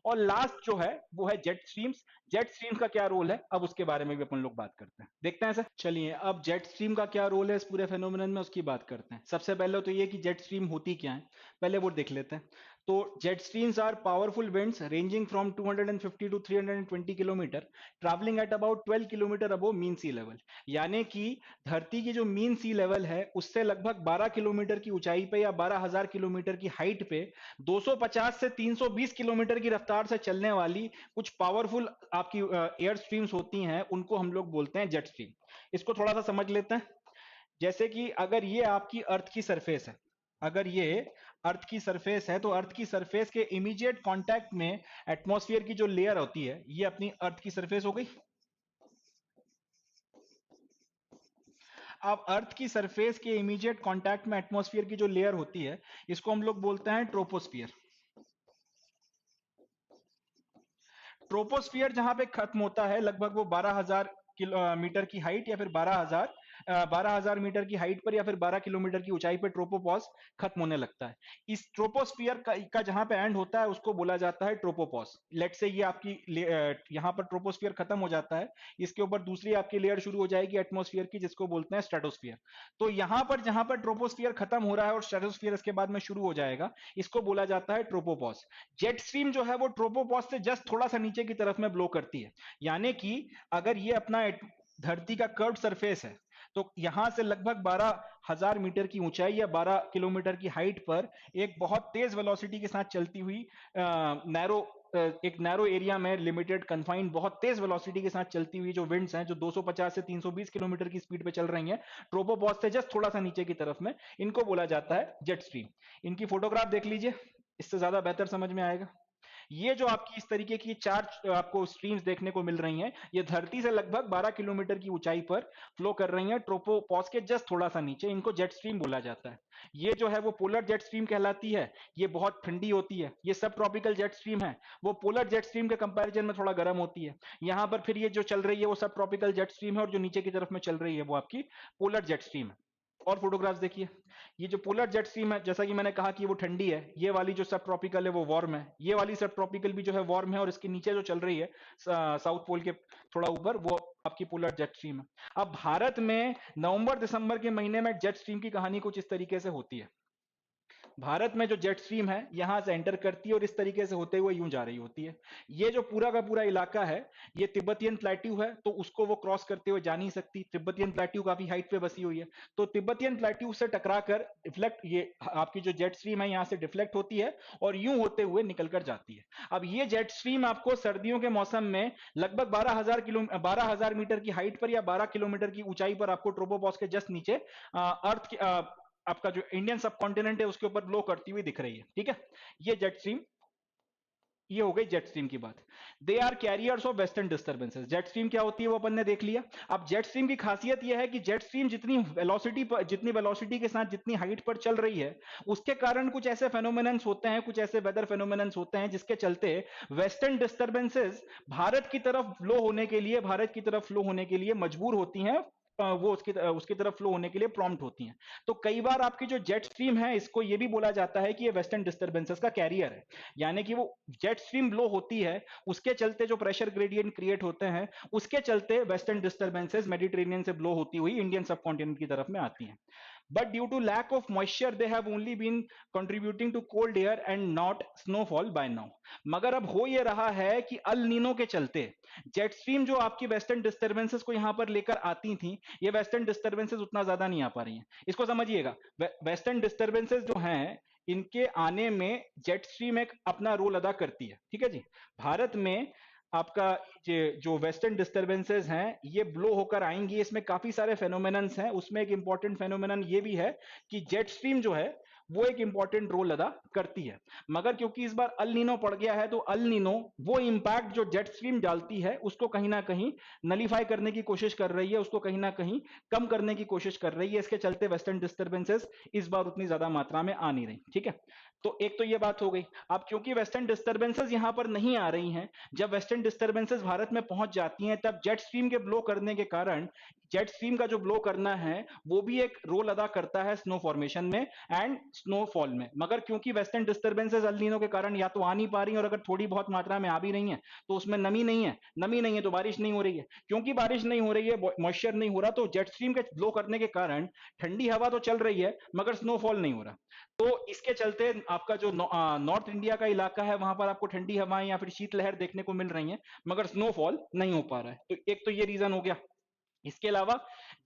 [SPEAKER 2] और लास्ट जो है वो है जेट स्ट्रीम्स। जेट स्ट्रीम्स का क्या रोल है अब उसके बारे में भी अपन लोग बात करते हैं, देखते हैं सर। चलिए, अब जेट स्ट्रीम का क्या रोल है इस पूरे फेनोमेनन में उसकी बात करते हैं। सबसे पहले तो ये कि जेट स्ट्रीम होती क्या है, पहले वो देख लेते हैं। तो jet streams are powerful winds ranging from 250 to 320 kilometre travelling at about 12 kilometre above mean sea level. यानी कि धरती की जो मीन सी लेवल है उससे लगभग 12 किलोमीटर की ऊंचाई पे या 12,000 किलोमीटर की हाइट पे 250 से 320 किलोमीटर की रफ्तार से चलने वाली कुछ पावरफुल आपकी एयर स्ट्रीम्स होती हैं, उनको हम लोग बोलते हैं जेट स्ट्रीम। इसको थोड़ा सा समझ लेते हैं। जैसे कि अगर ये आपकी अर्थ की सरफेस है, अगर ये अर्थ की सरफेस है तो अर्थ की सरफेस के इमीडिएट कांटेक्ट में एटमॉस्फेयर की जो लेयर होती है ये अपनी अर्थ की सरफेस हो गई। अब अर्थ की सरफेस के इमीडिएट कांटेक्ट में एटमॉस्फेयर की जो लेयर होती है इसको हम लोग बोलते हैं ट्रोपोस्फियर। ट्रोपोस्फियर जहां पे खत्म होता है लगभग वो 12,000 मीटर की हाइट या फिर 12,000 मीटर की हाइट पर या फिर 12 किलोमीटर की ऊंचाई पर ट्रोपोपॉज खत्म होने लगता है। इस ट्रोपोस्फियर का जहां पे एंड होता है उसको बोला जाता है ट्रोपोपॉज। लेट से ये आपकी यहाँ पर ट्रोपोस्फियर खत्म हो जाता है, इसके ऊपर दूसरी आपकी लेयर शुरू हो जाएगी एटमॉस्फेयर की जिसको बोलते हैं स्ट्रेटोस्फियर। तो यहाँ पर जहां पर ट्रोपोस्फियर खत्म हो रहा है और स्ट्रेटोस्फियर इसके बाद में शुरू हो जाएगा, इसको बोला जाता है ट्रोपोपॉज। जेट स्ट्रीम जो है वो ट्रोपोपॉज से जस्ट थोड़ा सा नीचे की तरफ में ब्लो करती है। यानी कि अगर ये अपना धरती का कर्व सरफेस है तो यहां से लगभग 12,000 मीटर की ऊंचाई या 12 किलोमीटर की हाइट पर एक बहुत तेज वेलोसिटी के साथ चलती हुई एक नैरो एरिया में लिमिटेड कन्फाइंड बहुत तेज वेलोसिटी के साथ चलती हुई जो विंड्स हैं जो 250 से 320 किलोमीटर की स्पीड पे चल रही हैं ट्रोपोपॉज से जस्ट थोड़ा सा नीचे की तरफ में, इनको बोला जाता है जेट स्ट्रीम। इनकी फोटोग्राफ देख लीजिए, इससे ज्यादा बेहतर समझ में आएगा। ये जो आपकी इस तरीके की चार आपको स्ट्रीम्स देखने को मिल रही हैं, ये धरती से लगभग 12 किलोमीटर की ऊंचाई पर फ्लो कर रही हैं ट्रोपोपॉज के जस्ट थोड़ा सा नीचे, इनको जेट स्ट्रीम बोला जाता है। ये जो है वो पोलर जेट स्ट्रीम कहलाती है, ये बहुत ठंडी होती है। ये सब ट्रॉपिकल जेट स्ट्रीम है, वो पोलर जेट स्ट्रीम के कंपैरिजन में थोड़ा गर्म होती है। यहां पर फिर ये जो चल रही है वो सब ट्रॉपिकल जेट स्ट्रीम है, और जो नीचे की तरफ में चल रही है वो आपकी पोलर जेट स्ट्रीम है। और फोटोग्राफ्स देखिए, ये जो पोलर जेट स्ट्रीम है जैसा कि मैंने कहा कि वो ठंडी है, ये वाली जो सब ट्रॉपिकल है वो वार्म है, ये वाली सब ट्रॉपिकल भी जो है वार्म है, और इसके नीचे जो चल रही है साउथ पोल के थोड़ा ऊपर वो आपकी पोलर जेट स्ट्रीम है। अब भारत में नवंबर दिसंबर के महीने में जेट स्ट्रीम की कहानी कुछ इस तरीके से होती है। भारत में जो जेट स्ट्रीम है यहां से एंटर करती है और इस तरीके से होते हुए यूं जा रही होती है। ये जो पूरा का पूरा इलाका है ये तिब्बतियन प्लेट्यू है, तो उसको वो क्रॉस करते हुए जा नहीं सकती। तिब्बतियन प्लेट्यू काफी हाइट पे बसी हुई है, तो तिब्बतियन प्लेट्यू से टकराकर डिफ्लेक्ट, ये आपकी जो जेट स्ट्रीम है यहां से डिफ्लेक्ट होती है और यूं होते हुए निकल कर जाती है। अब ये जेट स्ट्रीम आपको सर्दियों के मौसम में लगभग 12,000 मीटर की हाइट पर या 12 किलोमीटर की ऊंचाई पर आपको ट्रोपोपॉज के जस्ट नीचे अर्थ की आपका जो इंडियन सब कॉन्टिनेंट है उसके ऊपर ब्लो करती हुई दिख रही है। ठीक है, ये जेट स्ट्रीम, ये हो गई जेट स्ट्रीम की बात। They are carriers of western disturbances. Jet stream क्या होती है वो अपन ने देख लिया। अब जेट स्ट्रीम की खासियत यह है कि जेट स्ट्रीम जितनी वेलोसिटी के साथ जितनी हाइट पर चल रही है उसके कारण कुछ ऐसे फेनोमेनन्स होते हैं, कुछ ऐसे वेदर फेनोमेनन्स होते हैं जिसके चलते वेस्टर्न डिस्टर्बेंसेस भारत की तरफ फ्लो होने के लिए मजबूर होती हैं, वो उसकी तरफ फ्लो होने के लिए प्रॉम्प्ट होती हैं। तो कई बार आपकी जो जेट स्ट्रीम है इसको ये भी बोला जाता है कि ये वेस्टर्न डिस्टर्बेंसेस का कैरियर है, यानी कि वो जेट स्ट्रीम ब्लो होती है उसके चलते जो प्रेशर ग्रेडियंट क्रिएट होते हैं उसके चलते वेस्टर्न डिस्टर्बेंसेस मेडिटेरेनियन से ब्लो होती हुई इंडियन सब कॉन्टिनेंट की तरफ में आती हैं। But due to lack of moisture, they have only been contributing to cold air and not snowfall by now. मगर अब हो ये रहा है कि अल नीनो के चलते जेट स्ट्रीम जो आपकी वेस्टर्न डिस्टर्बेंसेस को यहां पर लेकर आती थी, ये वेस्टर्न डिस्टर्बेंसेस उतना ज्यादा नहीं आ पा रही हैं। इसको समझिएगा, वेस्टर्न डिस्टर्बेंसेस जो हैं इनके आने में जेट स्ट्रीम एक अपना रोल अदा करती है। ठीक है जी, भारत में आपका जो वेस्टर्न डिस्टर्बेंसेस हैं ये ब्लो होकर आएंगी, इसमें काफी सारे फेनोमेनन्स हैं। उसमें एक इंपॉर्टेंट फेनोमेनन ये भी है कि जेट स्ट्रीम जो है वो एक इंपॉर्टेंट रोल अदा करती है। मगर क्योंकि इस बार अल नीनो पड़ गया है तो अल नीनो वो इंपैक्ट जो जेट स्ट्रीम डालती है उसको कहीं ना कहीं नलीफाई करने की कोशिश कर रही है, उसको कहीं ना कहीं कम करने की कोशिश कर रही है। इसके चलते वेस्टर्न डिस्टर्बेंसेस इस बार उतनी ज्यादा मात्रा में आ नहीं रही। ठीक है, तो एक तो ये बात हो गई। अब क्योंकि वेस्टर्न डिस्टर्बेंसेस यहां पर नहीं आ रही हैं, जब वेस्टर्न डिस्टर्बेंसेस भारत में पहुंच जाती हैं तब जेट स्ट्रीम के ब्लो करने के कारण जेट स्ट्रीम का जो ब्लो करना है वो भी एक रोल अदा करता है स्नो फॉर्मेशन में एंड स्नोफॉल में। मगर क्योंकि वेस्टर्न डिस्टर्बेंसेस अल नीनो के कारण या तो आ नहीं पा रही और अगर थोड़ी बहुत मात्रा में आ भी रही हैं तो उसमें नमी नहीं है, नमी नहीं है तो बारिश नहीं हो रही है। क्योंकि बारिश नहीं हो रही है, मॉइस्चर नहीं हो रहा, तो जेट स्ट्रीम के ब्लो करने के कारण ठंडी हवा तो चल रही है मगर स्नोफॉल नहीं हो रहा। तो इसके चलते आपका जो नॉर्थ इंडिया का इलाका है वहां पर आपको ठंडी हवाएं या फिर शीतलहर देखने को मिल रही है मगर स्नोफॉल नहीं हो पा रहा है। तो एक तो ये रीजन हो गया। इसके अलावा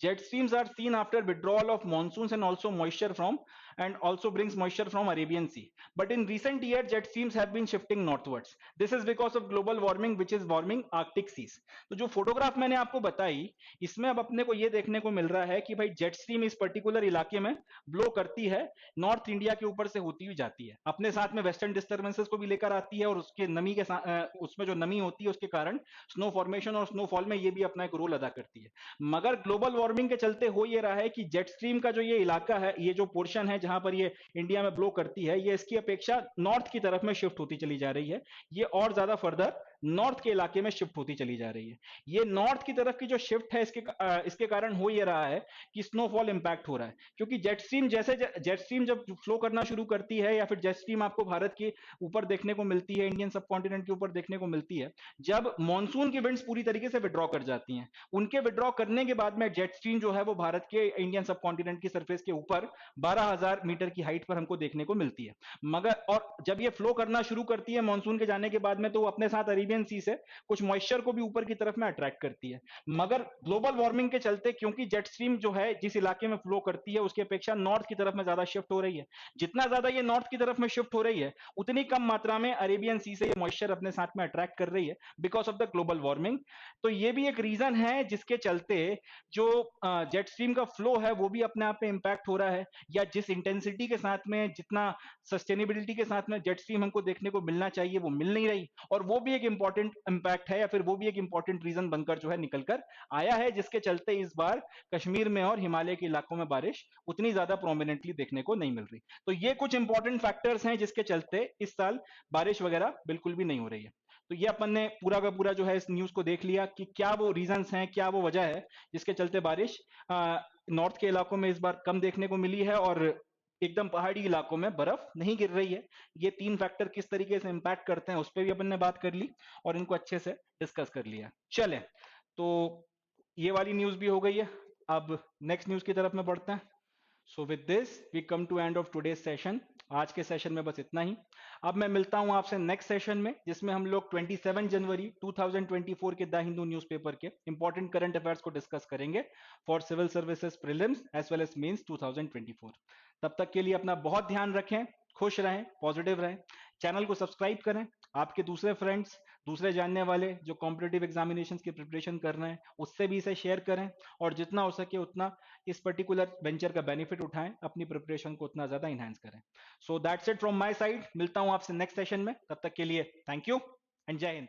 [SPEAKER 2] jet streams are seen after withdrawal of monsoon and also moisture from and also brings moisture from Arabian Sea. But in recent years, jet streams have been shifting northwards. This is because of global warming, which is warming Arctic seas. तो जो photograph मैंने आपको बताई इसमें अब अपने को ये देखने को मिल रहा है कि भाई जेट स्ट्रीम इस पर्टिकुलर इलाके में ब्लो करती है, नॉर्थ इंडिया के ऊपर से होती हुई जाती है, अपने साथ में वेस्टर्न डिस्टर्बेंसेस को भी लेकर आती है और उसके नमी के साथ उसमें जो नमी होती है उसके कारण स्नो फॉर्मेशन और स्नोफॉल में ये भी अपना एक रोल अदा करती है। मगर ग्लोबल वार्मिंग के चलते हो ये रहा है कि जेट स्ट्रीम का जो ये इलाका है, ये जो पोर्शन है जहां पर ये इंडिया में ब्लो करती है, ये इसकी अपेक्षा नॉर्थ की तरफ में शिफ्ट होती चली जा रही है। ये और ज्यादा फर्दर नॉर्थ के इलाके में शिफ्ट होती चली जा रही है। ये नॉर्थ की तरफ की जो शिफ्ट है इसके कारण हो ये रहा है कि स्नोफॉल इंपैक्ट हो रहा है। क्योंकि जेट स्ट्रीम जब फ्लो करना शुरू करती है या फिर जेट स्ट्रीम आपको भारत के ऊपर देखने को मिलती है, इंडियन सब कॉन्टिनेंट के ऊपर देखने को मिलती है, जब मॉनसून की विंड्स पूरी तरीके से विड्रॉ कर जाती हैं। उनके विड्रॉ करने के बाद में जेट स्ट्रीम जो है वो भारत के इंडियन सब कॉन्टिनेंट की सरफेस के ऊपर 12,000 मीटर की हाइट पर हमको देखने को मिलती है। मगर और जब ये फ्लो करना शुरू करती है मॉनसून के जाने के बाद में तो वो अपने साथ अरेबियन अरेबियन सी से कुछ मॉइस्चर को भी ऊपर की तरफ में अट्रैक्ट करती है। मगर ग्लोबल वार्मिंग के चलते, क्योंकि जेट स्ट्रीम जो है जिस इलाके में फ्लो करती है उसकी अपेक्षा नॉर्थ की तरफ में ज्यादा शिफ्ट हो रही है, जितना ज्यादा ये नॉर्थ की तरफ में शिफ्ट हो रही है उतनी कम मात्रा में अरेबियन सी से ये मॉइस्चर अपने साथ में अट्रैक्ट कर रही है because of the global warming. तो ये भी एक रीजन है जिसके चलते जो जेट स्ट्रीम का फ्लो है वो भी अपने आप में इंपैक्ट हो रहा है, या जिस इंटेंसिटी के साथ में, जितना सस्टेनेबिलिटी के साथ में जेट स्ट्रीम हमको देखने को मिलना चाहिए वो मिल नहीं रही, और वो भी एक इंपॉर्टेंट इंपैक्ट है, या फिर वो भी एक इंपॉर्टेंट रीजन बनकर जो है निकल कर आया है, जिसके चलते इस बार कश्मीर में और हिमालय के इलाकों में बारिश उतनी ज्यादा प्रोमिनेंटली देखने को नहीं मिल रही। तो ये कुछ इंपॉर्टेंट फैक्टर्स हैं जिसके चलते इस साल बारिश वगैरह बिल्कुल भी नहीं हो रही है। तो ये अपन ने पूरा का पूरा जो है इस न्यूज को देख लिया कि क्या वो रीजंस हैं, क्या वो वजह है जिसके चलते बारिश नॉर्थ के इलाकों में इस बार कम देखने को मिली है और एकदम पहाड़ी इलाकों में बर्फ नहीं गिर रही है। ये तीन फैक्टर किस तरीके से इंपैक्ट करते हैं उस पर भी अपन ने बात कर ली और इनको अच्छे से डिस्कस कर लिया। चले, तो ये वाली न्यूज भी हो गई है, अब नेक्स्ट न्यूज की तरफ में बढ़ते हैं। So with this we come to end of today's session. आज के सेशन में बस इतना ही। अब मैं मिलता हूं आपसे नेक्स्ट सेशन में जिसमें हम लोग 27 जनवरी 2024 के द हिंदू न्यूज़पेपर के इंपॉर्टेंट करंट अफेयर्स को डिस्कस करेंगे for civil services prelims as well as mains 2024। तब तक के लिए अपना बहुत ध्यान रखें, खुश रहें, पॉजिटिव रहें, चैनल को सब्सक्राइब करें, आपके दूसरे फ्रेंड्स, दूसरे जानने वाले जो कॉम्पिटिटिव एग्जामिनेशंस की प्रिपरेशन कर रहे हैं उससे भी इसे शेयर करें, और जितना हो सके उतना इस पर्टिकुलर वेंचर का बेनिफिट उठाएं, अपनी प्रिपरेशन को उतना ज्यादा इनहेंस करें। So that's it from my side, मिलता हूं आपसे नेक्स्ट सेशन में, तब तक के लिए थैंक यू एंड जय हिंद।